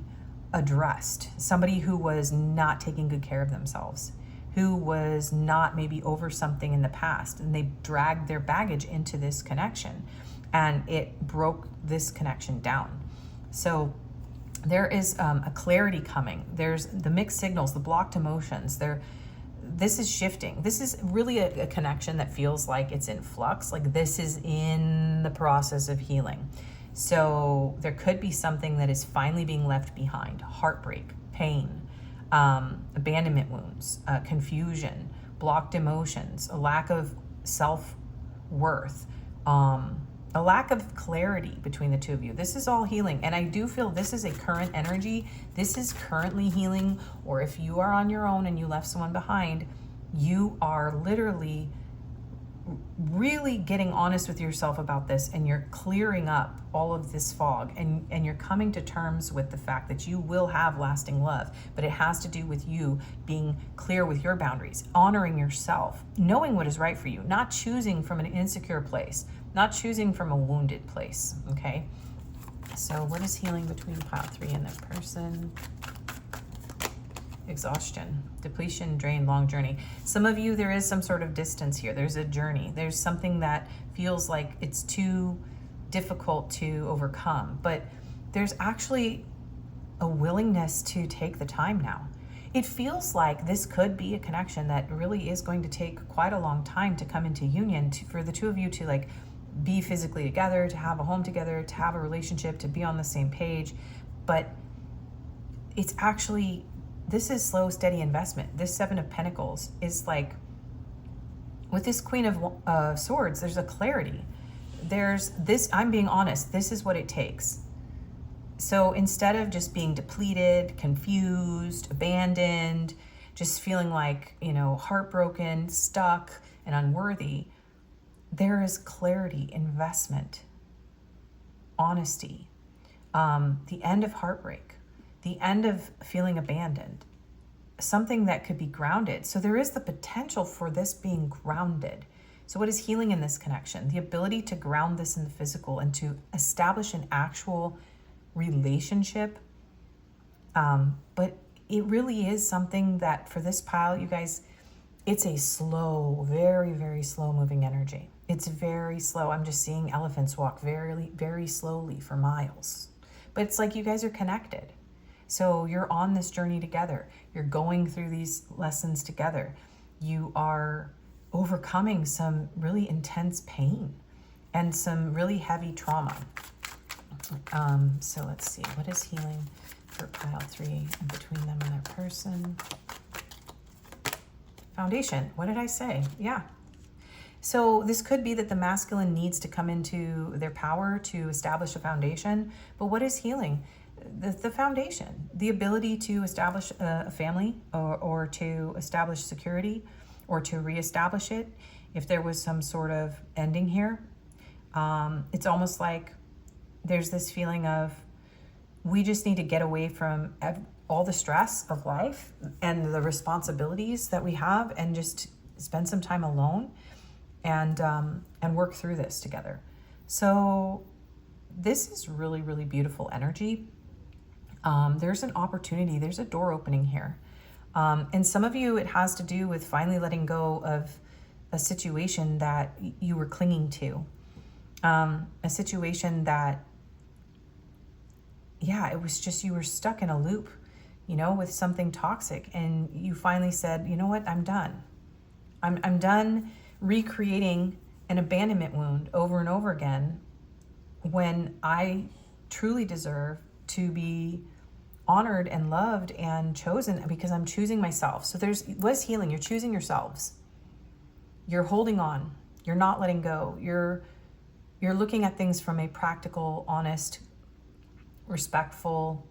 addressed. Somebody who was not taking good care of themselves, who was not maybe over something in the past, and they dragged their baggage into this connection, and it broke this connection down. So there is a clarity coming. There's the mixed signals, the blocked emotions. This is shifting. This is really a connection that feels like it's in flux, like this is in the process of healing. So there could be something that is finally being left behind: heartbreak, pain, abandonment wounds, confusion, blocked emotions, a lack of self-worth, a lack of clarity between the two of you. This is all healing. And I do feel this is a current energy. This is currently healing. Or if you are on your own and you left someone behind, you are literally really getting honest with yourself about this, and you're clearing up all of this fog, and you're coming to terms with the fact that you will have lasting love. But it has to do with you being clear with your boundaries, honoring yourself, knowing what is right for you, not choosing from an insecure place, not choosing from a wounded place, okay? So what is healing between pile 3 and their person? Exhaustion, depletion, drain, long journey. Some of you, there is some sort of distance here. There's a journey. There's something that feels like it's too difficult to overcome, but there's actually a willingness to take the time now. It feels like this could be a connection that really is going to take quite a long time to come into union, for the two of you to be physically together, to have a home together, to have a relationship, to be on the same page. But it's actually, this is slow, steady investment. This 7 of Pentacles is with this Queen of Swords, there's a clarity. There's this, I'm being honest, this is what it takes. So instead of just being depleted, confused, abandoned, just feeling heartbroken, stuck, and unworthy, there is clarity, investment, honesty, the end of heartbreak, the end of feeling abandoned, something that could be grounded. So there is the potential for this being grounded. So what is healing in this connection? The ability to ground this in the physical and to establish an actual relationship. But it really is something that for this pile, you guys, it's a slow, very, very slow moving energy. It's very slow. I'm just seeing elephants walk very, very slowly for miles. But it's like you guys are connected. So you're on this journey together. You're going through these lessons together. You are overcoming some really intense pain and some really heavy trauma. So let's see, what is healing for pile 3 and between them and their person. Foundation. What did I say? Yeah. So this could be that the masculine needs to come into their power to establish a foundation. But what is healing? The foundation, the ability to establish a family or to establish security or to reestablish it. If there was some sort of ending here, it's almost like there's this feeling of we just need to get away from all the stress of life and the responsibilities that we have and just spend some time alone and work through this together. So this is really, really beautiful energy. There's an opportunity, there's a door opening here. And some of you, it has to do with finally letting go of a situation that you were clinging to. A situation that, yeah, it was just, you were stuck in a loop, you know, with something toxic. And you finally said, you know what, I'm done. I'm done recreating an abandonment wound over and over again when I truly deserve to be honored and loved and chosen because I'm choosing myself. So was healing. You're choosing yourselves. You're holding on. You're not letting go. You're looking at things from a practical, honest, respectful,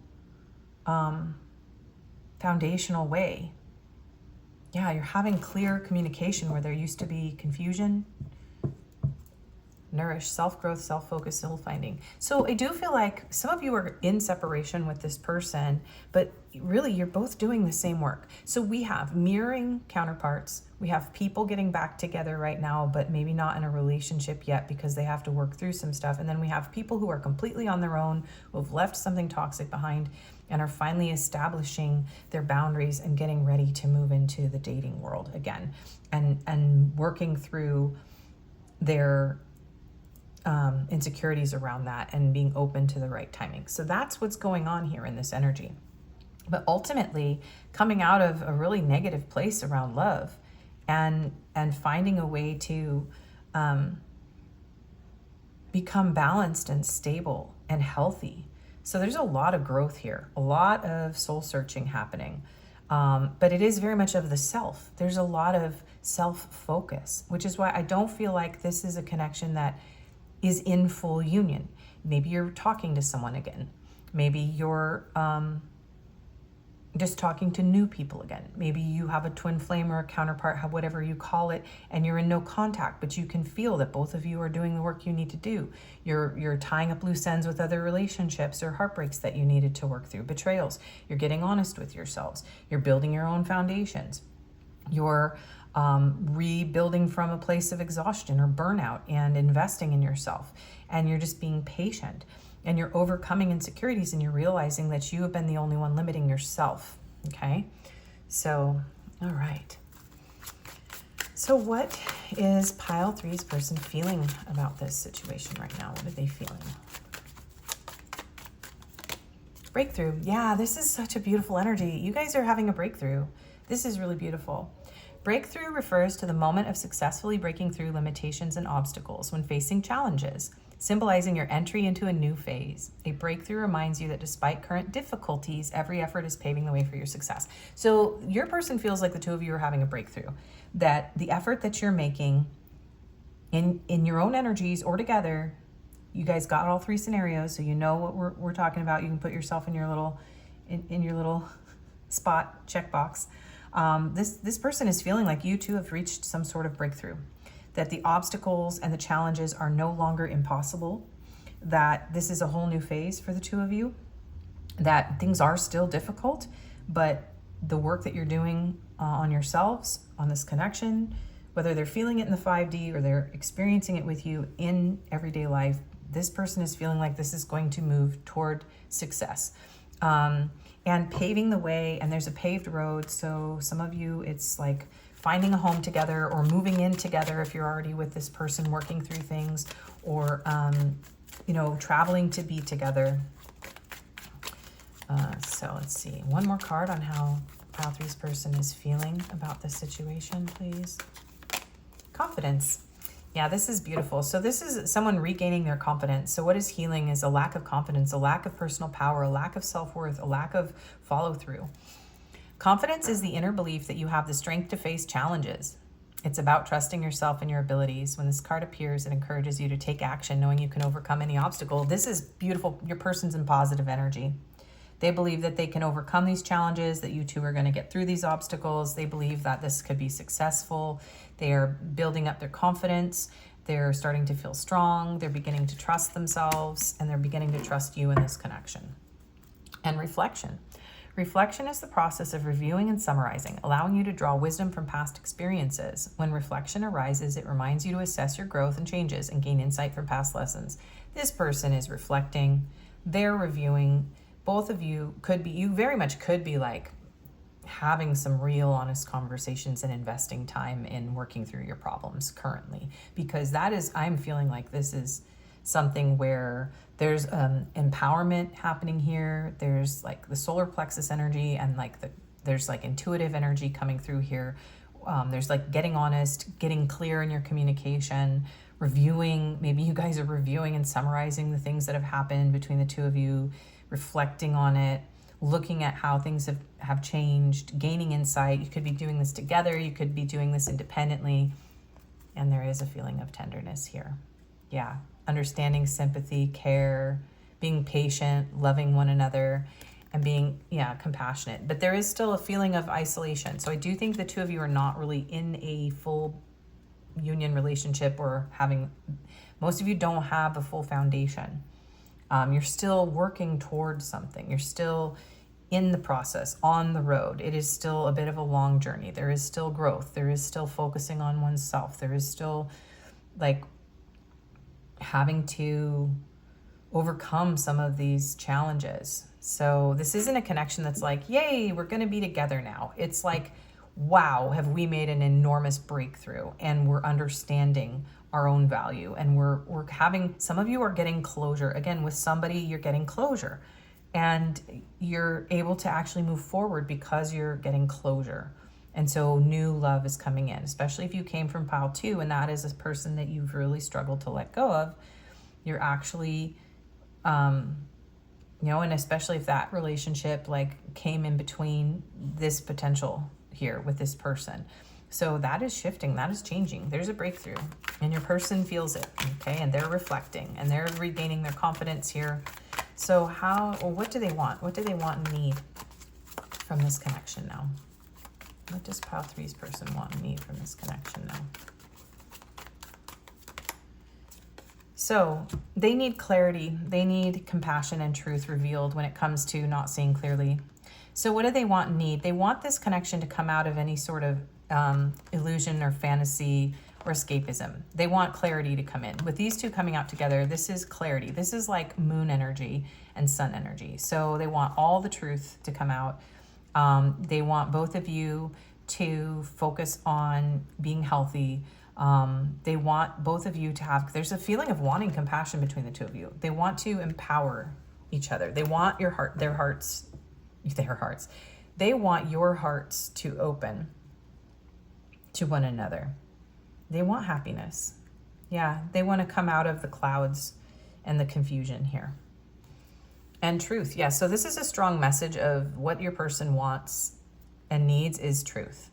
foundational way. Yeah, you're having clear communication where there used to be confusion. Nourish, self-growth, self-focus, soul-finding. So I do feel like some of you are in separation with this person, but really you're both doing the same work. So we have mirroring counterparts. We have people getting back together right now, but maybe not in a relationship yet because they have to work through some stuff. And then we have people who are completely on their own, who have left something toxic behind and are finally establishing their boundaries and getting ready to move into the dating world again and working through their insecurities around that and being open to the right timing. So that's what's going on here in this energy. But ultimately, coming out of a really negative place around love and finding a way to become balanced and stable and healthy. So there's a lot of growth here, a lot of soul searching happening. But it is very much of the self. There's a lot of self-focus, which is why I don't feel like this is a connection that is in full union. Maybe you're talking to someone again. Maybe you're just talking to new people again. Maybe you have a twin flame or a counterpart, whatever you call it, and you're in no contact, but you can feel that both of you are doing the work you need to do. You're tying up loose ends with other relationships or heartbreaks that you needed to work through, betrayals. You're getting honest with yourselves. You're building your own foundations. You're rebuilding from a place of exhaustion or burnout and investing in yourself. And you're just being patient and you're overcoming insecurities and you're realizing that you have been the only one limiting yourself. Okay. So, all right. So what is pile 3's person feeling about this situation right now? What are they feeling? Breakthrough. Yeah, this is such a beautiful energy. You guys are having a breakthrough. This is really beautiful. Breakthrough refers to the moment of successfully breaking through limitations and obstacles when facing challenges, symbolizing your entry into a new phase. A breakthrough reminds you that despite current difficulties, every effort is paving the way for your success. So your person feels like the two of you are having a breakthrough, that the effort that you're making in your own energies or together, you guys got all 3 scenarios, so you know what we're talking about. You can put yourself in your little spot checkbox. This person is feeling like you two have reached some sort of breakthrough, that the obstacles and the challenges are no longer impossible, that this is a whole new phase for the two of you, that things are still difficult, but the work that you're doing on yourselves, on this connection, whether they're feeling it in the 5D or they're experiencing it with you in everyday life, this person is feeling like this is going to move toward success. And paving the way, and there's a paved road. So some of you, it's like finding a home together or moving in together if you're already with this person, working through things, or, traveling to be together. So let's see. One more card on how pile 3's person is feeling about this situation, please. Confidence. Yeah, this is beautiful. So this is someone regaining their confidence. So what is healing is a lack of confidence, a lack of personal power, a lack of self-worth, a lack of follow-through. Confidence is the inner belief that you have the strength to face challenges. It's about trusting yourself and your abilities. When this card appears, it encourages you to take action, knowing you can overcome any obstacle. This is beautiful. Your person's in positive energy. They believe that they can overcome these challenges, that you two are going to get through these obstacles. They believe that this could be successful. They are building up their confidence. They're starting to feel strong. They're beginning to trust themselves, and they're beginning to trust you in this connection. And reflection. Reflection is the process of reviewing and summarizing, allowing you to draw wisdom from past experiences. When reflection arises, it reminds you to assess your growth and changes and gain insight from past lessons. This person is reflecting. They're reviewing. Both of you could be, you very much could be like having some real honest conversations and investing time in working through your problems currently, because that is, I'm feeling like this is something where there's empowerment happening here. There's like the solar plexus energy, and like there's like intuitive energy coming through here. There's like getting honest, getting clear in your communication, reviewing. Maybe you guys are reviewing and summarizing the things that have happened between the two of you, reflecting on it, looking at how things have changed, gaining insight. You could be doing this together. You could be doing this independently. And there is a feeling of tenderness here. Yeah. Understanding, sympathy, care, being patient, loving one another, and being, compassionate. But there is still a feeling of isolation. So I do think the two of you are not really in a full union relationship, or most of you don't have a full foundation. You're still working towards something. You're still in the process, on the road. It is still a bit of a long journey. There is still growth. There is still focusing on oneself. There is still like having to overcome some of these challenges. So this isn't a connection that's like, yay, we're going to be together now. It's like, wow, have we made an enormous breakthrough, and we're understanding our own value, and we're having, some of you are getting closure. Again, with somebody, you're getting closure, and you're able to actually move forward because you're getting closure. And so new love is coming in, especially if you came from pile 2 and that is a person that you've really struggled to let go of. You're actually, and especially if that relationship like came in between this potential here with this person. So that is shifting, that is changing. There's a breakthrough, and your person feels it, okay? And they're reflecting, and they're regaining their confidence here. So what do they want? What do they want and need from this connection now? What does pile 3's person want and need from this connection now? So they need clarity. They need compassion and truth revealed when it comes to not seeing clearly. So what do they want and need? They want this connection to come out of any sort of illusion or fantasy or escapism. They want clarity to come in. With these two coming out together, this is clarity. This is like moon energy and sun energy. So they want all the truth to come out. They want both of you to focus on being healthy. They want both of you to have, there's a feeling of wanting compassion between the two of you. They want to empower each other. They want their hearts. They want your hearts to open to one another. They want happiness. Yeah, they want to come out of the clouds and the confusion here. And truth. Yeah, so this is a strong message of what your person wants and needs is truth.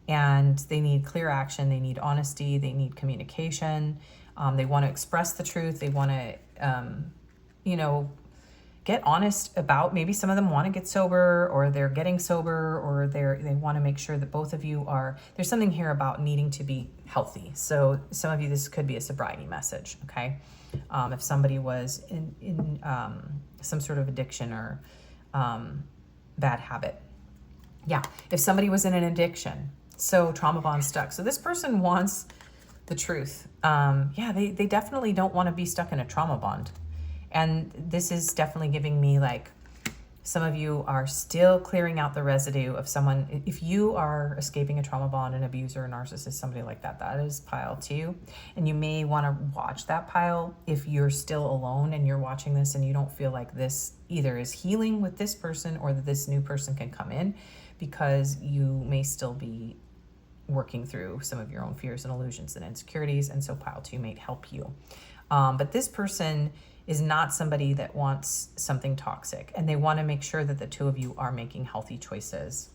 And they need clear action. They need honesty. They need communication. They want to express the truth. They want to, get honest about, maybe some of them want to get sober, or they're getting sober, or they want to make sure that both of you are, there's something here about needing to be healthy. So some of you, this could be a sobriety message, okay? If somebody was in some sort of addiction or bad habit. Yeah, if somebody was in an addiction, so trauma bond stuck. So this person wants the truth. They definitely don't want to be stuck in a trauma bond. And this is definitely giving me like, some of you are still clearing out the residue of someone. If you are escaping a trauma bond, an abuser, a narcissist, somebody like that, that is pile 2. And you may want to watch that pile if you're still alone and you're watching this and you don't feel like this either is healing with this person or that this new person can come in, because you may still be working through some of your own fears and illusions and insecurities. And so pile 2 may help you. But this person is not somebody that wants something toxic, and they want to make sure that the 2 of you are making healthy choices.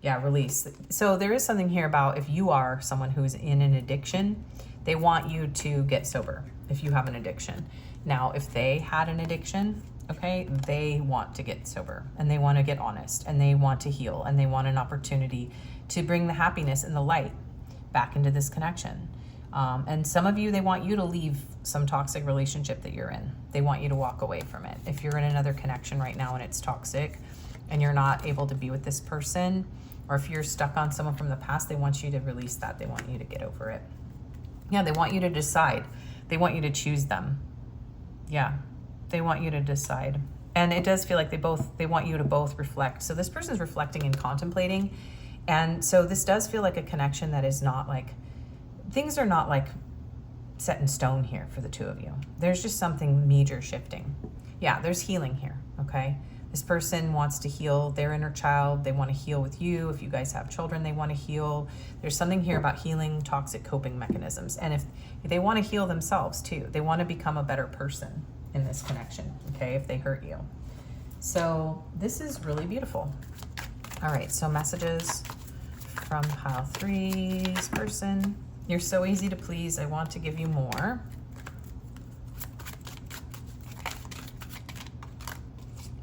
Yeah, release. So there is something here about if you are someone who's in an addiction, they want you to get sober if you have an addiction. Now, if they had an addiction, okay, they want to get sober, and they want to get honest, and they want to heal, and they want an opportunity to bring the happiness and the light back into this connection. And some of you, they want you to leave some toxic relationship that you're in. They want you to walk away from it. If you're in another connection right now and it's toxic and you're not able to be with this person, or if you're stuck on someone from the past, they want you to release that. They want you to get over it. Yeah, they want you to decide. They want you to choose them. Yeah, they want you to decide. And it does feel like they want you to both reflect. So this person's reflecting and contemplating. And so this does feel like a connection that is not like, things are not like set in stone here for the 2 of you. There's just something major shifting. Yeah, there's healing here, okay? This person wants to heal their inner child. They want to heal with you. If you guys have children, they want to heal. There's something here about healing toxic coping mechanisms. And if they want to heal themselves too, they want to become a better person in this connection, okay, if they hurt you. So this is really beautiful. All right, so messages from pile 3's person. You're so easy to please. I want to give you more.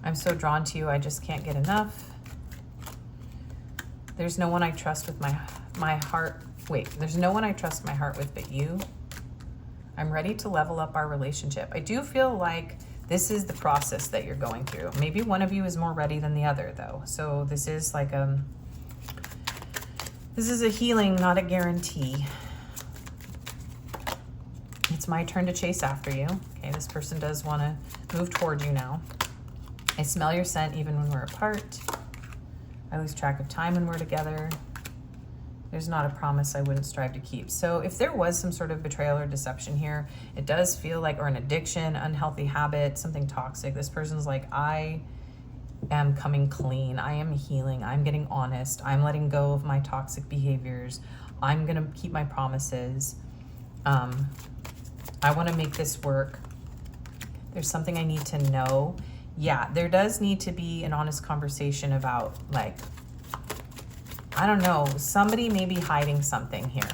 I'm so drawn to you. I just can't get enough. There's no one I trust with my heart. Wait, there's no one I trust my heart with but you. I'm ready to level up our relationship. I do feel like this is the process that you're going through. Maybe one of you is more ready than the other though. So this is like this is a healing, not a guarantee. It's my turn to chase after you. Okay, this person does want to move toward you now. I smell your scent even when we're apart. I lose track of time when we're together. There's not a promise I wouldn't strive to keep. So if there was some sort of betrayal or deception here, it does feel like, or an addiction, unhealthy habit, something toxic. This person's like, I am coming clean. I am healing. I'm getting honest. I'm letting go of my toxic behaviors. I'm going to keep my promises. I want to make this work. There's something I need to know. Yeah, there does need to be an honest conversation about, like, I don't know, somebody may be hiding something here.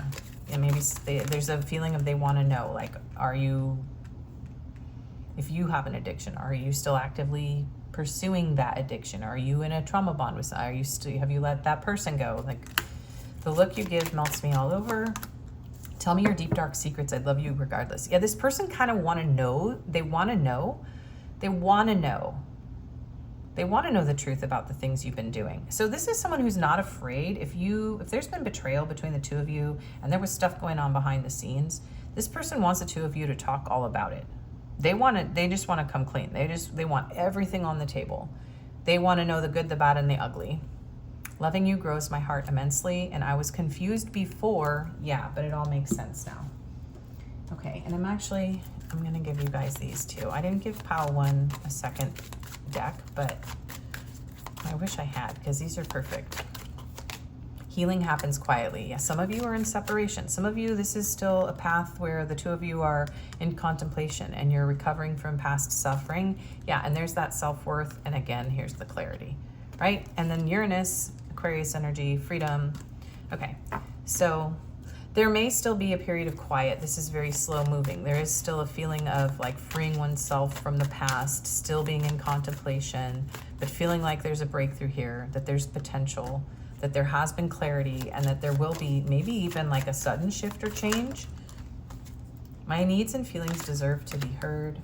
And maybe there's a feeling of they want to know, like, if you have an addiction, are you still actively pursuing that addiction? Are you in a trauma bond with, have you let that person go? Like, the look you give melts me all over. Tell me your deep, dark secrets. I'd love you regardless. Yeah, this person kind of want to know. They want to know. They want to know. They want to know the truth about the things you've been doing. So this is someone who's not afraid. If there's been betrayal between the 2 of you and there was stuff going on behind the scenes, this person wants the 2 of you to talk all about it. They just want to come clean. They want everything on the table. They want to know the good, the bad, and the ugly. Loving you grows my heart immensely, and I was confused before. Yeah, but it all makes sense now. Okay, and I'm going to give you guys these too. I didn't give pile 1 a second deck, but I wish I had, because these are perfect. Healing happens quietly. Yeah, some of you are in separation. Some of you, this is still a path where the 2 of you are in contemplation and you're recovering from past suffering. Yeah, and there's that self-worth. And again, here's the clarity, right? And then Uranus, Aquarius energy, freedom. Okay, so there may still be a period of quiet. This is very slow moving. There is still a feeling of like freeing oneself from the past, still being in contemplation, but feeling like there's a breakthrough here, that there's potential, that there has been clarity, and that there will be maybe even like a sudden shift or change. My needs and feelings deserve to be heard.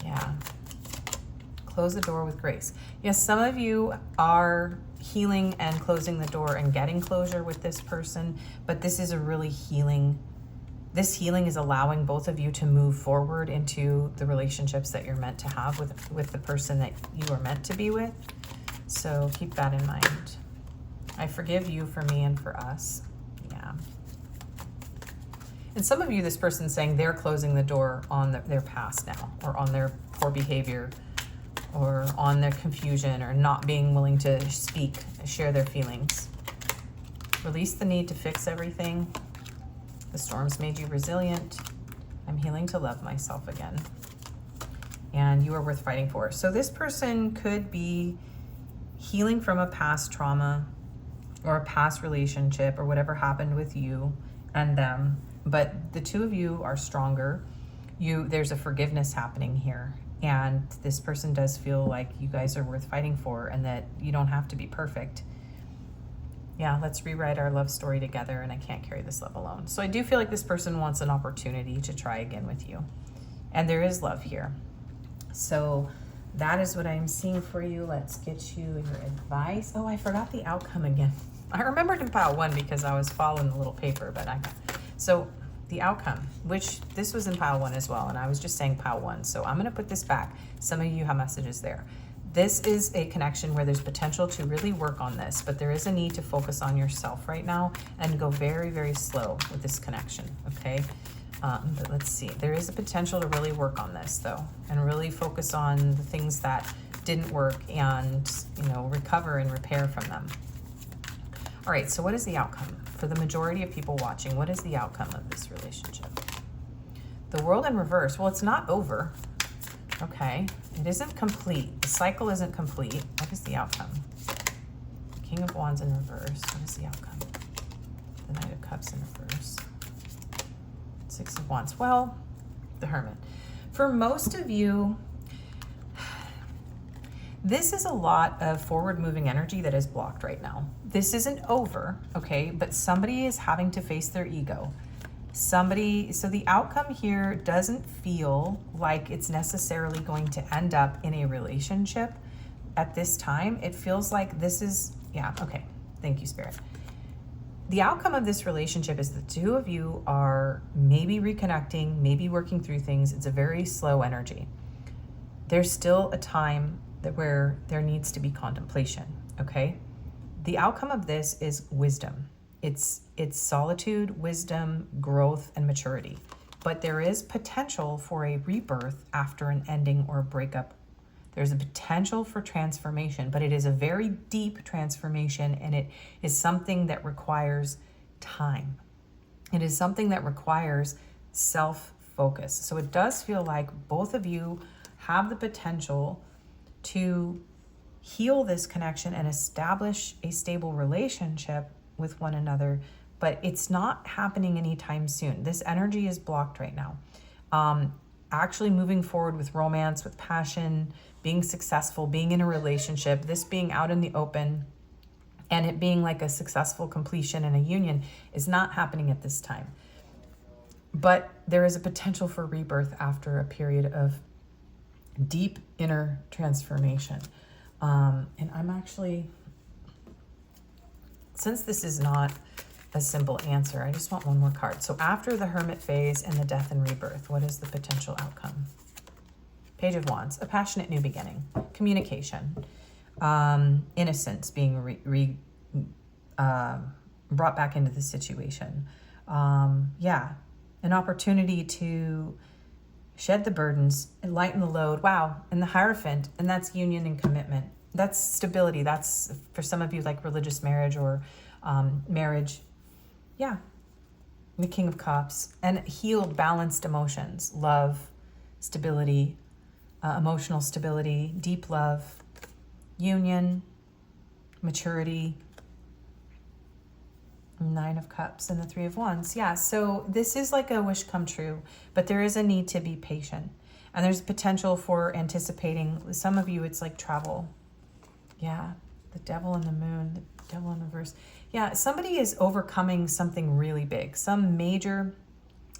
Yeah. Close the door with grace. Yes, some of you are healing and closing the door and getting closure with this person, but this is a really healing. This healing is allowing both of you to move forward into the relationships that you're meant to have with the person that you are meant to be with. So keep that in mind. I forgive you for me and for us. Yeah. And some of you, this person's saying they're closing the door on their past now, or on their poor behavior, or on their confusion, or not being willing to share their feelings. Release the need to fix everything. The storms made you resilient. I'm healing to love myself again. And you are worth fighting for. So this person could be healing from a past trauma or a past relationship or whatever happened with you and them. But the two of you are stronger. There's a forgiveness happening here. And this person does feel like you guys are worth fighting for and that you don't have to be perfect. Yeah, let's rewrite our love story together, and I can't carry this love alone. So I do feel like this person wants an opportunity to try again with you. And there is love here. So that is what I'm seeing for you. Let's get you your advice. Oh, I forgot the outcome again. I remembered in pile 1 because I was following the little paper, but so the outcome, which this was in pile 1 as well, and I was just saying pile 1. So I'm going to put this back. Some of you have messages there. This is a connection where there's potential to really work on this, but there is a need to focus on yourself right now and go very, very slow with this connection, okay? But let's see. There is a potential to really work on this, though, and really focus on the things that didn't work and, you know, recover and repair from them. All right, so what is the outcome? For the majority of people watching, what is the outcome of this relationship? The World in reverse. Well, it's not over. Okay, it isn't complete. The cycle isn't complete. What is the outcome? King of Wands in reverse. What is the outcome? The Knight of Cups in reverse. Six of Wands. Well, the Hermit. For most of you, this is a lot of forward-moving energy that is blocked right now. This isn't over, okay? But somebody is having to face their ego. So the outcome here doesn't feel like it's necessarily going to end up in a relationship at this time. It feels like this is, yeah, okay. Thank you, Spirit. The outcome of this relationship is the two of you are maybe reconnecting, maybe working through things. It's a very slow energy. There's still a time where there needs to be contemplation, okay? The outcome of this is wisdom. It's solitude, wisdom, growth, and maturity. But there is potential for a rebirth after an ending or a breakup. There's a potential for transformation, but it is a very deep transformation, and it is something that requires time. It is something that requires self-focus. So it does feel like both of you have the potential to heal this connection and establish a stable relationship with one another, but it's not happening anytime soon. This energy is blocked right now. Actually moving forward with romance, with passion, being successful, being in a relationship, this being out in the open, and it being like a successful completion and a union is not happening at this time. But there is a potential for rebirth after a period of deep inner transformation. And I'm actually, since this is not a simple answer, I just want one more card. So after the Hermit phase and the death and rebirth, what is the potential outcome? Page of Wands, a passionate new beginning, communication, innocence being brought back into the situation. Yeah, an opportunity to shed the burdens and lighten the load. Wow, and the Hierophant, and that's union and commitment. That's stability. That's, for some of you, like religious marriage or marriage. Yeah, the King of Cups, and healed, balanced emotions, love, stability, emotional stability, deep love, union, maturity, Nine of Cups, and the Three of Wands. Yeah, so this is like a wish come true, but there is a need to be patient. And there's potential for anticipating. Some of you, it's like travel. Yeah, the Devil and the Moon, the Devil in reverse. Yeah, somebody is overcoming something really big, some major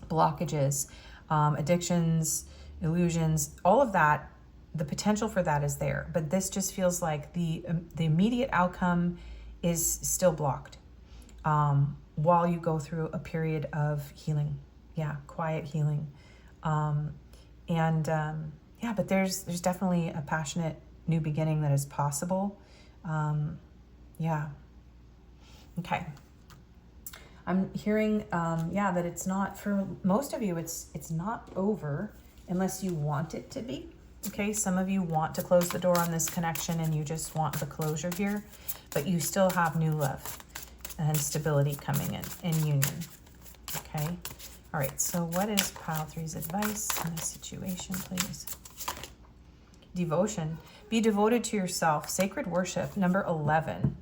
blockages, addictions, illusions, all of that. The potential for that is there, but this just feels like the immediate outcome is still blocked while you go through a period of healing. Yeah, quiet healing. Yeah, but there's definitely a passionate new beginning that is possible. Yeah. Okay. I'm hearing, that it's not, for most of you, it's not over unless you want it to be. Okay, some of you want to close the door on this connection and you just want the closure here, but you still have new love. and stability coming in union. Okay. All right. So what is pile 3's advice in this situation, please? Devotion. Be devoted to yourself. Sacred worship. Number 11.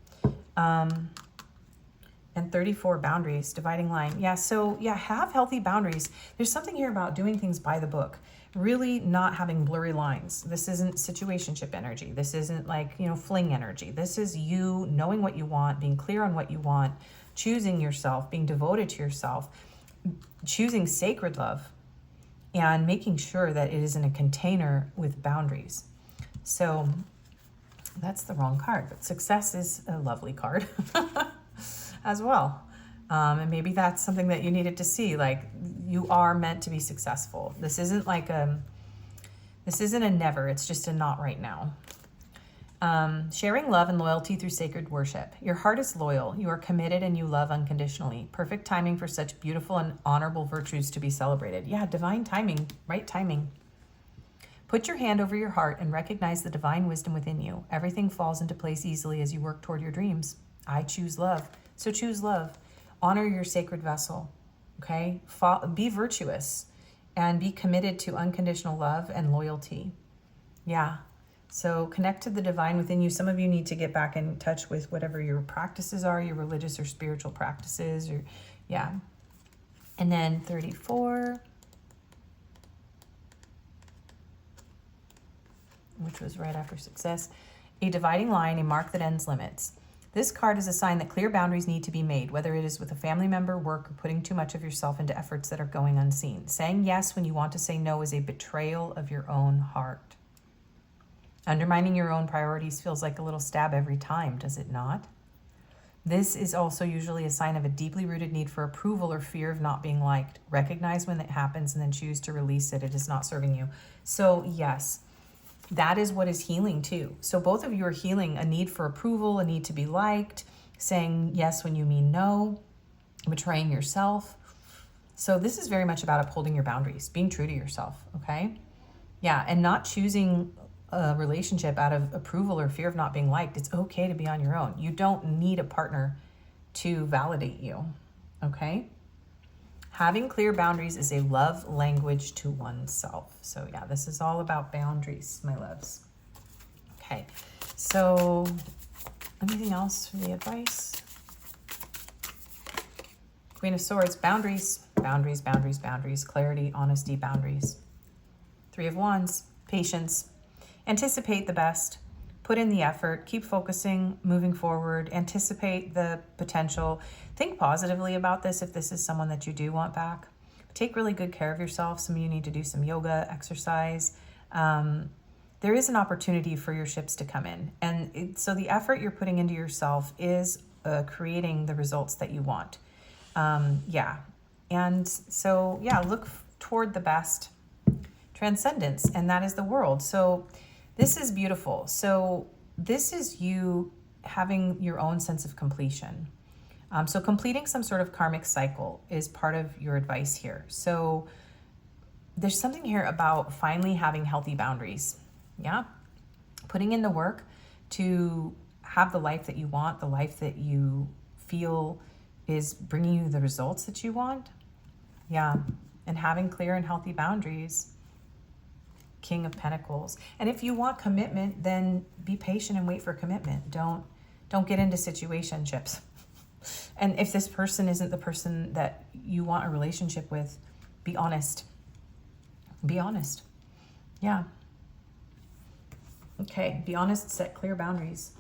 And 34, boundaries, dividing line. Yeah, so yeah, have healthy boundaries. There's something here about doing things by the book, really not having blurry lines. This isn't situationship energy. This isn't like, you know, fling energy. This is you knowing what you want, being clear on what you want, choosing yourself, being devoted to yourself, choosing sacred love, and making sure that it is in a container with boundaries. So that's the wrong card, but success is a lovely card. As well. And maybe that's something that you needed to see, like you are meant to be successful. This isn't like this isn't a never, it's just a not right now. Sharing love and loyalty through sacred worship. Your heart is loyal. You are committed and you love unconditionally. Perfect timing for such beautiful and honorable virtues to be celebrated. Yeah, divine timing, right timing. Put your hand over your heart and recognize the divine wisdom within you. Everything falls into place easily as you work toward your dreams. I choose love. So choose love. Honor your sacred vessel, okay? Be virtuous and be committed to unconditional love and loyalty. Yeah, so connect to the divine within you. Some of you need to get back in touch with whatever your practices are, your religious or spiritual practices, or yeah. And then 34, which was right after success. A dividing line, a mark that ends limits. This card is a sign that clear boundaries need to be made, whether it is with a family member, work, or putting too much of yourself into efforts that are going unseen. Saying yes when you want to say no is a betrayal of your own heart. Undermining your own priorities feels like a little stab every time, does it not? This is also usually a sign of a deeply rooted need for approval or fear of not being liked. Recognize when it happens and then choose to release it. It is not serving you. So yes, that is what is healing too. So both of you are healing a need for approval, a need to be liked, saying yes when you mean no, betraying yourself. So this is very much about upholding your boundaries, being true to yourself, okay? Yeah, and not choosing a relationship out of approval or fear of not being liked. It's okay to be on your own. You don't need a partner to validate you, okay? Having clear boundaries is a love language to oneself. So yeah, this is all about boundaries, my loves. Okay, so anything else for the advice? Queen of Swords, boundaries, boundaries, boundaries, boundaries, clarity, honesty, boundaries. Three of Wands, patience. Anticipate the best. Put in the effort, keep focusing, moving forward, anticipate the potential. Think positively about this if this is someone that you do want back. Take really good care of yourself. Some of you need to do some yoga, exercise. There is an opportunity for your ships to come in. And so the effort you're putting into yourself is creating the results that you want. Yeah. And so, yeah, look toward the best transcendence, and that is the world. So this is beautiful. So this is you having your own sense of completion. So completing some sort of karmic cycle is part of your advice here. So there's something here about finally having healthy boundaries. Yeah. Putting in the work to have the life that you want, the life that you feel is bringing you the results that you want. Yeah. And having clear and healthy boundaries. King of Pentacles. And if you want commitment, then be patient and wait for commitment. Don't get into situationships. And if this person isn't the person that you want a relationship with, be honest. Be honest. Yeah. Okay, be honest, set clear boundaries,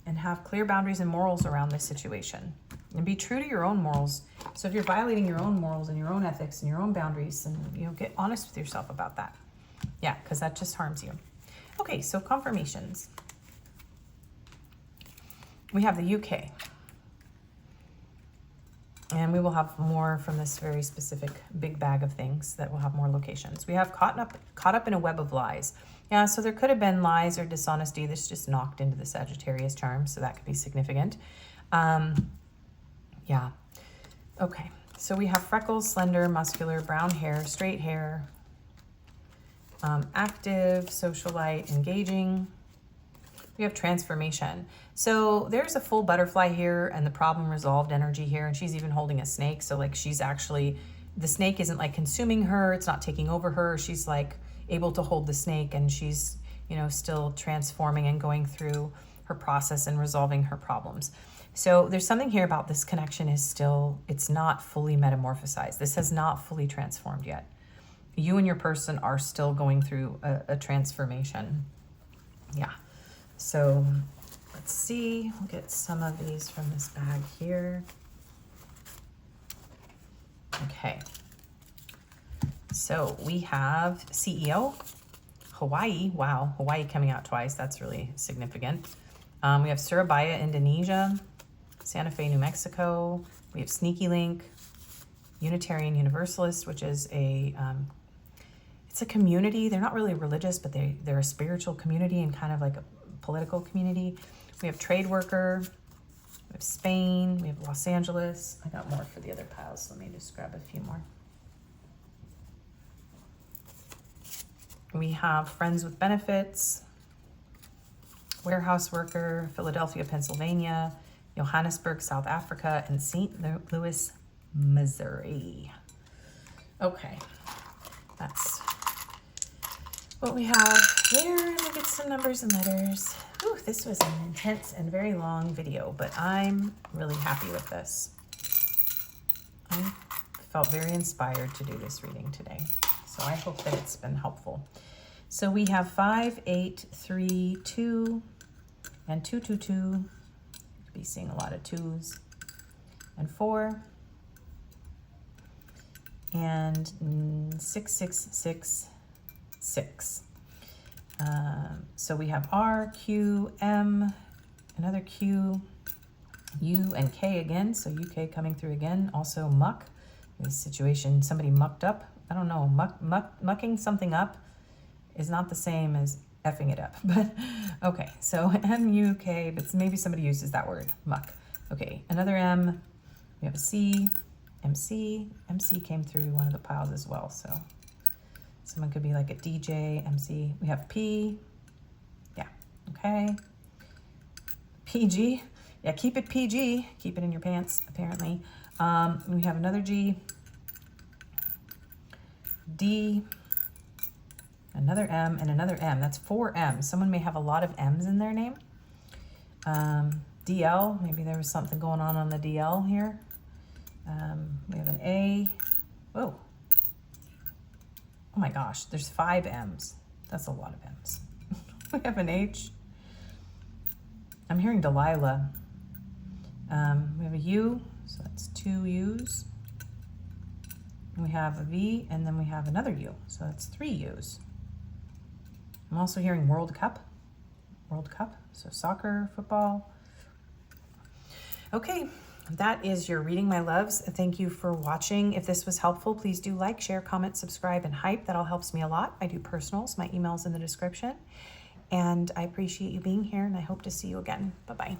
and have clear boundaries and morals around this situation. And be true to your own morals. So if you're violating your own morals and your own ethics and your own boundaries, then get honest with yourself about that. Yeah, because that just harms you. Okay, so confirmations. We have the UK. And we will have more from this very specific big bag of things that will have more locations. We have caught up in a web of lies. Yeah, so there could have been lies or dishonesty. This just knocked into the Sagittarius charm, so that could be significant. Yeah. Okay, so we have freckles, slender, muscular, brown hair, straight hair, active, socialite, engaging, We have transformation. So there's a full butterfly here and the problem resolved energy here. And she's even holding a snake. So like she's actually, the snake isn't like consuming her. It's not taking over her. She's like able to hold the snake, and she's, you know, still transforming and going through her process and resolving her problems. So there's something here about this connection is still, it's not fully metamorphosized. This has not fully transformed yet. You and your person are still going through a transformation. Yeah. So let's see, we'll get some of these from this bag here. Okay. So we have CEO, Hawaii. Wow, Hawaii coming out twice. That's really significant. We have Surabaya, Indonesia, Santa Fe, New Mexico. We have Sneaky Link, Unitarian Universalist, which is a, it's a community. They're not really religious, but they're a spiritual community and kind of like a political community. We have Trade Worker, we have Spain, we have Los Angeles. I got more for the other piles. Let me just grab a few more. We have Friends with Benefits, Warehouse Worker, Philadelphia, Pennsylvania, Johannesburg, South Africa, and St. Louis, Missouri. Okay, that's what we have there. We'll get some numbers and letters. Ooh, this was an intense and very long video, but I'm really happy with this. I felt very inspired to do this reading today, so I hope that it's been helpful. So we have 5, 8, 3, 2, and 2, 2, 2. Be seeing a lot of 2s, and 4, and 6, 6, 6, 6. So we have R, Q, M, another Q, U, and K again. So UK coming through again. Also muck. This situation, somebody mucked up. I don't know, mucking something up is not the same as effing it up, but okay. So M-U-K, but maybe somebody uses that word, muck. Okay, another M. We have a C, MC. MC came through one of the piles as well, so someone could be like a DJ, MC. We have P. Yeah, okay. PG. Yeah, keep it PG. Keep it in your pants, apparently. We have another G. D. Another M and another M. That's 4 M's. Someone may have a lot of M's in their name. DL. Maybe there was something going on the DL here. We have an A. Whoa. Oh my gosh, there's 5 M's. That's a lot of M's. We have an H. I'm hearing Delilah. We have a U, so that's 2 U's. We have a V, and then we have another U, so that's 3 U's. I'm also hearing World Cup, so soccer, football. Okay, that is your reading, my loves. Thank you for watching. If this was helpful, please do like, share, comment, subscribe, and hype. That all helps me a lot. I do personals. My email's in the description. And I appreciate you being here, and I hope to see you again. Bye-bye.